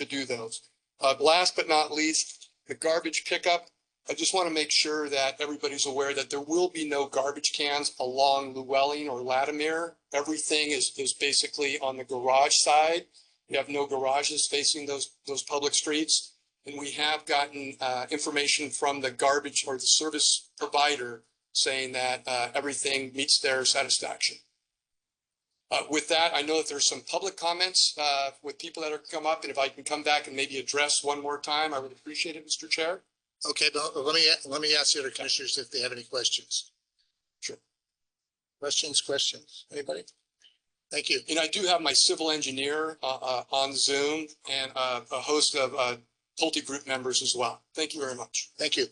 do those. Last but not least, the garbage pickup. I just want to make sure that everybody's aware that there will be no garbage cans along Llewellyn or Latimer. Everything is basically on the garage side. We have no garages facing those public streets. And we have gotten information from the garbage or the service provider saying that everything meets their satisfaction. With that, I know that there's some public comments with people that are come up, and if I can come back and maybe address one more time, I would appreciate it, Mr. Chair. Okay, but let me ask the other commissioners if they have any questions. Sure. Questions? Anybody? Thank you. And I do have my civil engineer on Zoom and a host of Pulte group members as well. Thank you very much. Thank you.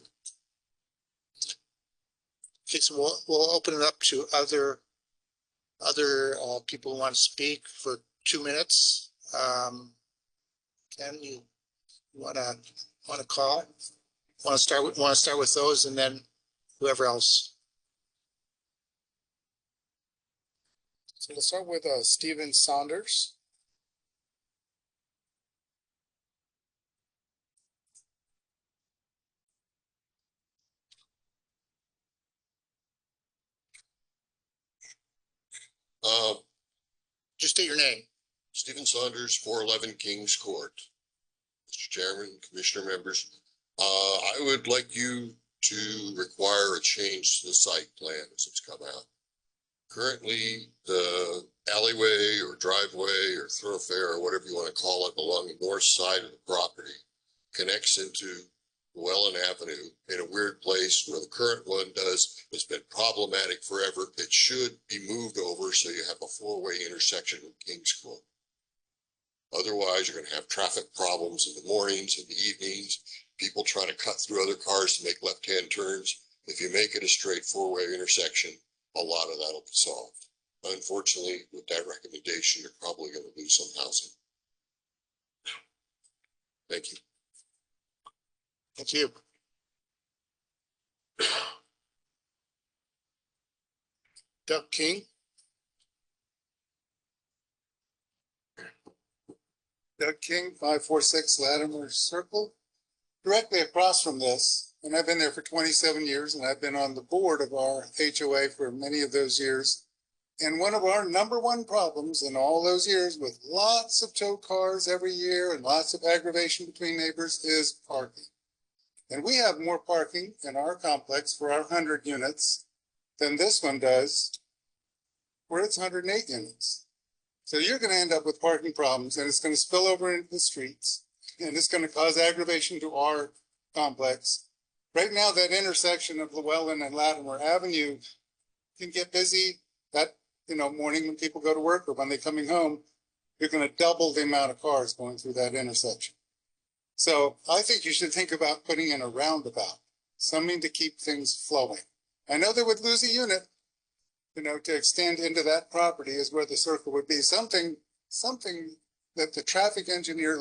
Okay, so we'll open it up to other people who want to speak for 2 minutes. Ken, you want to call? Want to start with those, and then whoever else. So we'll start with Stephen Saunders. Just state your name. Stephen Saunders, 411 Kings Court. Mr. Chairman, Commissioner members, I would like you to require a change to the site plan as it's come out. Currently, the alleyway or driveway or thoroughfare or whatever you want to call it along the north side of the property connects into Llewellyn Avenue in a weird place where the current one does. It's been problematic forever. It should be moved over so you have a four-way intersection with Kings Court. Otherwise, you're going to have traffic problems in the mornings and the evenings. People trying to cut through other cars to make left-hand turns. If you make it a straight four-way intersection, a lot of that'll be solved. Unfortunately, with that recommendation, you're probably going to lose some housing. Thank you. Thank you. Doug King. Doug King, 546 Latimer Circle. Directly across from this, and I've been there for 27 years, and I've been on the board of our HOA for many of those years. And one of our #1 problems in all those years, with lots of tow cars every year and lots of aggravation between neighbors, is parking. And we have more parking in our complex for our 100 units than this one does, where it's 108 units. So you're going to end up with parking problems, and it's going to spill over into the streets. and it's going to cause aggravation to our complex. Right now, that intersection of Llewellyn and Latimer Avenue can get busy. That, morning when people go to work or when they're coming home, you're going to double the amount of cars going through that intersection. So I think you should think about putting in a roundabout, something to keep things flowing. I know they would lose a unit, to extend into that property is where the circle would be. Something that the traffic engineer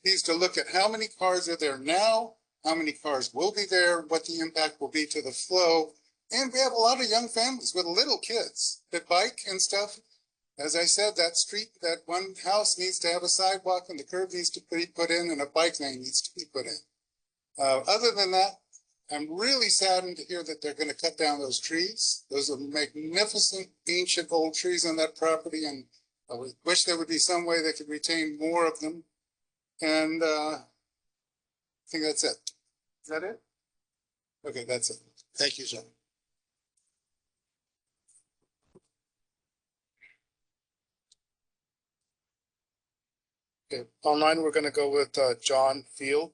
needs to look at how many cars are there now, how many cars will be there, what the impact will be to the flow. And we have a lot of young families with little kids that bike and stuff. As I said, that street, that one house needs to have a sidewalk and the curb needs to be put in and a bike lane needs to be put in. Other than that, I'm really saddened to hear that they're going to cut down those trees. Those are magnificent, ancient old trees on that property, and I wish there would be some way they could retain more of them. And I think that's it. Is that it? Okay, that's it. Thank you, sir. Okay, online we're going to go with John Field.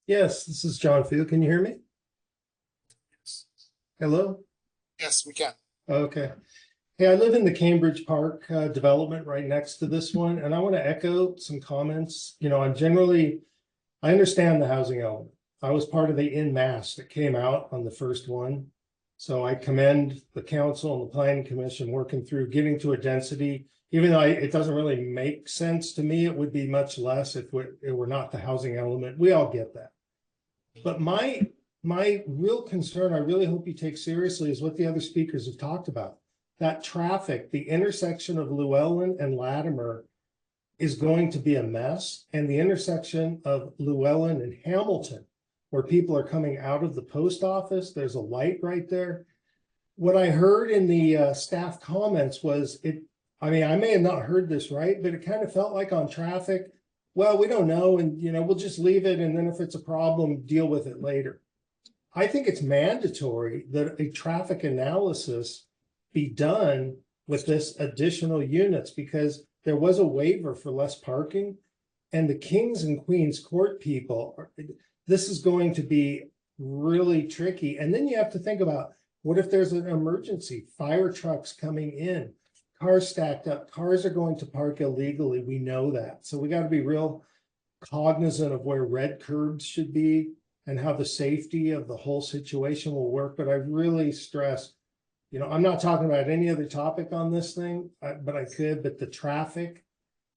Yes, this is John Field. Can you hear me? Hello? Yes, we can. Okay. Hey, I live in the Cambridge Park development right next to this one, and I want to echo some comments. I understand the housing element. I was part of the en masse that came out on the first one. So I commend the council and the planning commission working through getting to a density, even though it doesn't really make sense to me. It would be much less if it were not the housing element. We all get that. But my real concern, I really hope you take seriously, is what the other speakers have talked about. That traffic, the intersection of Llewellyn and Latimer is going to be a mess. And the intersection of Llewellyn and Hamilton, where people are coming out of the post office, there's a light right there. What I heard in the staff comments was I may have not heard this right, but it kind of felt like on traffic, well, we don't know, and we'll just leave it, and then if it's a problem, deal with it later. I think it's mandatory that a traffic analysis be done with this additional units, because there was a waiver for less parking, and the Kings and Queens Court people, this is going to be really tricky. And then you have to think about, what if there's an emergency, fire trucks coming in, cars stacked up, cars are going to park illegally. We know that. So we got to be real cognizant of where red curbs should be and how the safety of the whole situation will work. But I really stress, I'm not talking about any other topic on this thing, but the traffic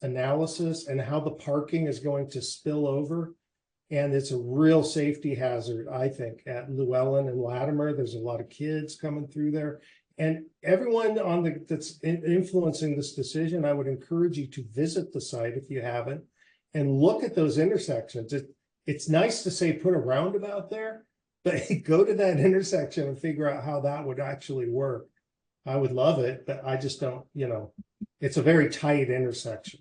analysis and how the parking is going to spill over. And it's a real safety hazard, I think, at Llewellyn and Latimer. There's a lot of kids coming through there. And everyone that's influencing this decision, I would encourage you to visit the site if you haven't, and look at those intersections. It's nice to say put a roundabout there, but go to that intersection and figure out how that would actually work. I would love it, but I just don't, it's a very tight intersection.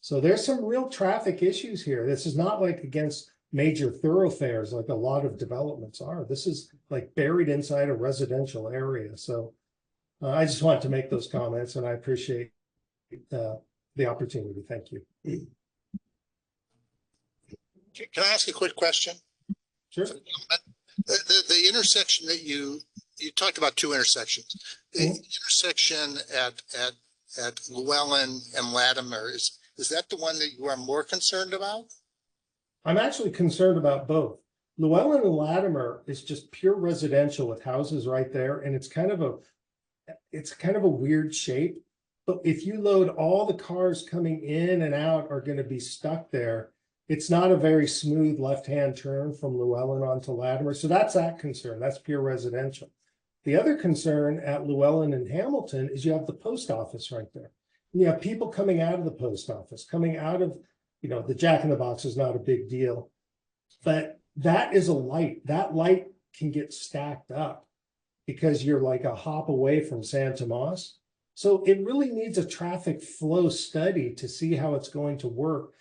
So there's some real traffic issues here. This is not like against major thoroughfares like a lot of developments are. This is like buried inside a residential area. So I just wanted to make those comments, and I appreciate the opportunity. Thank you. Can I ask a quick question? Sure. The intersection that you talked about, two intersections. The intersection at Llewellyn and Latimer, is that the one that you are more concerned about? I'm actually concerned about both. Llewellyn and Latimer is just pure residential with houses right there, and it's kind of a weird shape. But if you load all the cars coming in and out are going to be stuck there, it's not a very smooth left-hand turn from Llewellyn onto Latimer. So that's that concern. That's pure residential. The other concern at Llewellyn and Hamilton is you have the post office right there. And you have people coming out of the post office, coming out of, the Jack in the Box is not a big deal, but that is a light. That light can get stacked up because you're like a hop away from San Tomas. So it really needs a traffic flow study to see how it's going to work.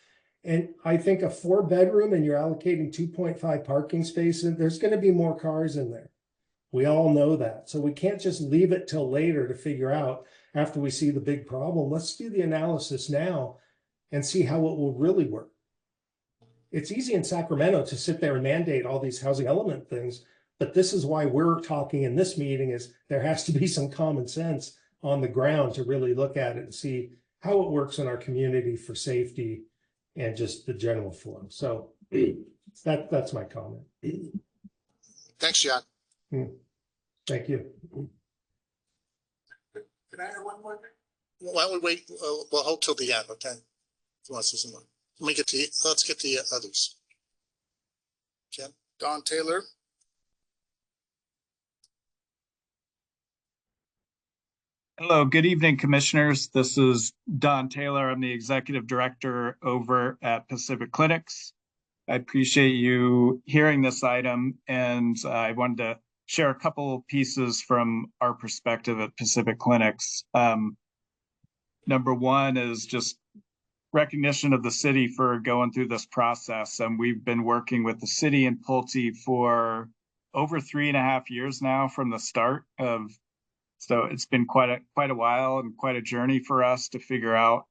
And I think a 4-bedroom and you're allocating 2.5 parking spaces, there's going to be more cars in there. We all know that. So we can't just leave it till later to figure out. after we see the big problem. Let's do the analysis now and see how it will really work. It's easy in Sacramento to sit there and mandate all these housing element things, but this is why we're talking in this meeting is there has to be some common sense on the ground to really look at it and see how it works in our community for safety and just the general flow. So that's my comment. Thanks, John. Thank you. Can I add one more thing? Why don't we wait? We'll hold till the end, okay? If you want to say something. Let's get the others. Ken? Don Taylor. Hello, good evening, commissioners. This is Don Taylor. I'm the executive director over at Pacific Clinics. I appreciate you hearing this item, and I wanted to share a couple pieces from our perspective at Pacific Clinics. Number one is just recognition of the city for going through this process. And we've been working with the city and Pulte for over 3.5 years now from the start of. So it's been quite a while and quite a journey for us to figure out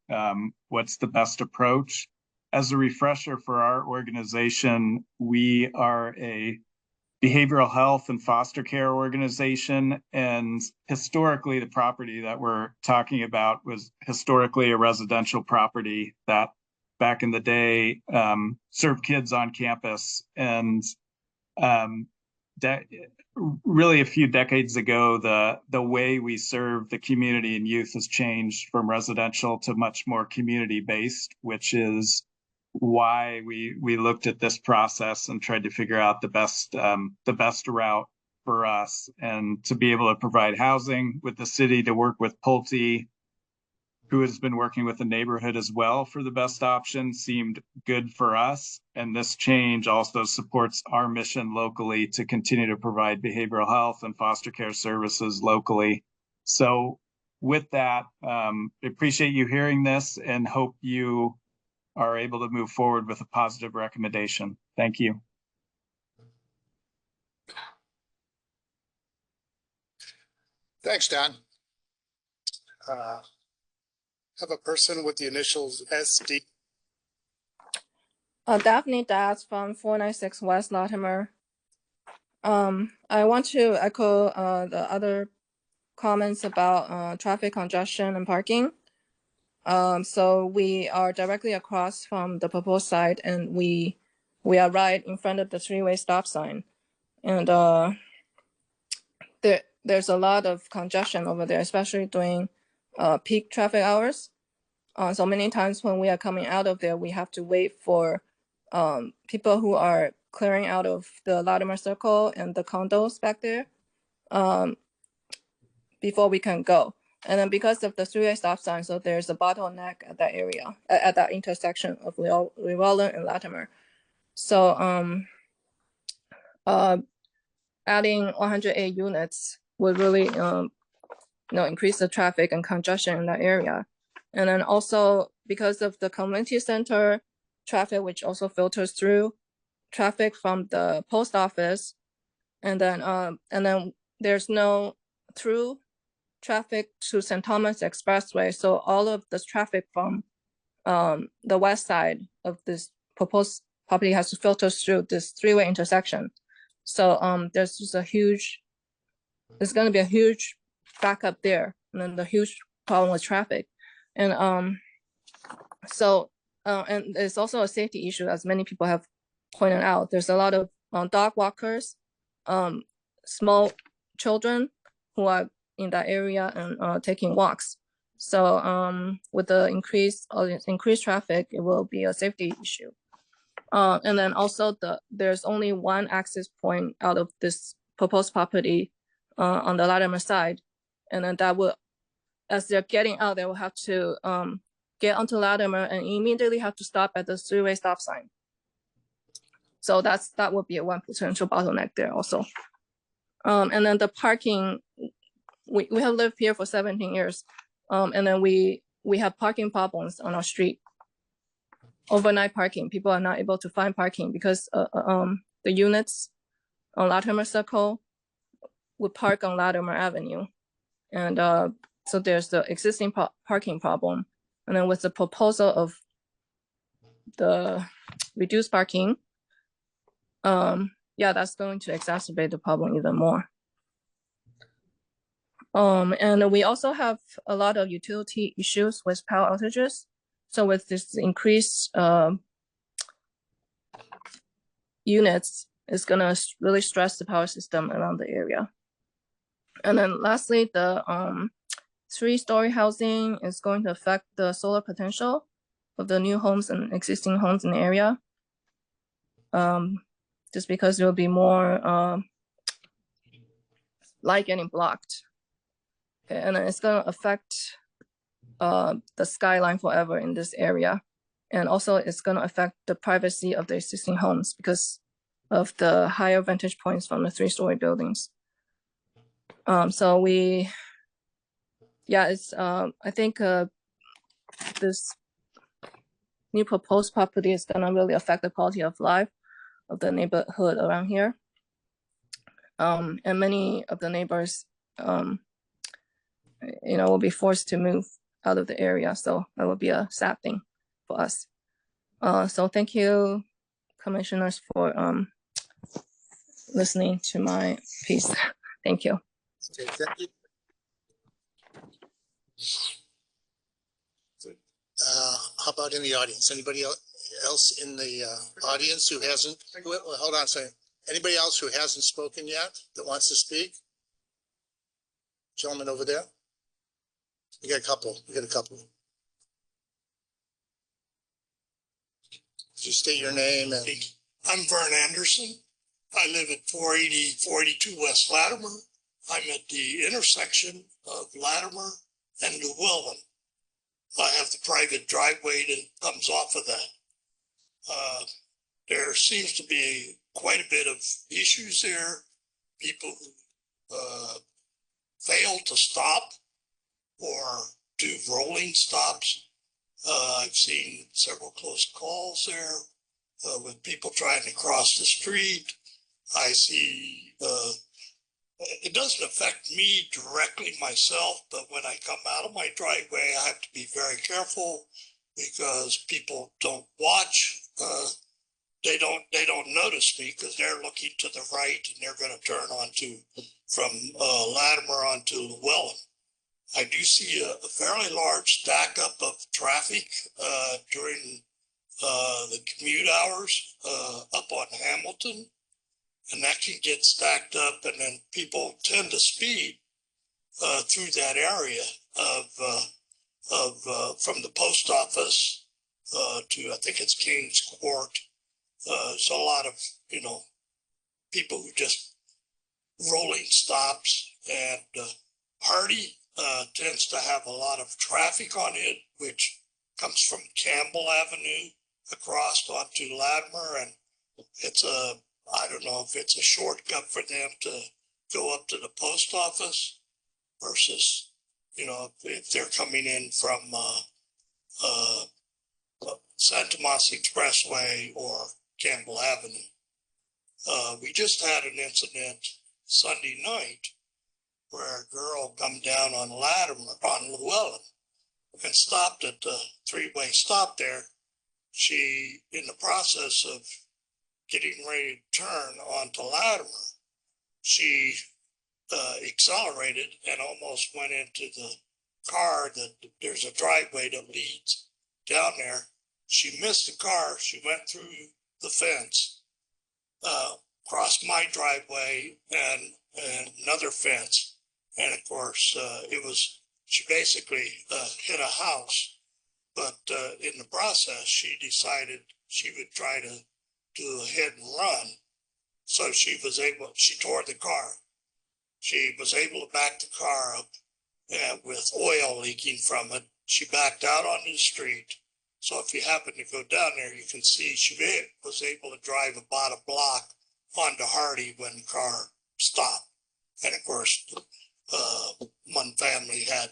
what's the best approach. As a refresher for our organization, we are a behavioral health and foster care organization. And historically, the property that we're talking about was historically a residential property that back in the day served kids on campus. And really a few decades ago, the way we serve the community and youth has changed from residential to much more community-based, which is why we looked at this process and tried to figure out the best route for us, and to be able to provide housing with the city, to work with Pulte, who has been working with the neighborhood as well for the best option, seemed good for us. And this change also supports our mission locally to continue to provide behavioral health and foster care services locally. So with that, I appreciate you hearing this and hope you are able to move forward with a positive recommendation. Thank you. Thanks, Don. Have a person with the initials SD. Daphne Daz from 496 West Latimer. I want to echo the other comments about traffic congestion and parking. So we are directly across from the proposed site, and we are right in front of the three-way stop sign. And there's a lot of congestion over there, especially during peak traffic hours. So many times when we are coming out of there, we have to wait for people who are clearing out of the Latimer Circle and the condos back there before we can go. And then because of the three-way stop sign, so there's a bottleneck at that area, at that intersection of Llewellyn and Latimer. So adding 108 units would really increase the traffic and congestion in that area. And then also because of the community center traffic, which also filters through traffic from the post office, and then there's no through traffic to St. Thomas Expressway. So all of this traffic from the west side of this proposed property has to filter through this three-way intersection. So there's just there's going to be a huge backup there, and then the huge problem with traffic. And and it's also a safety issue, as many people have pointed out. There's a lot of dog walkers, small children who are in that area and taking walks. So with the increased traffic, it will be a safety issue. And then also there's only one access point out of this proposed property on the Latimer side, and then that will, as they're getting out, they will have to get onto Latimer and immediately have to stop at the three-way stop sign. So that would be one potential bottleneck there also. And then the parking, we have lived here for 17 years, and then we have parking problems on our street. Overnight parking, people are not able to find parking because the units on Latimer Circle would park on Latimer Avenue. And so there's the existing parking problem. And then with the proposal of the reduced parking, yeah, that's going to exacerbate the problem even more. And we also have a lot of utility issues with power outages. So with this increased units, it's gonna really stress the power system around the area. And then lastly, the 3-story housing is going to affect the solar potential of the new homes and existing homes in the area. Just because there will be more light getting blocked. Okay, and then it's going to affect the skyline forever in this area. And also it's going to affect the privacy of the existing homes because of the higher vantage points from the 3-story buildings. So we, yeah, it's, I think this new proposed property is going to really affect the quality of life of the neighborhood around here. And many of the neighbors, you know, will be forced to move out of the area. So that will be a sad thing for us. So thank you, commissioners, for listening to my piece. Thank you. Okay, thank you. How about in the audience? Anybody else in the audience who hasn't? Well, hold on a second. Anybody else who hasn't spoken yet that wants to speak? Gentleman over there. We got a couple. Could you state your name? And I'm Vern Anderson. I live at 482 West Latimer. I'm at the intersection of Latimer and Llewellyn. I have the private driveway that comes off of that. There seems to be quite a bit of issues there. People who fail to stop or do rolling stops. I've seen several close calls there with people trying to cross the street. I see it doesn't affect me directly myself, but when I come out of my driveway, I have to be very careful because people don't watch. They don't notice me because they're looking to the right and they're going to turn onto from Latimer onto Llewellyn. I do see a fairly large stack up of traffic during the commute hours up on Hamilton. And that can get stacked up, and then people tend to speed through that area from the post office to, I think it's King's Court. So a lot of, you know, people who just rolling stops, and Hardy tends to have a lot of traffic on it, which comes from Campbell Avenue across onto Latimer, and it's I don't know if it's a shortcut for them to go up to the post office versus, you know, if they're coming in from Santa Tomas Expressway or Campbell Avenue. We just had an incident Sunday night where a girl come down on Latimer, on Llewellyn, and stopped at the 3-way stop there. She, in the process of getting ready to turn onto Latimer, she accelerated and almost went into the car that there's a driveway that leads down there. She missed the car. She went through the fence, crossed my driveway and another fence. And of course, she basically hit a house. But in the process, she decided she would try to do a hit and run. So she tore the car. She was able to back the car up with oil leaking from it. She backed out onto the street. So if you happen to go down there, you can see she was able to drive about a block onto Hardy when the car stopped. And of course, one family had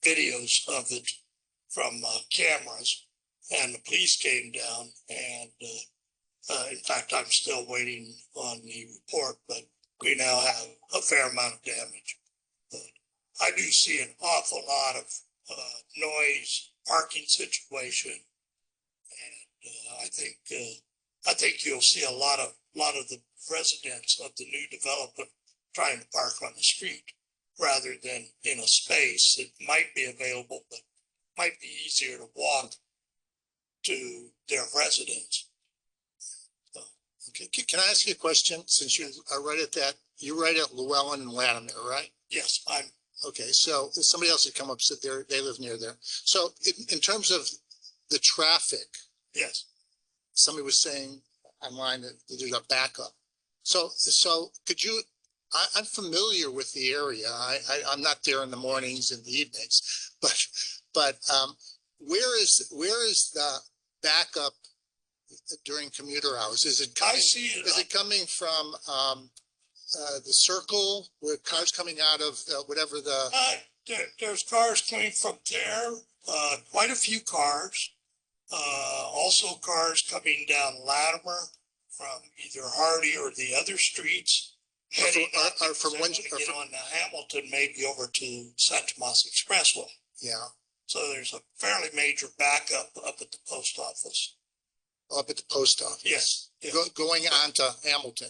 videos of it from cameras, and the police came down, and in fact, I'm still waiting on the report, but we now have a fair amount of damage. But I do see an awful lot of noise, parking situation. And I think you'll see a lot of the residents of the new development trying to park on the street rather than in a space that might be available, but might be easier to walk to their residence. Okay, can I ask you a question? Since you are right at that, you're right at Llewellyn and Latimer, right? Yes, I'm. Okay, so if somebody else had come up, said they live near there. So in terms of the traffic, yes, somebody was saying online that there's a backup. So could you? I'm familiar with the area. I'm not there in the mornings and the evenings, but where is the backup during commuter hours? Is it coming? Is it coming from the circle where cars coming out of whatever the? There's cars coming from there. Quite a few cars. Also cars coming down Latimer from either Hardy or the other streets. Heading are from when get on the Hamilton, maybe over to San Tomas Expressway. Yeah. So there's a fairly major backup up at the post office. Up at the post office. Yes. Going on to Hamilton.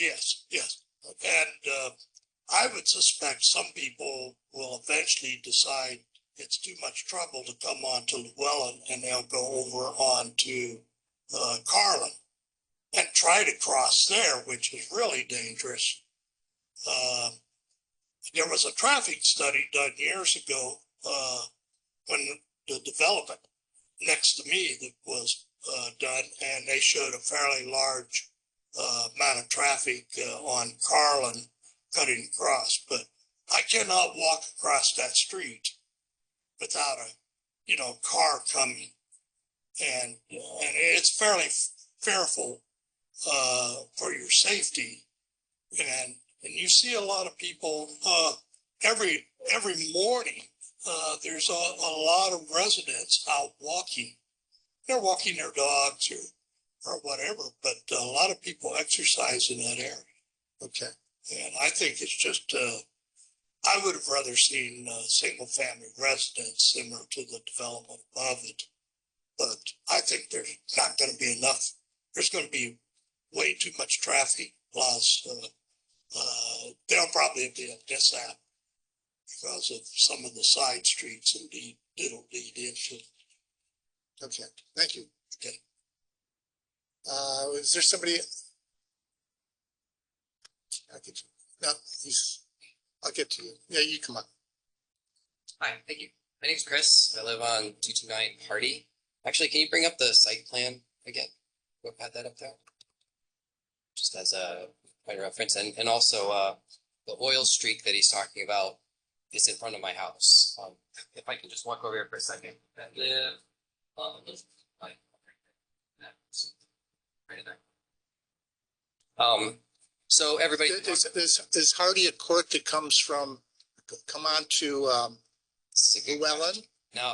Yes. And I would suspect some people will eventually decide it's too much trouble to come on to Llewellyn, and they'll go over on to Carlin and try to cross there, which is really dangerous. There was a traffic study done years ago when the development next to me that was done, and they showed a fairly large amount of traffic on Carlin cutting across. But I cannot walk across that street without a car coming, and it's fairly fearful for your safety. And you see a lot of people every morning. There's a lot of residents out walking. They're walking their dogs or whatever, but a lot of people exercise in that area. Okay. And I think it's just, I would have rather seen single family residence similar to the development above it. But I think there's not going to be enough. There's going to be way too much traffic. Plus, there'll probably be a mishap because of some of the side streets indeed it'll lead into. Okay, thank you. Okay. Is there somebody? No, I'll get to you. Yeah, you come on. Hi, thank you. My name's Chris. I live on 229 Hardy. Actually, can you bring up the site plan again? We'll pat that up there. Just as a point of reference. And also the oil streak that he's talking about is in front of my house. If I can just walk over here for a second. I live on this line. Right in there. So everybody is Hardy a court that come on to Llewellyn? No,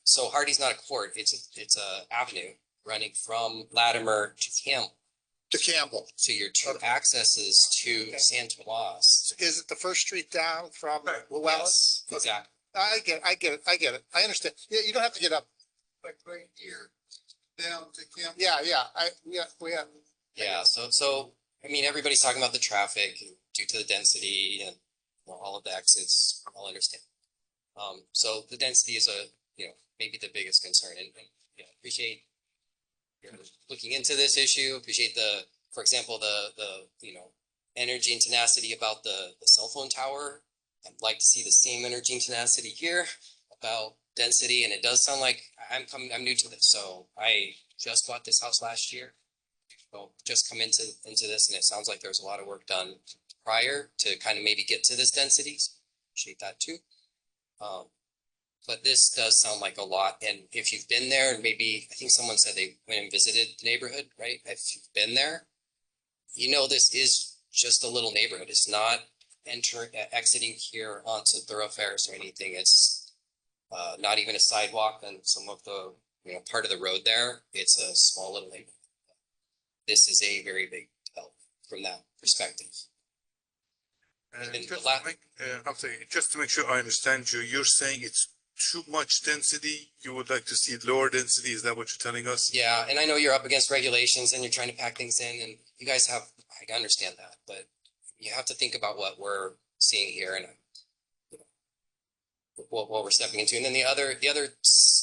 so Hardy's not a court. It's a avenue running from Latimer to Campbell. To Campbell. So your two accesses to San Tomas. Is it the first street down from Llewellyn? Yes, exactly. I get it. I understand. Yeah, you don't have to get up. Like right here, down to Campbell. Yeah. Yeah, so I mean, everybody's talking about the traffic due to the density and all of the exits. I'll understand. So the density is maybe the biggest concern, and appreciate looking into this issue. Appreciate for example, the energy and tenacity about the cell phone tower. I'd like to see the same energy and tenacity here about density, and it does sound like I'm new to this, so I just bought this house last year. So just come into this, and it sounds like there's a lot of work done prior to kind of maybe get to this density. So appreciate that too. But this does sound like a lot. And if you've been there, maybe I think someone said they went and visited the neighborhood, right? If you've been there, this is just a little neighborhood. It's not exiting here onto thoroughfares or anything. It's not even a sidewalk on some of the part of the road there. It's a small little neighborhood. This is a very big help from that perspective. Just to make, I'm saying, just to make sure I understand you, you're saying it's too much density. You would like to see lower density. Is that what you're telling us? Yeah, and I know you're up against regulations and you're trying to pack things in, and you guys have, I understand that, but you have to think about what we're seeing here and what we're stepping into. And then the other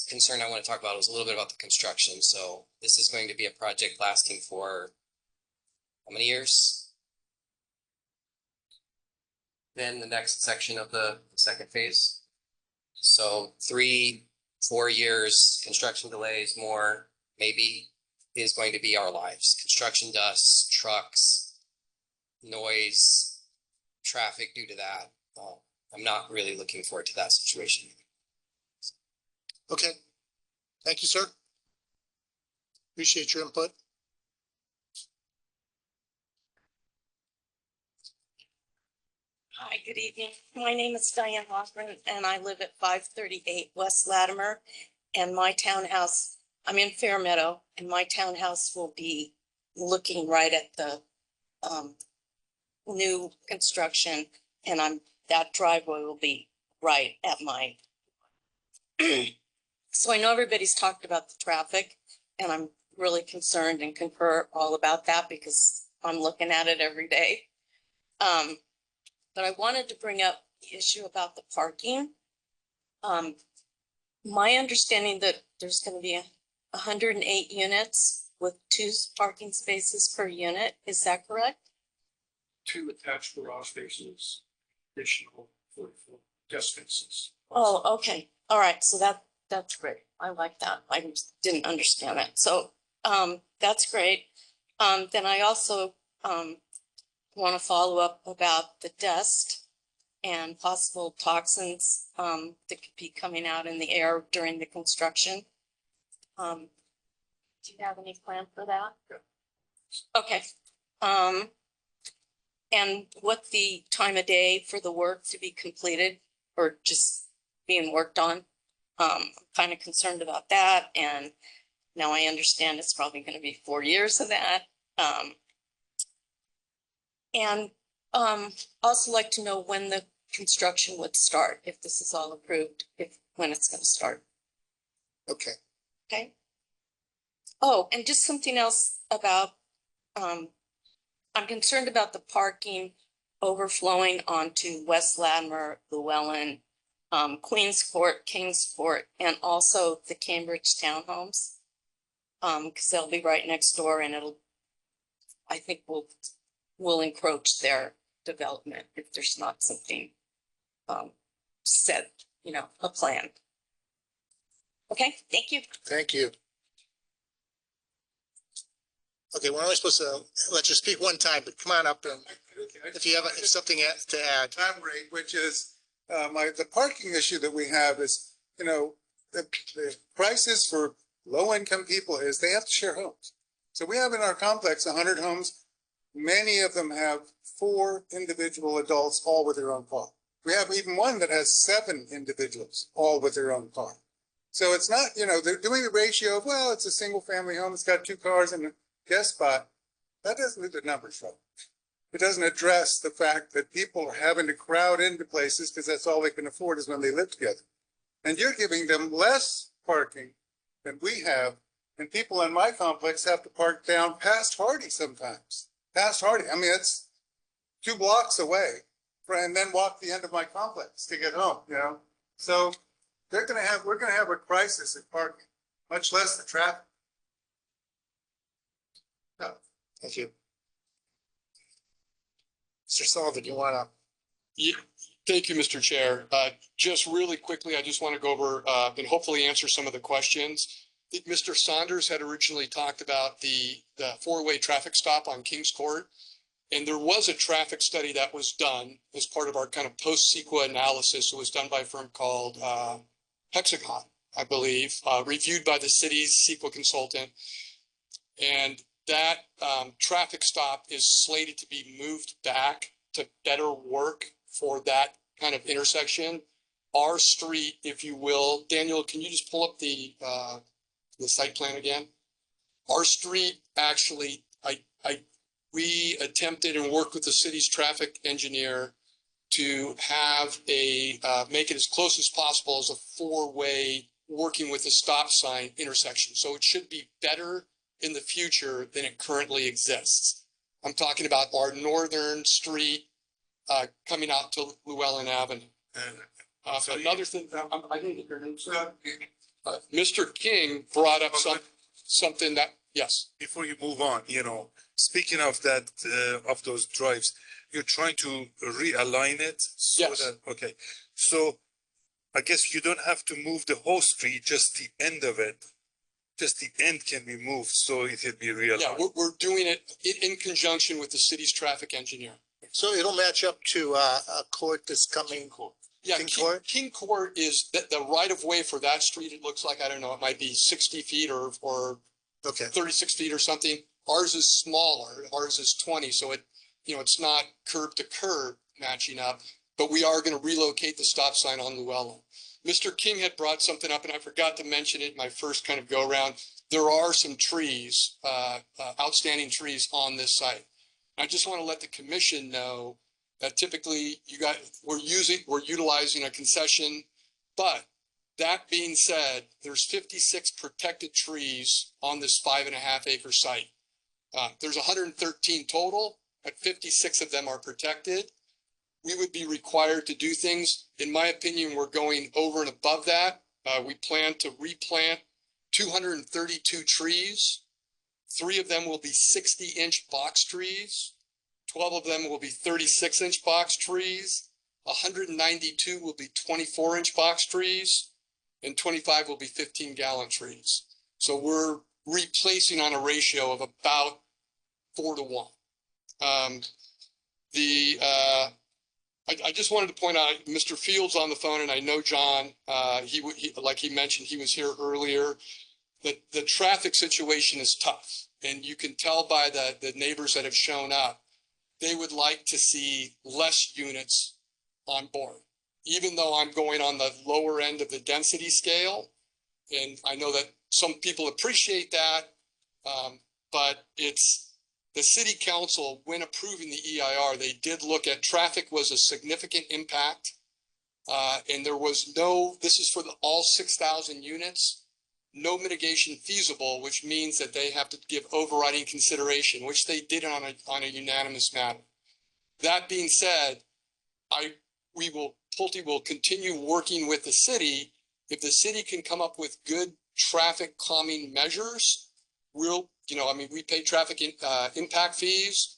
concern I want to talk about was a little bit about the construction. So this is going to be a project lasting for how many years? Then the next section of the second phase. So 3-4 years, construction delays, more maybe, is going to be our lives. Construction dust, trucks, noise, traffic due to that. I'm not really looking forward to that situation. Okay. Thank you, sir. Appreciate your input. Hi, good evening. My name is Diane Hoffman and I live at 538 West Latimer. And my townhouse, I'm in Fairmeadow, and my townhouse will be looking right at the new construction, and that driveway will be right at my. So I know everybody's talked about the traffic, and I'm really concerned and concur all about that because I'm looking at it every day. But I wanted to bring up the issue about the parking. My understanding that there's going to be 108 units with 2 parking spaces per unit. Is that correct? 2 attached garage spaces, additional for guest spaces. Oh, okay. All right. So that's great. I like that. I just didn't understand it. So that's great. Then I also want to follow up about the dust and possible toxins that could be coming out in the air during the construction. Do you have any plan for that? Okay. And what the time of day for the work to be completed or just being worked on? I'm kind of concerned about that. And now I understand it's probably going to be 4 years of that. And also like to know when the construction would start, if this is all approved, when it's going to start. Okay. Okay. Oh, and just something else about, I'm concerned about the parking overflowing onto West Latimer, Llewellyn, Queens Court, Kings Court, and also the Cambridge townhomes. Because they'll be right next door, and I think will encroach their development if there's not something set, a plan. Okay, thank you. Thank you. Okay, we're only supposed to let you speak one time, but come on up and if you have something to add. Elaborate, which is the parking issue that we have is, the prices for low income people is they have to share homes. So we have in our complex 100 homes. Many of them have 4 individual adults, all with their own car. We have even one that has 7 individuals, all with their own car. So it's not, they're doing the ratio of, well, it's a single family home. It's got 2 cars and a guest spot. That doesn't do the numbers right. It doesn't address the fact that people are having to crowd into places because that's all they can afford is when they live together. And you're giving them less parking than we have. And people in my complex have to park down past Hardy sometimes. Past Hardy. I mean, it's 2 blocks away and then walk the end of my complex to get home, So we're going to have a crisis in parking, much less the traffic. No, thank you. Mr. Sullivan, you want to? Yeah, thank you, Mr. Chair. Just really quickly, I just want to go over and hopefully answer some of the questions. I think Mr. Saunders had originally talked about the 4-way traffic stop on Kings Court. And there was a traffic study that was done as part of our kind of post-CEQA analysis. It was done by a firm called Hexagon, I believe, reviewed by the city's CEQA consultant. And that traffic stop is slated to be moved back to better work for that kind of intersection. Our street, if you will, Daniel, can you just pull up the site plan again? Our street actually, we attempted and worked with the city's traffic engineer to have make it as close as possible as a four-way working with a stop sign intersection. So it should be better in the future than it currently exists. I'm talking about our northern street coming out to Llewellyn Avenue. Another thing, I didn't get your name, sir. Mr. King brought up something that, yes. Before you move on, speaking of that, of those drives, you're trying to realign it? Yes. Okay. So I guess you don't have to move the whole street, just the end of it. Just the end can be moved, so it can be realigned. Yeah, we're doing it in conjunction with the city's traffic engineer. So it'll match up to a court that's coming. Yeah, King Court is the right of way for that street. It looks like, I don't know, it might be 60 feet or 36 feet or something. Ours is smaller. Ours is 20. So it's not curb to curb matching up, but we are going to relocate the stop sign on Llewellyn. Mr. King had brought something up and I forgot to mention it in my first kind of go around. There are some trees, outstanding trees on this site. I just want to let the commission know that typically we're utilizing a concession, but that being said, there's 56 protected trees on this 5.5 acre site. There's 113 total, but 56 of them are protected. We would be required to do things. In my opinion, we're going over and above that. We plan to replant 232 trees. 3 of them will be 60-inch box trees. 12 of them will be 36-inch box trees. 192 will be 24-inch box trees. And 25 will be 15-gallon trees. So we're replacing on a ratio of about 4 to 1. I just wanted to point out, Mr. Fields on the phone, and I know John, he like he mentioned, he was here earlier, that the traffic situation is tough. And you can tell by the neighbors that have shown up, they would like to see less units on board, even though I'm going on the lower end of the density scale. And I know that some people appreciate that, but it's the city council, when approving the EIR, they did look at traffic was a significant impact. And there was this is for all 6,000 units, no mitigation feasible, which means that they have to give overriding consideration, which they did on a unanimous manner. That being said, Pulte will continue working with the city. If the city can come up with good traffic calming measures, we pay traffic impact fees.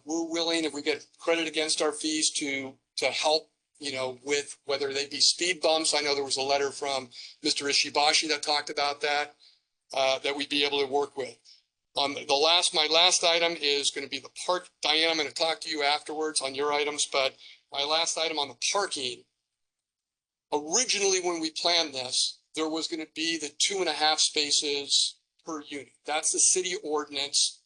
We're willing, if we get credit against our fees, to help, with whether they be speed bumps. I know there was a letter from Mr. Ishibashi that talked about that, that we'd be able to work with. My last item is going to be the park. Diane, I'm going to talk to you afterwards on your items, but my last item on the parking. Originally, when we planned this, there was going to be the 2.5 spaces per unit. That's the city ordinance.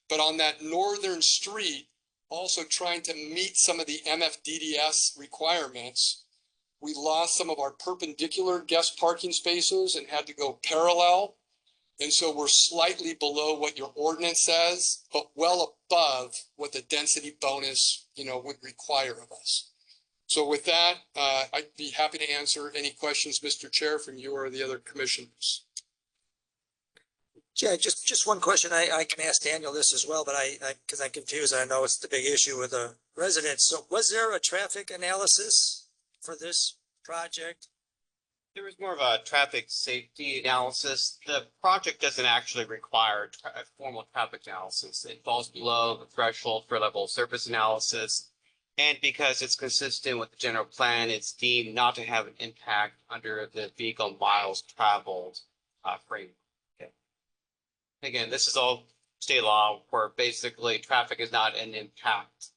But on that northern street, also trying to meet some of the MFDDS requirements, we lost some of our perpendicular guest parking spaces and had to go parallel. And so we're slightly below what your ordinance says, but well above what the density bonus, would require of us. So with that, I'd be happy to answer any questions, Mr. Chair, from you or the other commissioners. Yeah, just one question. I can ask Daniel this as well, but because I'm confused, I know it's the big issue with the residents. So was there a traffic analysis for this project? There was more of a traffic safety analysis. The project doesn't actually require a formal traffic analysis. It falls below the threshold for level surface analysis. And because it's consistent with the general plan, it's deemed not to have an impact under the vehicle miles traveled framework. Okay. Again, this is all state law where basically traffic is not an impact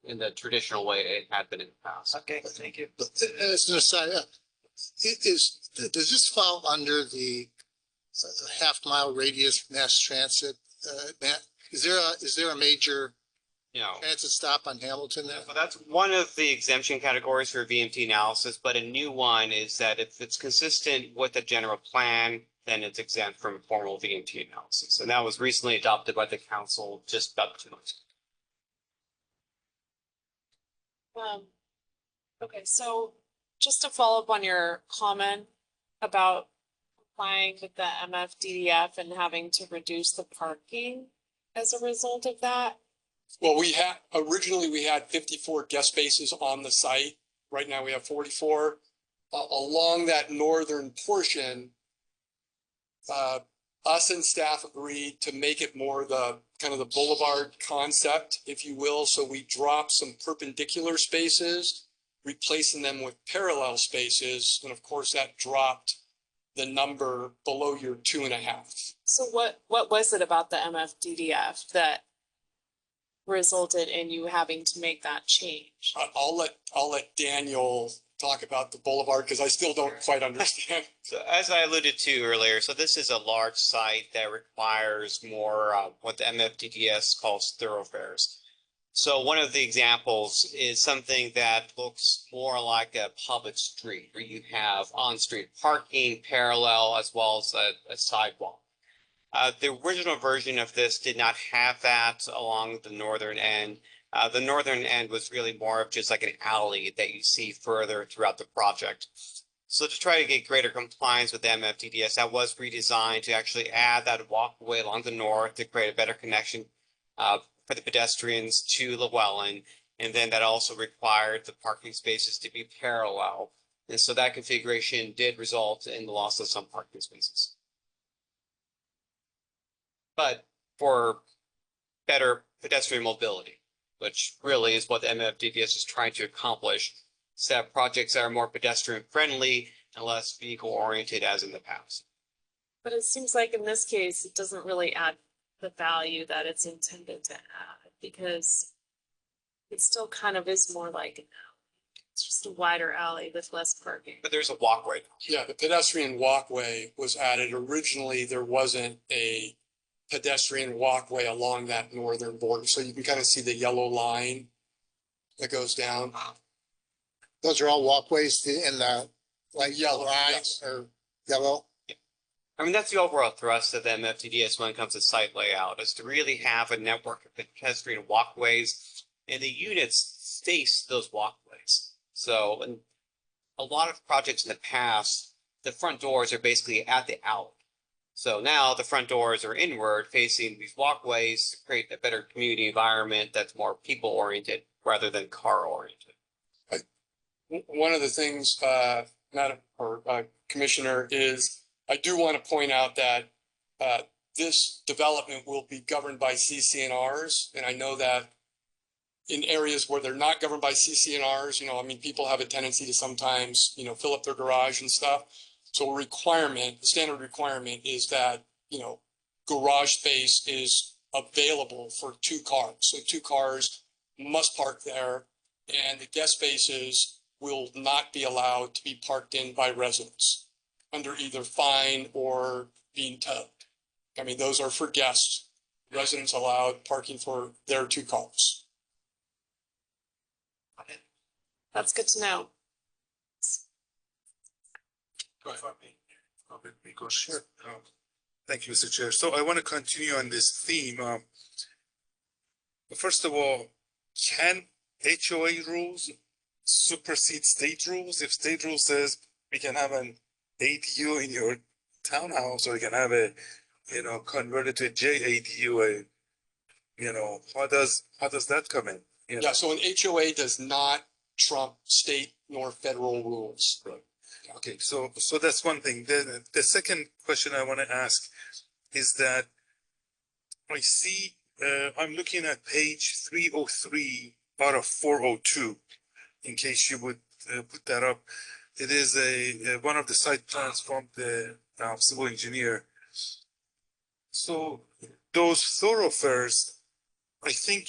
in the traditional way it had been in the past. Okay, thank you. As an aside, does this fall under the half-mile radius mass transit? Is there a major transit stop on Hamilton there? Well, that's one of the exemption categories for VMT analysis, but a new one is that if it's consistent with the general plan, then it's exempt from formal VMT analysis. And that was recently adopted by the council just about 2 months ago. Okay, so just to follow up on your comment about complying with the MFDDF and having to reduce the parking as a result of that. Well, originally we had 54 guest spaces on the site. Right now we have 44. Along that northern portion, us and staff agreed to make it more the kind of the boulevard concept, if you will. So we dropped some perpendicular spaces, replacing them with parallel spaces. And of course that dropped the number below your 2.5. So what was it about the MFDDF that resulted in you having to make that change? I'll let Daniel talk about the boulevard because I still don't quite understand. So as I alluded to earlier, so this is a large site that requires more what the MFDDS calls thoroughfares. So one of the examples is something that looks more like a public street where you have on-street parking parallel as well as a sidewalk. The original version of this did not have that along the northern end. The northern end was really more of just like an alley that you see further throughout the project. So to try to get greater compliance with the MFDDS, that was redesigned to actually add that walkway along the north to create a better connection for the pedestrians to Llewellyn. And then that also required the parking spaces to be parallel. And so that configuration did result in the loss of some parking spaces. But for better pedestrian mobility, which really is what the MFDDS is trying to accomplish, set projects that are more pedestrian friendly and less vehicle oriented as in the past. But it seems like in this case, it doesn't really add the value that it's intended to add because it still kind of is more like an alley. It's just a wider alley with less parking. But there's a walkway. Yeah, the pedestrian walkway was added. Originally, there wasn't a pedestrian walkway along that northern border. So you can kind of see the yellow line that goes down. Those are all walkways in the like Yellow, lines or yellow. I mean, that's the overall thrust of the MFDDS when it comes to site layout, is to really have a network of pedestrian walkways, and the units face those walkways. So in a lot of projects in the past, the front doors are basically at the alley. So now the front doors are inward facing these walkways to create a better community environment that's more people oriented rather than car oriented. One of the things, Madam or Commissioner, is I do want to point out that this development will be governed by CC&Rs. And I know that in areas where they're not governed by CC&Rs, I mean, people have a tendency to sometimes, fill up their garage and stuff. So the standard requirement is that, garage space is available for 2 cars. So 2 cars must park there, and the guest spaces will not be allowed to be parked in by residents under either fine or being towed. I mean, those are for guests. Residents allowed parking for their 2 cars. That's good to know. Sure. Thank you, Mr. Chair. So I want to continue on this theme. First of all, can HOA rules supersede state rules? If state rule says we can have an ADU in your townhouse, or you can have a, convert it to a JADU, how does that come in? Yeah, so an HOA does not trump state nor federal rules. Right. Okay, so that's one thing. The second question I want to ask is that I see, I'm looking at page 303 out of 402, in case you would put that up. It is one of the site plans from the civil engineer. So those thoroughfares, I think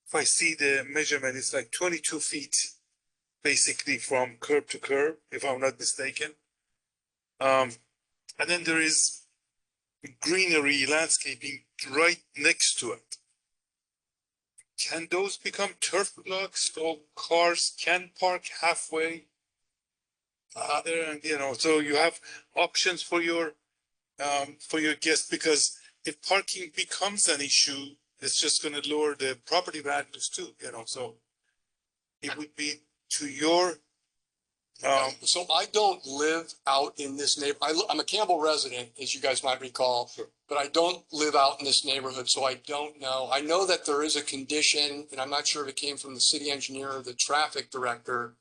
if I see the measurement, it's like 22 feet basically from curb to curb, if I'm not mistaken. And then there is greenery landscaping right next to it. Can those become turf blocks so cars can park halfway there? And, so you have options for your guests, because if parking becomes an issue, it's just going to lower the property values too, so it would be to your, So I don't live out in this I'm a Campbell resident, as you guys might recall, but I don't live out in this neighborhood, so I don't know. I know that there is a condition, and I'm not sure if it came from the city engineer or the traffic director.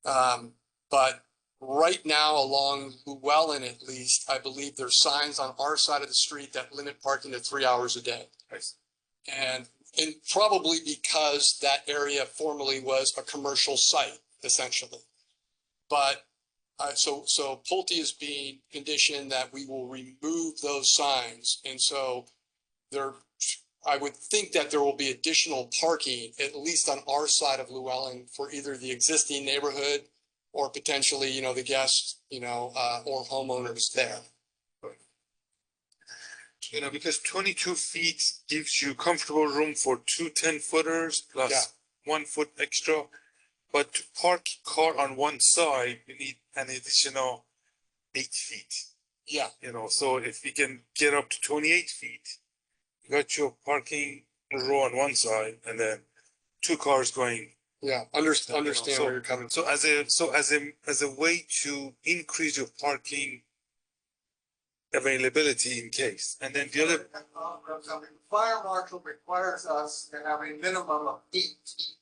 But right now along Llewellyn, at least, I believe there's signs on our side of the street that limit parking to 3 hours a day. And probably because that area formerly was a commercial site, essentially. But so Pulte is being conditioned that we will remove those signs. And so I would think that there will be additional parking, at least on our side of Llewellyn, for either the existing neighborhood or potentially, the guests, or homeowners there. Because 22 feet gives you comfortable room for 2 10-footers plus 1 foot extra. But to park car on one side, you need an additional 8 feet. Yeah. So if you can get up to 28 feet, you got your parking row on one side and then 2 cars going. Yeah, understand where you're coming from. So as a way to increase your parking availability in case. And then the other. The fire marshal requires us to have a minimum of 8 feet.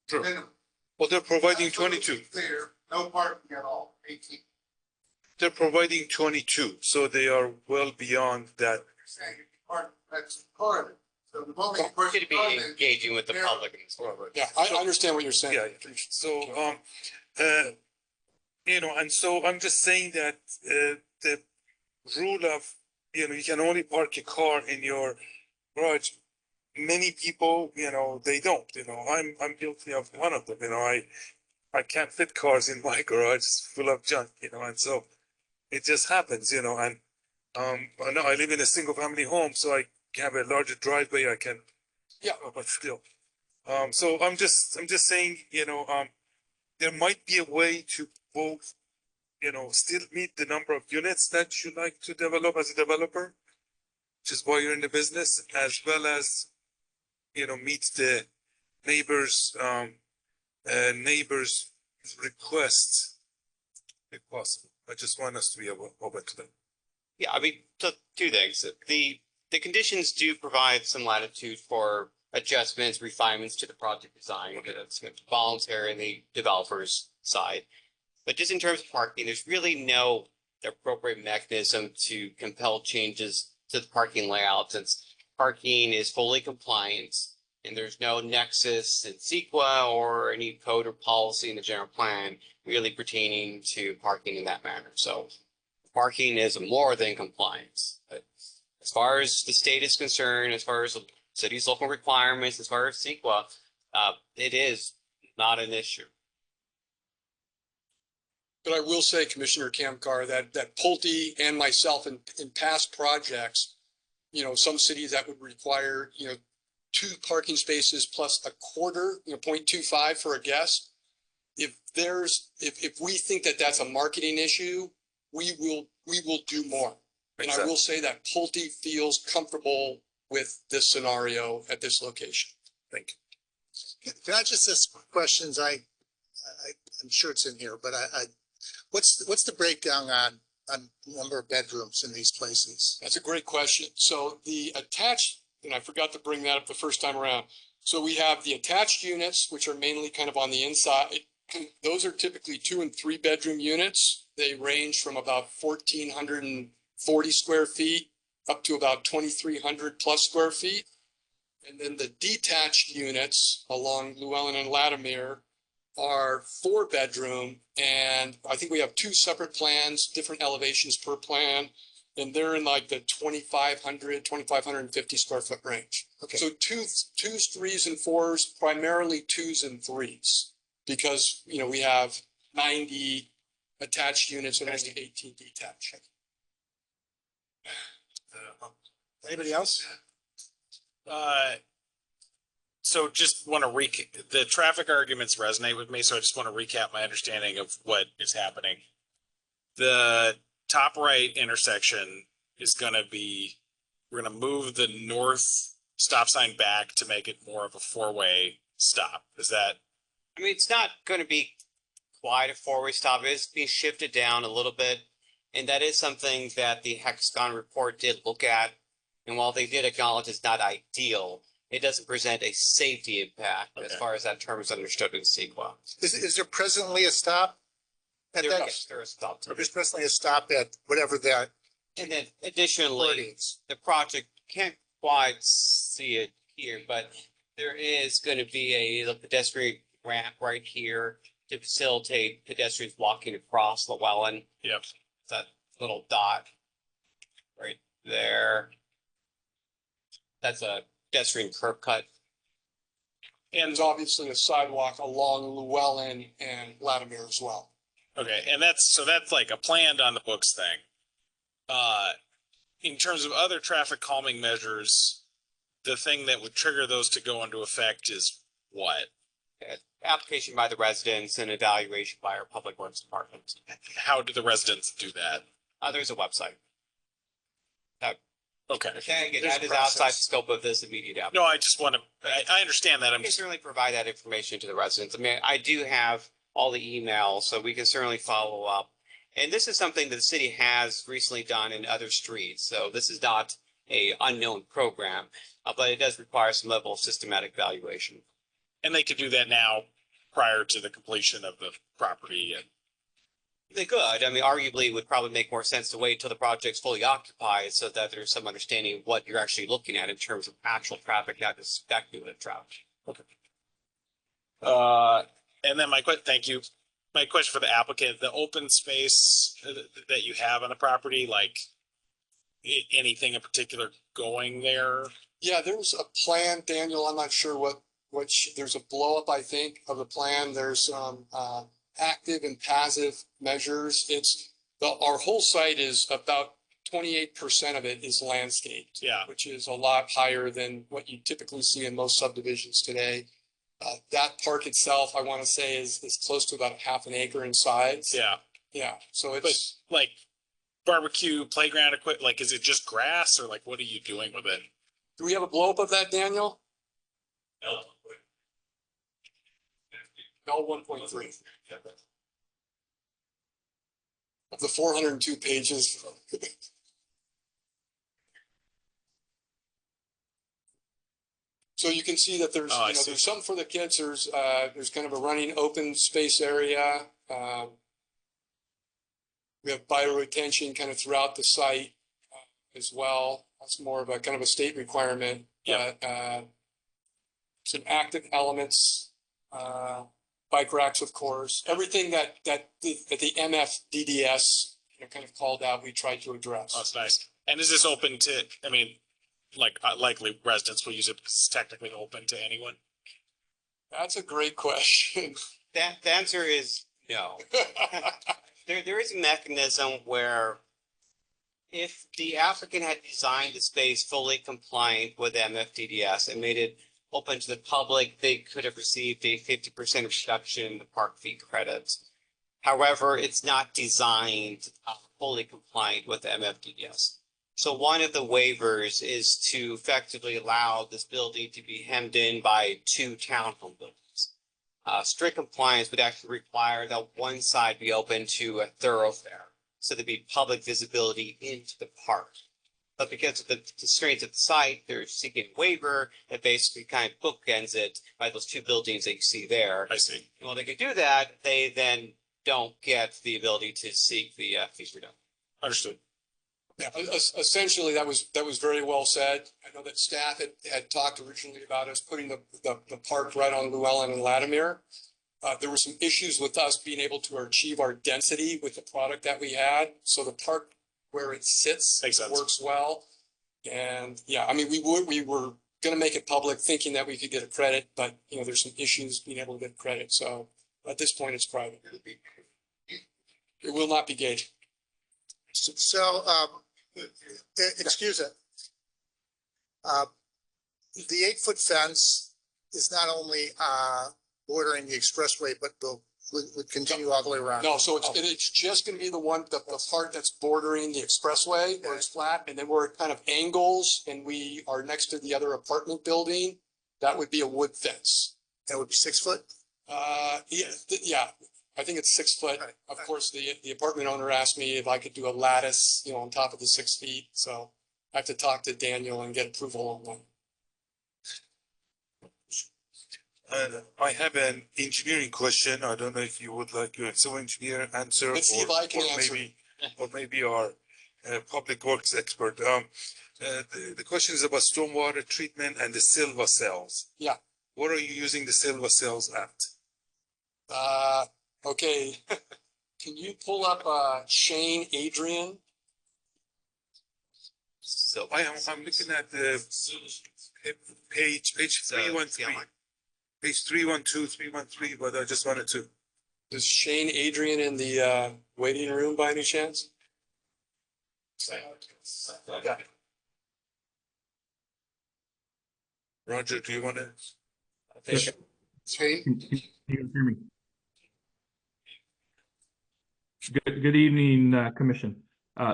True. Minimum. Well, they're providing 22. Clear, no parking at all, 18. They're providing 22, so they are well beyond that. You're saying that's part of it. So the moment We're going to be engaging with the public. Yeah, I understand what you're saying. Yeah. So, and so I'm just saying that the rule of, you can only park a car in your garage. Many people, they don't. I'm guilty of one of them. I can't fit cars in my garage. It's full of junk. And so it just happens. And I know I live in a single family home, so I have a larger driveway. I can. Yeah, but still. So I'm just saying, there might be a way to both, still meet the number of units that you like to develop as a developer, which is why you're in the business, as well as, meet the neighbors' requests if possible. I just want us to be open to them. Yeah, I mean, two things. The conditions do provide some latitude for adjustments, refinements to the project design. That's voluntary on the developer's side. But just in terms of parking, there's really no appropriate mechanism to compel changes to the parking layout, since parking is fully compliant and there's no nexus in CEQA or any code or policy in the general plan really pertaining to parking in that manner. So parking is more than compliance. But as far as the state is concerned, as far as the city's local requirements, as far as CEQA, it is not an issue. But I will say, Commissioner Kamkar, that Pulte and myself in past projects, some cities that would require, 2 parking spaces plus a quarter, 0.25 for a guest. If we think that that's a marketing issue, we will do more. And I will say that Pulte feels comfortable with this scenario at this location. Thank you. Can I just ask questions? I'm sure it's in here, but what's the breakdown on number of bedrooms in these places? That's a great question. So the attached, and I forgot to bring that up the first time around. So we have the attached units, which are mainly kind of on the inside. Those are typically 2 and 3 bedroom units. They range from about 1,440 square feet up to about 2,300 plus square feet. And then the detached units along Llewellyn and Latimer are 4 bedroom, and I think we have 2 separate plans, different elevations per plan, and they're in like the 2,550 square foot range. Okay. So 2s, 3s, and 4s, primarily 2s and 3s, because we have 90 attached units and only 18 detached. Anybody else? So just want to the traffic arguments resonate with me, so I just want to recap my understanding of what is happening. The top right intersection is going to be, we're going to move the north stop sign back to make it more of a 4-way stop. Is that I mean, it's not going to be quite a four-way stop. It is being shifted down a little bit. And that is something that the Hexagon report did look at. And while they did acknowledge it's not ideal, it doesn't present a safety impact as far as that term is understood in CEQA. Is there presently a stop? At that? Yes, there is a stop. There's presently a stop at whatever that. And then additionally, the project can't quite see it here, but there is going to be a pedestrian ramp right here to facilitate pedestrians walking across Llewellyn. Yep. That little dot right there. That's a pedestrian curb cut. And there's obviously a sidewalk along Llewellyn and Latimer as well. Okay, and that's like a planned on the books thing. In terms of other traffic calming measures, the thing that would trigger those to go into effect is what? Application by the residents and evaluation by our public works department. How do the residents do that? There's a website. Okay. Again, that is outside the scope of this immediate application. No, I just want to, I understand that. I can certainly provide that information to the residents. I mean, I do have all the emails, so we can certainly follow up. And this is something that the city has recently done in other streets. So this is not a unknown program, but it does require some level of systematic evaluation. And they could do that now prior to the completion of the property. And they could. I mean, arguably, it would probably make more sense to wait until the project's fully occupied so that there's some understanding of what you're actually looking at in terms of actual traffic, not just speculative traffic. Okay. And then thank you. My question for the applicant, the open space that you have on the property, like anything in particular going there? Yeah, there's a plan, Daniel. I'm not sure there's a blow up, I think, of the plan. There's some active and passive measures. Our whole site is about 28% of it is landscaped. Yeah. Which is a lot higher than what you typically see in most subdivisions today. That park itself, I want to say, is close to about half an acre in size. Yeah. Yeah. So it's like barbecue playground equipment. Like, is it just grass or like, what are you doing with it? Do we have a blow up of that, Daniel? No, 1.3. Of the 402 pages. So you can see that there's, there's some for the kids. There's kind of a running open space area. We have bioretention kind of throughout the site as well. That's more of a kind of a state requirement. Yeah. Some active elements, bike racks, of course, everything that the MFDDS kind of called out, we tried to address. Oh, that's nice. And is this open to, I mean, like likely residents will use it, it's technically open to anyone? That's a great question. The answer is no. There is a mechanism where if the applicant had designed the space fully compliant with MFDDS and made it open to the public, they could have received a 50% reduction in the park fee credits. However, it's not designed fully compliant with MFDDS. So one of the waivers is to effectively allow this building to be hemmed in by 2 townhome buildings. Strict compliance would actually require that one side be open to a thoroughfare, so there'd be public visibility into the park. But because of the constraints of the site, they're seeking a waiver that basically kind of bookends it by those 2 buildings that you see there. I see. And while they can do that, they then don't get the ability to seek the fees reduction. Understood. Yeah, essentially that was very well said. I know that staff had talked originally about us putting the park right on Llewellyn and Latimer. There were some issues with us being able to achieve our density with the product that we had. So the park where it sits works well. And yeah, I mean, we were going to make it public thinking that we could get a credit, but there's some issues being able to get credit. So at this point it's private. It will not be gated. So, excuse it. The 8-foot fence is not only bordering the expressway, but would continue all the way around. No, so it's just going to be the part that's bordering the expressway where it's flat, and then where it kind of angles and we are next to the other apartment building, that would be a wood fence. That would be 6 foot? Yeah, I think it's 6 foot. Of course, the apartment owner asked me if I could do a lattice, on top of the 6 feet, so I have to talk to Daniel and get approval on that. I have an engineering question. I don't know if you would like your civil engineer answer. Let's see if I can answer. Maybe our public works expert. The question is about stormwater treatment and the Silva cells. Yeah. What are you using the Silva cells at? Okay. Can you pull up, Shane Adrian? So I'm looking at the page 313. Page 312, 313, but I just wanted to. Is Shane Adrian in the, waiting room by any chance? Yeah. Roger, do you want to? Shane? Can you hear me? Good evening, Commission.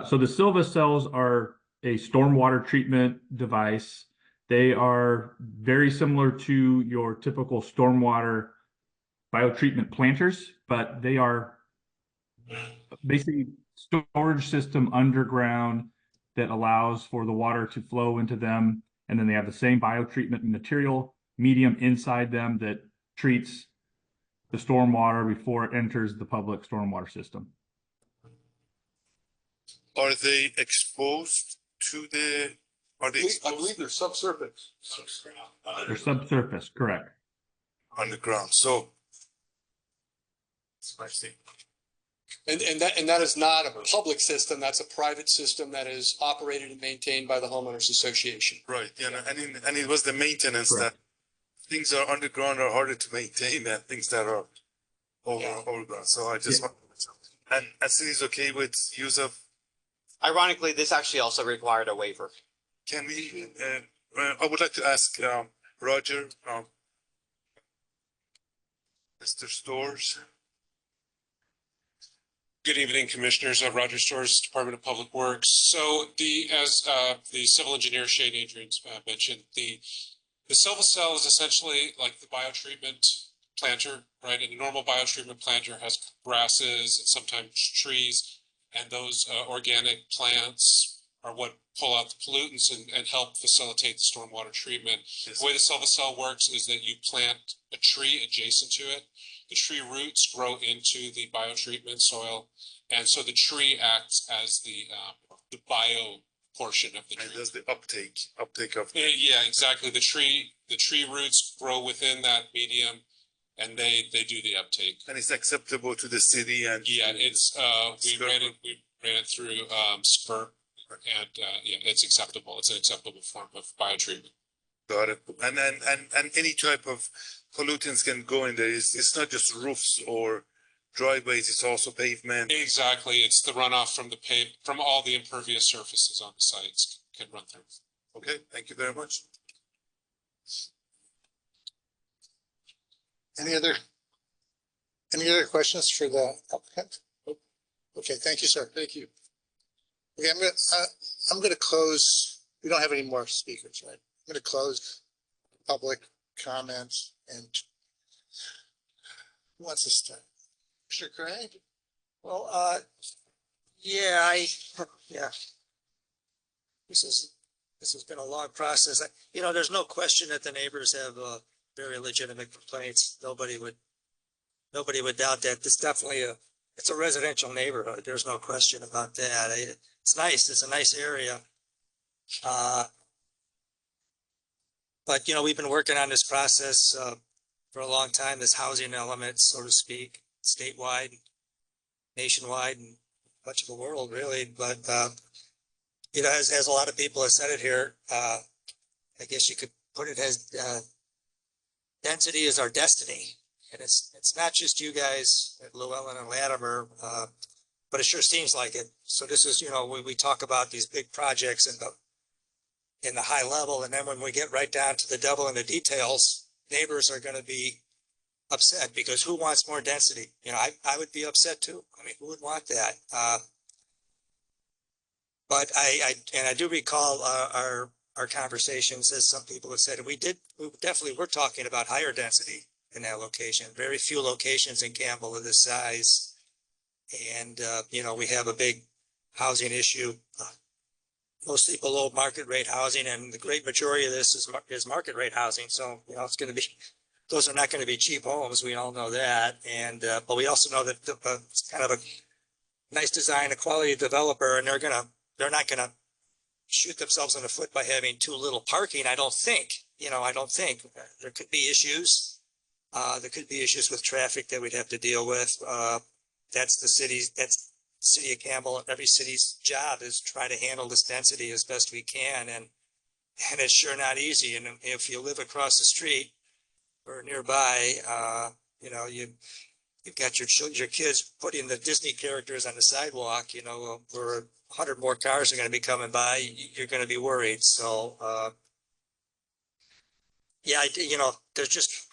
So the Silva cells are a stormwater treatment device. They are very similar to your typical stormwater biotreatment planters, but they are basically storage system underground that allows for the water to flow into them. And then they have the same biotreatment material medium inside them that treats the stormwater before it enters the public stormwater system. Are they exposed to the? Are they? I believe they're subsurface. They're subsurface, correct. Underground. So. I see. And that is not a public system. That's a private system that is operated and maintained by the homeowners association. Right. Yeah. And it was the maintenance that things are underground are harder to maintain than things that are overground. So I just want. And city is okay with use of. Ironically, this actually also required a waiver. Can we, I would like to ask, Roger, Mr. Stores. Good evening, Commissioners. Roger Stores, Department of Public Works. So as the civil engineer Shane Adrian mentioned, the Silva cell is essentially like the biotreatment planter, right? And a normal biotreatment planter has grasses and sometimes trees. And those organic plants are what pull out the pollutants and help facilitate the stormwater treatment. The way the Silva cell works is that you plant a tree adjacent to it. The tree roots grow into the biotreatment soil, and so the tree acts as the bio portion of the tree. And does the uptake of? Yeah, exactly. The tree roots grow within that medium. And they do the uptake. And it's acceptable to the city and. Yeah, it's, we ran it through, SPURP and, it's acceptable. It's an acceptable form of biotreatment. Got it. And any type of pollutants can go in there. It's not just roofs or driveways, it's also pavement. Exactly. It's the runoff from from all the impervious surfaces on the sites can run through. Okay, thank you very much. Any other questions for the applicant? Okay, thank you, sir. Thank you. Okay, I'm gonna close. We don't have any more speakers, right? I'm gonna close public comments and who wants to start? Mr. Craig? Well, this has been a long process. There's no question that the neighbors have very legitimate complaints. Nobody would doubt that. This definitely it's a residential neighborhood. There's no question about that. It's nice. It's a nice area. But we've been working on this process for a long time. This housing element, so to speak, statewide, nationwide, and much of the world, really. But as a lot of people have said it here, I guess you could put it as density is our destiny, and it's not just you guys at Llewellyn and Latimer, but it sure seems like it. So this is, when we talk about these big projects in the high level, and then when we get right down to the devil in the details, neighbors are going to be upset because who wants more density? I would be upset too. I mean, who would want that? But I do recall our conversations, as some people have said, we definitely were talking about higher density. in that location. Very few locations in Campbell of this size. And, you know, we have a big housing issue, mostly below market rate housing, and the great majority of this is market rate housing. So, you know, it's going to be, those are not going to be cheap homes. We all know that. And, but we also know that it's kind of a nice design, a quality developer, and they're not gonna shoot themselves in the foot by having too little parking. I don't think, there could be issues. There could be issues with traffic that we'd have to deal with. That's the city of Campbell. Every city's job is try to handle this density as best we can. And it's sure not easy. And if you live across the street or nearby, you know, you've got your kids putting the Disney characters on the sidewalk, you know, where 100 more cars are going to be coming by, you're going to be worried. So, yeah, you know, there's just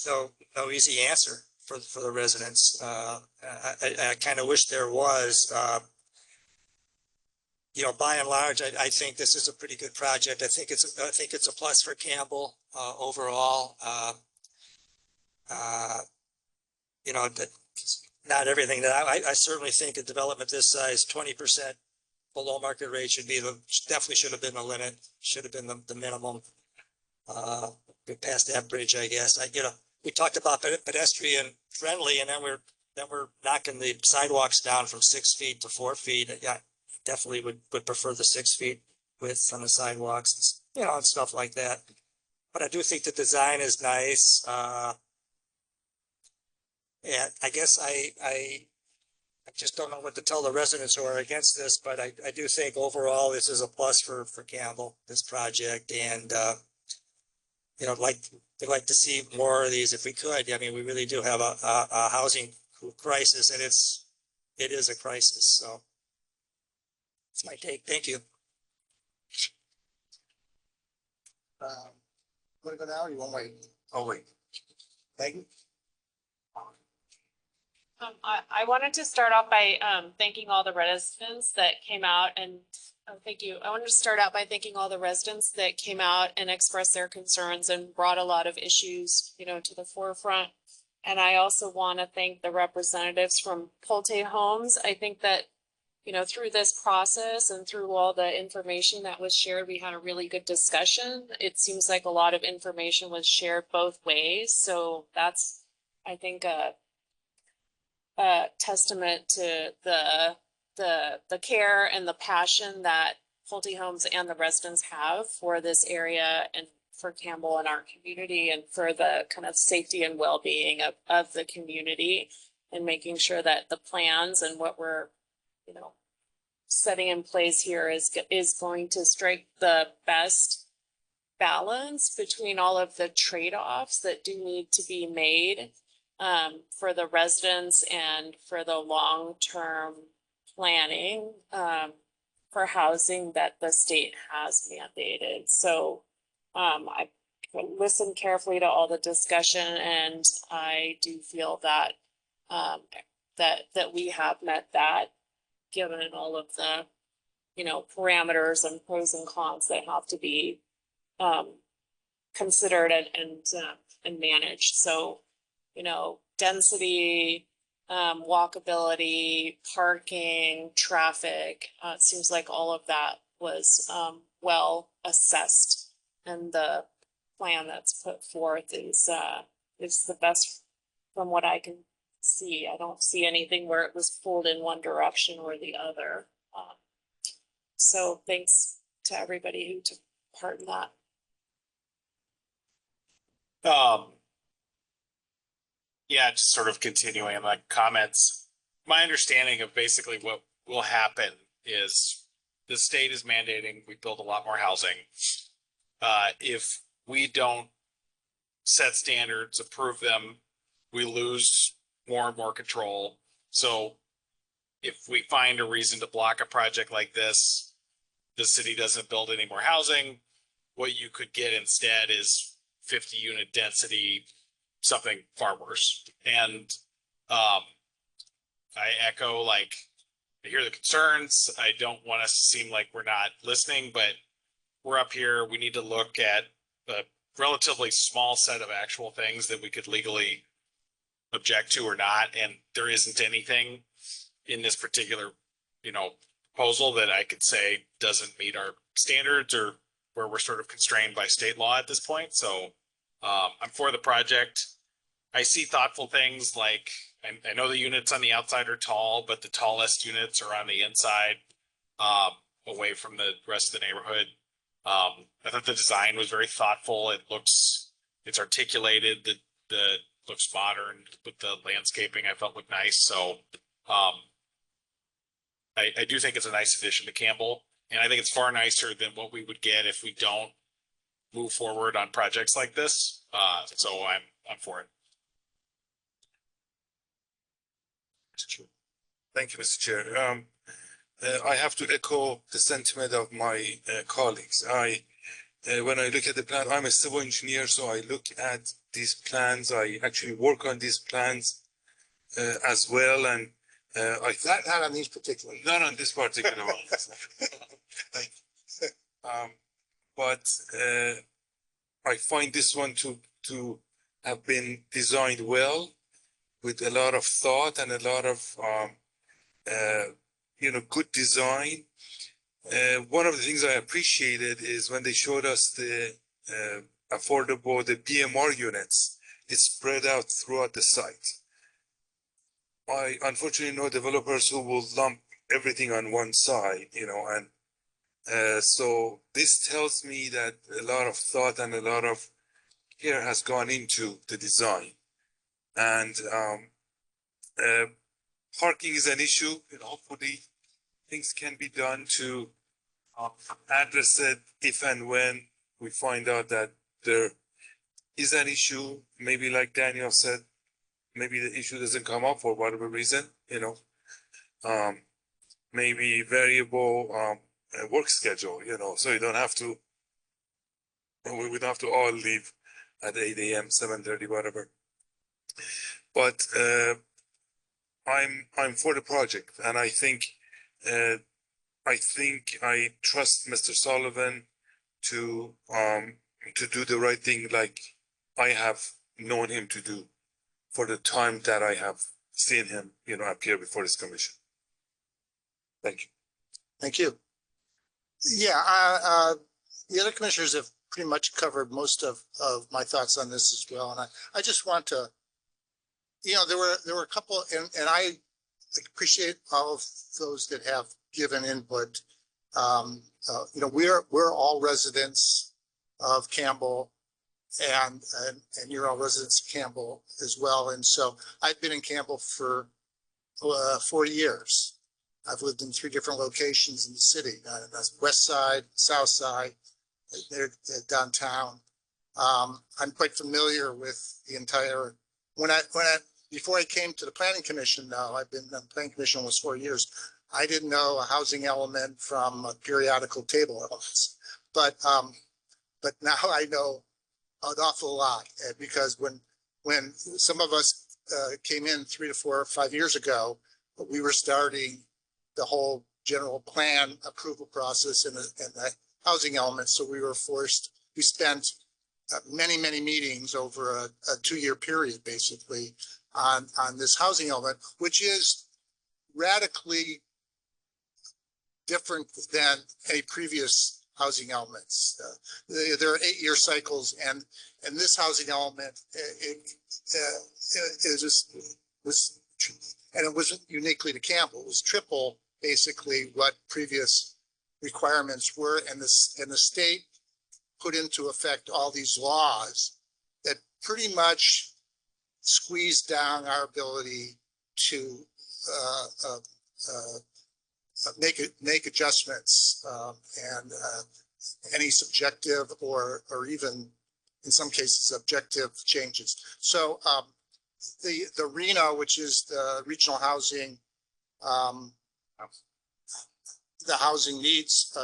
no easy answer for the residents. I kind of wish there was. You know, by and large, I think this is a pretty good project. I think it's a plus for Campbell overall. You know, that not everything that I certainly think a development this size, 20% below market rate definitely should have been the limit, should have been the minimum. Past that bridge, I guess. You know, we talked about pedestrian friendly, and then we're knocking the sidewalks down from 6 feet to 4 feet. Yeah, definitely would prefer the 6 feet width on the sidewalks, you know, and stuff like that. But I do think the design is nice. And I guess I just don't know what to tell the residents who are against this, but I do think overall this is a plus for Campbell, this project. And, you know, we'd like to see more of these if we could. I mean, we really do have a housing crisis, and it is a crisis. So that's my take. Thank you. Want to go now or you want to wait? Oh, wait. Thank you. I wanted to start off by thanking all the residents that came out and thank you. I wanted to start out by thanking all the residents that came out and expressed their concerns and brought a lot of issues, you know, to the forefront. And I also want to thank the representatives from Pulte Homes. I think that, you know, through this process and through all the information that was shared, we had a really good discussion. It seems like a lot of information was shared both ways. So that's, I think, a testament to the care and the passion that Pulte Homes and the residents have for this area and for Campbell and our community, and for the kind of safety and well-being of the community, and making sure that the plans and what we're, you know, setting in place here is going to strike the best balance between all of the trade-offs that do need to be made for the residents and for the long-term planning for housing that the state has mandated. So I listened carefully to all the discussion, and I do feel that that we have met that, given all of the, you know, parameters and pros and cons that have to be considered and managed. So, you know, density, walkability, parking, traffic, it seems like all of that was well assessed, and the plan that's put forth is the best from what I can see. I don't see anything where it was pulled in one direction or the other. So thanks to everybody who took part in that. Yeah, just sort of continuing on my comments. My understanding of basically what will happen is the state is mandating we build a lot more housing. If we don't set standards, approve them, we lose more and more control. So if we find a reason to block a project like this, the city doesn't build any more housing. What you could get instead is 50 unit density, something far worse. And I echo, like, I hear the concerns. I don't want us to seem like we're not listening, but we're up here. We need to look at relatively small set of actual things that we could legally object to or not, and there isn't anything in this particular, proposal that I could say doesn't meet our standards or where we're sort of constrained by state law at this point. So I'm for the project. I see thoughtful things like, I know the units on the outside are tall, but the tallest units are on the inside, away from the rest of the neighborhood. I thought the design was very thoughtful. It's articulated, the looks modern with the landscaping. I felt looked nice. So, I do think it's a nice addition to Campbell, and I think it's far nicer than what we would get if we don't move forward on projects like this. So I'm for it. Thank you, Mr. Chair. I have to echo the sentiment of my colleagues. When I look at the plan, I'm a civil engineer, so I look at these plans. I actually work on these plans as well, and not on these particular. Not on this particular one. But I find this one to have been designed well, with a lot of thought and a lot of good design. One of the things I appreciated is when they showed us the the BMR units, it's spread out throughout the site. I unfortunately know developers who will lump everything on one side, and so this tells me that a lot of thought and a lot of care has gone into the design. And parking is an issue, and hopefully things can be done to address it if and when we find out that there is an issue. Maybe like Daniel said, maybe the issue doesn't come up for whatever reason, maybe variable work schedule, so you don't have to, we would have to all leave at 8 a.m., 7:30, whatever. But I'm for the project, and I think I trust Mr. Sullivan to do the right thing, like I have known him to do for the time that I have seen him, appear before this commission. Thank you. Thank you. Yeah, the other commissioners have pretty much covered most of my thoughts on this as well. And I just want to, there were a couple, and I appreciate all of those that have given input. We're all residents of Campbell, and you're all residents of Campbell as well. And so I've been in Campbell for 40 years. I've lived in 3 different locations in the city, west side, south side, downtown. I'm quite familiar with the entire, before I came to the planning commission now, I've been on the planning commission almost 4 years. I didn't know a housing element from a periodical table elements, but now I know an awful lot, because when some of us came in 3 to 4 or 5 years ago, we were starting the whole general plan approval process and the housing elements. So we spent many meetings over a 2-year period, basically, on this housing element, which is radically different than any previous housing elements. There are 8-year cycles, and this housing element, and it wasn't uniquely to Campbell. It was triple, basically, what previous requirements were, and the state put into effect all these laws that pretty much squeezed down our ability to make adjustments and any subjective or even in some cases objective changes. So the RHNA, which is the regional housing, the housing needs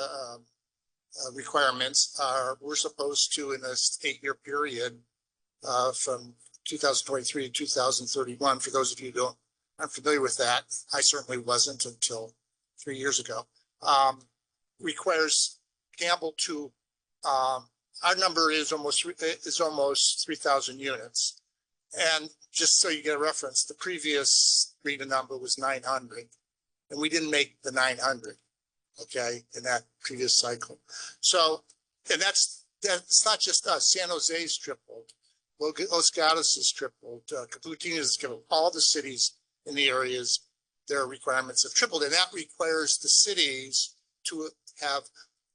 requirements we're supposed to, in this 8-year period from 2023 to 2031. For those of you who aren't familiar with that, I certainly wasn't until 3 years ago. Requires Campbell to our number is almost 3,000 units. And just so you get a reference, the previous RETA number was 900, and we didn't make the 900, okay, in that previous cycle. So, and that's not just us. San Jose's tripled, Los Gatos has tripled, Cupertino has tripled. All the cities in the areas, their requirements have tripled, and that requires the cities to have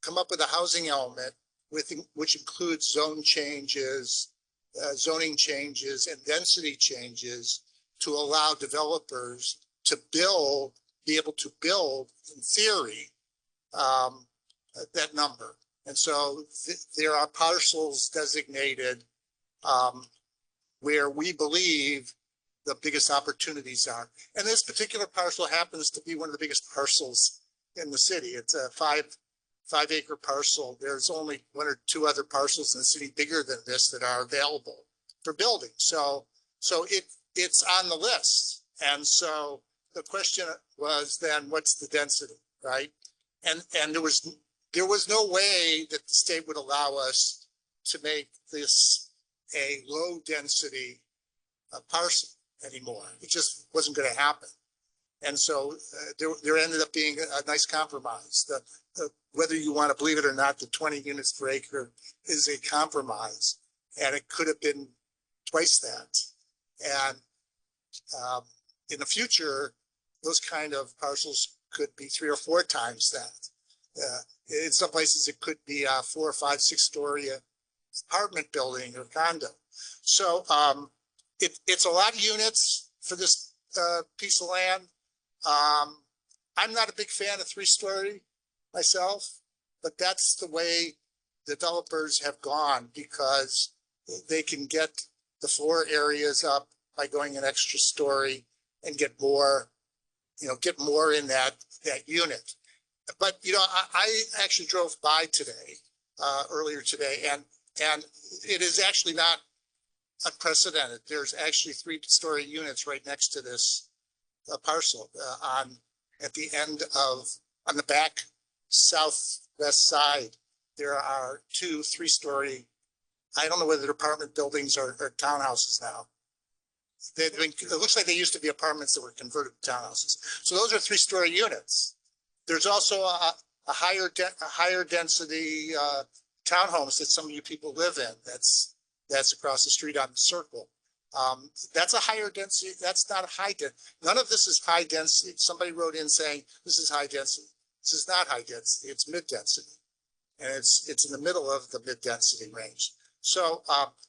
come up with a housing element which includes zoning changes and density changes to allow developers to be able to build, in theory, that number. And so there are parcels designated where we believe the biggest opportunities are. And this particular parcel happens to be one of the biggest parcels in the city. It's a five-acre parcel. There's only one or two other parcels in the city bigger than this that are available for building. So it's on the list. And so the question was then, what's the density, right? And there was no way that the state would allow us to make this a low density parcel anymore. It just wasn't going to happen. And so there ended up being a nice compromise. Whether you want to believe it or not, the 20 units per acre is a compromise, and it could have been twice that. And in the future, those kind of parcels could be 3 or 4 times that. In some places, it could be a 4, 5, 6-story apartment building or condo. So it's a lot of units for this piece of land. I'm not a big fan of 3-story myself, but that's the way developers have gone because they can get the floor areas up by going an extra story and get more in that unit. But, I actually drove by today, earlier today, and it is actually not unprecedented. There's actually 3-story units right next to this parcel at the end on the back southwest side. There are 2 3-story, I don't know whether they're apartment buildings or townhouses now. It looks like they used to be apartments that were converted to townhouses. So those are 3-story units. There's also a higher density townhomes that some of you people live in. That's across the street on the Circle. That's a higher density. That's not a high density. None of this is high density. Somebody wrote in saying this is high density. This is not high density. It's mid density, and it's in the middle of the mid density range. So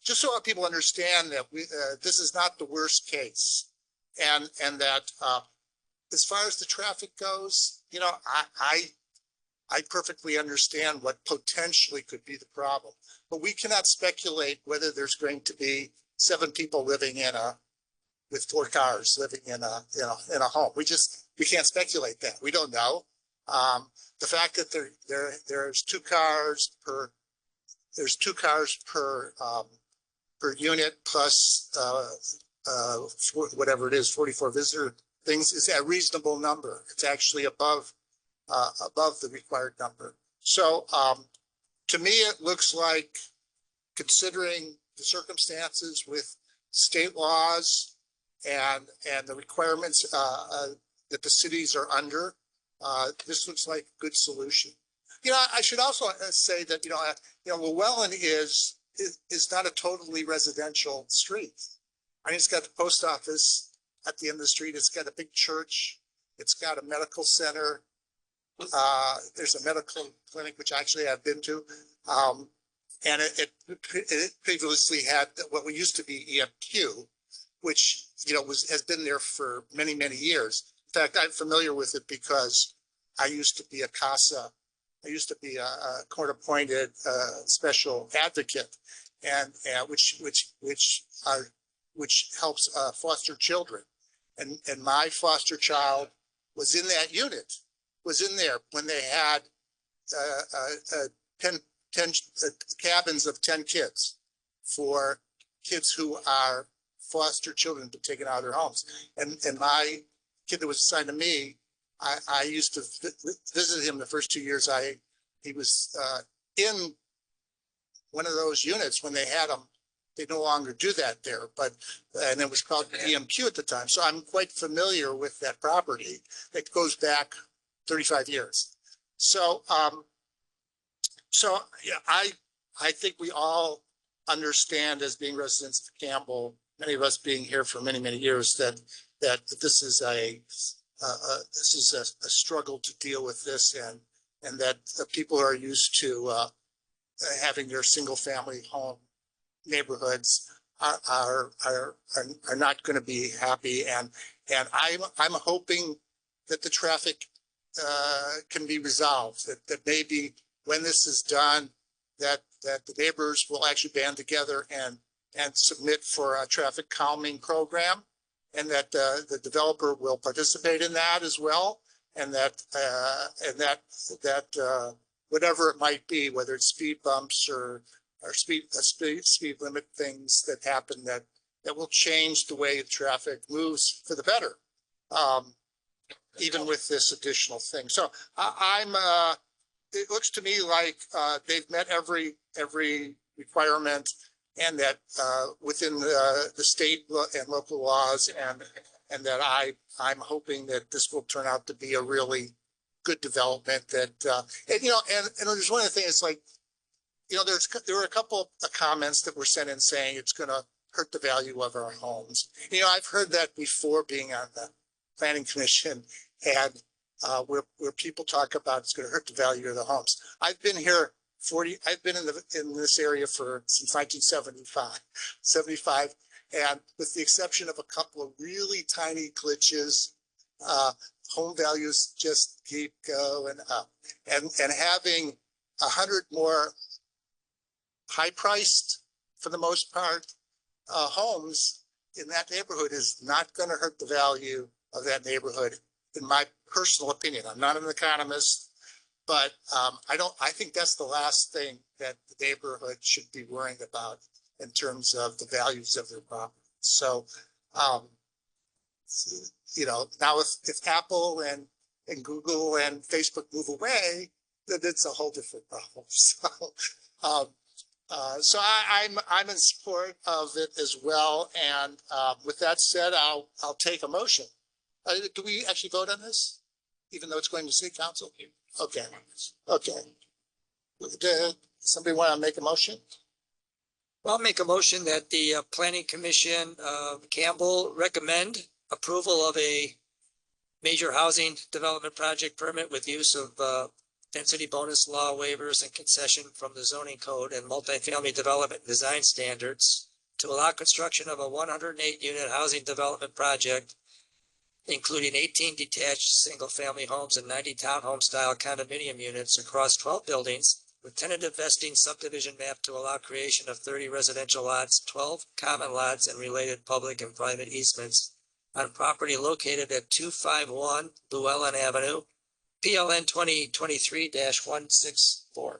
just so people understand that this is not the worst case, and that as far as the traffic goes, I perfectly understand what potentially could be the problem, but we cannot speculate whether there's going to be 7 people living with 4 cars living in a home. We can't speculate that. We don't know. The fact that there's 2 cars per unit plus whatever it is, 44 visitor things is a reasonable number. It's actually above the required number. So to me, it looks like, considering the circumstances with state laws and the requirements that the cities are under, this looks like a good solution. I should also say that Llewellyn is not a totally residential street. I mean, it's got the post office at the end of the street. It's got a big church. It's got a medical center. There's a medical clinic, which actually I've been to. And it previously had what we used to be EFQ, which, has been there for many, many years. In fact, I'm familiar with it because I used to be a CASA. I used to be a court-appointed special advocate, and which helps foster children. And my foster child was in that unit, was in there when they had 10 cabins of 10 kids for kids who are foster children to taken out of their homes. And my kid that was assigned to me, I used to visit him the first 2 years he was in one of those units when they had them. They no longer do that there, and it was called EMQ at the time. So I'm quite familiar with that property. It goes back 35 years. So, yeah, I think we all understand as being residents of Campbell, many of us being here for many, many years, that this is a struggle to deal with this, and that the people who are used to having their single family home neighborhoods are not going to be happy, and I'm hoping that the traffic can be resolved, that maybe when this is done, that the neighbors will actually band together and submit for a traffic calming program, and that the developer will participate in that as well, and that whatever it might be, whether it's speed bumps or speed limit things that happen, that will change the way traffic moves for the better, even with this additional thing. So it looks to me like they've met every requirement, and that within the state and local laws, and that I'm hoping that this will turn out to be a really good development. That and there's one of the things, like, there were a couple of comments that were sent in saying it's going to hurt the value of our homes. I've heard that before, being on the planning commission, and where people talk about it's going to hurt the value of the homes. I've been here I've been in this area since 1975, and with the exception of a couple of really tiny glitches, home values just keep going up, and having 100 more high-priced, for the most part, homes in that neighborhood is not going to hurt the value of that neighborhood, in my personal opinion. I'm not an economist, but I think that's the last thing that the neighborhood should be worrying about in terms of the values of their property. So, now if Apple and Google and Facebook move away, then it's a whole different problem. So I'm in support of it as well. And with that said, I'll take a motion. Do we actually vote on this, even though it's going to city council? Okay. Somebody want to make a motion? Well, I'll make a motion that the Planning Commission of Campbell recommend approval of a major housing development project permit with use of density bonus law waivers and concession from the zoning code and multifamily development design standards to allow construction of a 108 unit housing development project, including 18 detached single-family homes and 90 townhome-style condominium units across 12 buildings, with tentative vesting subdivision map to allow creation of 30 residential lots, 12 common lots, and related public and private easements on property located at 251 Llewellyn Avenue, PLN 2023-164.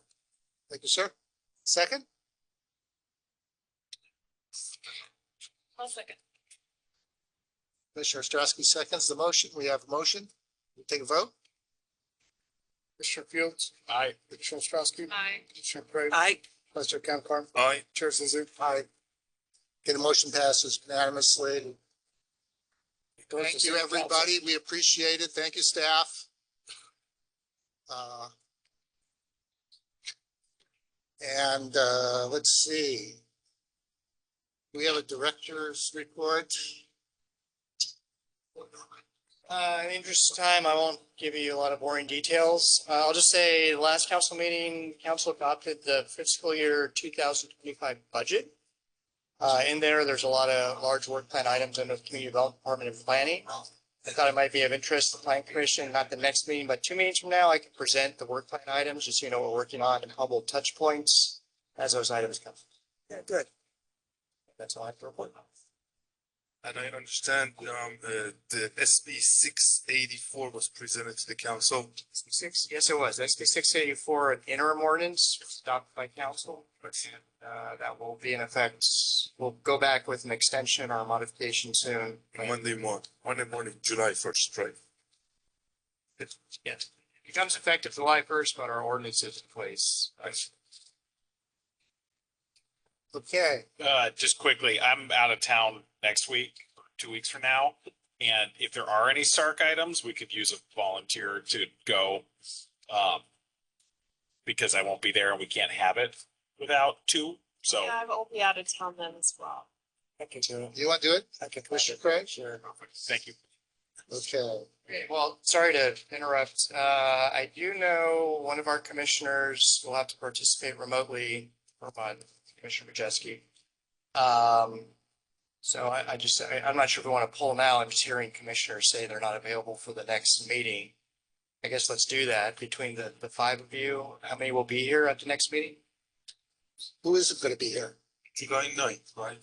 Thank you, sir. Second? I'll second. Commissioner Ostrowski seconds the motion. We have a motion. We'll take a vote. Commissioner Fields. Aye. Commissioner Ostrowski. Aye. Commissioner Craig. Aye. Vice Chair Campcarn. Aye. Chair Suzu. Aye. Okay, the motion passes unanimously. Thank you, everybody. We appreciate it. Thank you, staff. Let's see. We have a director's report. In the interest of time, I won't give you a lot of boring details. I'll just say the last council meeting, council adopted the fiscal year 2025 budget. In there's a lot of large work plan items under the Community Development Department and Planning. I thought it might be of interest to the Planning Commission, not the next meeting, but 2 meetings from now, I can present the work plan items, just so you know what we're working on, and humble touch points as those items come. Yeah, good. That's all I have to report. And I understand the SB 684 was presented to the council. SB6, yes, it was. SB 684, an interim ordinance adopted by council. That will be in effect. We'll go back with an extension or a modification soon. Monday morning, July 1st, right? Yes. Becomes effective July 1st, but our ordinance is in place. Okay, Just quickly, I'm out of town next week, 2 weeks from now. And if there are any Sark items, we could use a volunteer to go. Because I won't be there and we can't have it without two, so. Yeah, I'll be out of town then as well. I can do it. you want to do it? I can Commissioner Craig? Sure. Thank you. Okay, Okay, well, sorry to interrupt. I do know one of our commissioners will have to participate remotely, Commissioner Majeski. So I'm not sure if we want to pull them out. I'm just hearing commissioners say they're not available for the next meeting. I guess let's do that between the five of you. How many will be here at the next meeting? who isn't going to be here? Going ninth, right?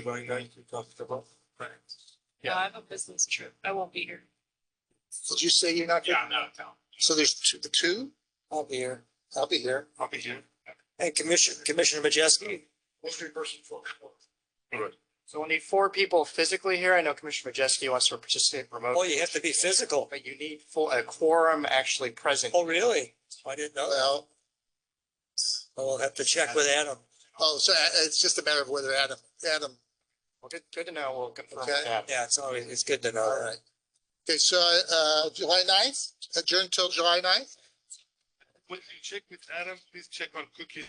Going ninth, we talked about. Right. Yeah, I have a business trip. I won't be here. Did you say you're not? Yeah, I'm out of town. So there's two? I'll be here. I'll be here. I'll be here. Hey, Commissioner Majeski, Mystery person for. Good. So we'll need 4 people physically here. I know Commissioner Majeski wants to participate remotely. oh, you have to be physical. But you need a quorum actually present. Oh, really? I didn't know that. Well, We'll have to check with Adam. oh, so it's just a matter of whether Adam, Well, good to know. We'll confirm Okay. with that. Yeah, it's good to know. all right. Okay, so, July 9th, adjourn till July 9th? When you check with Adam, please check on cookies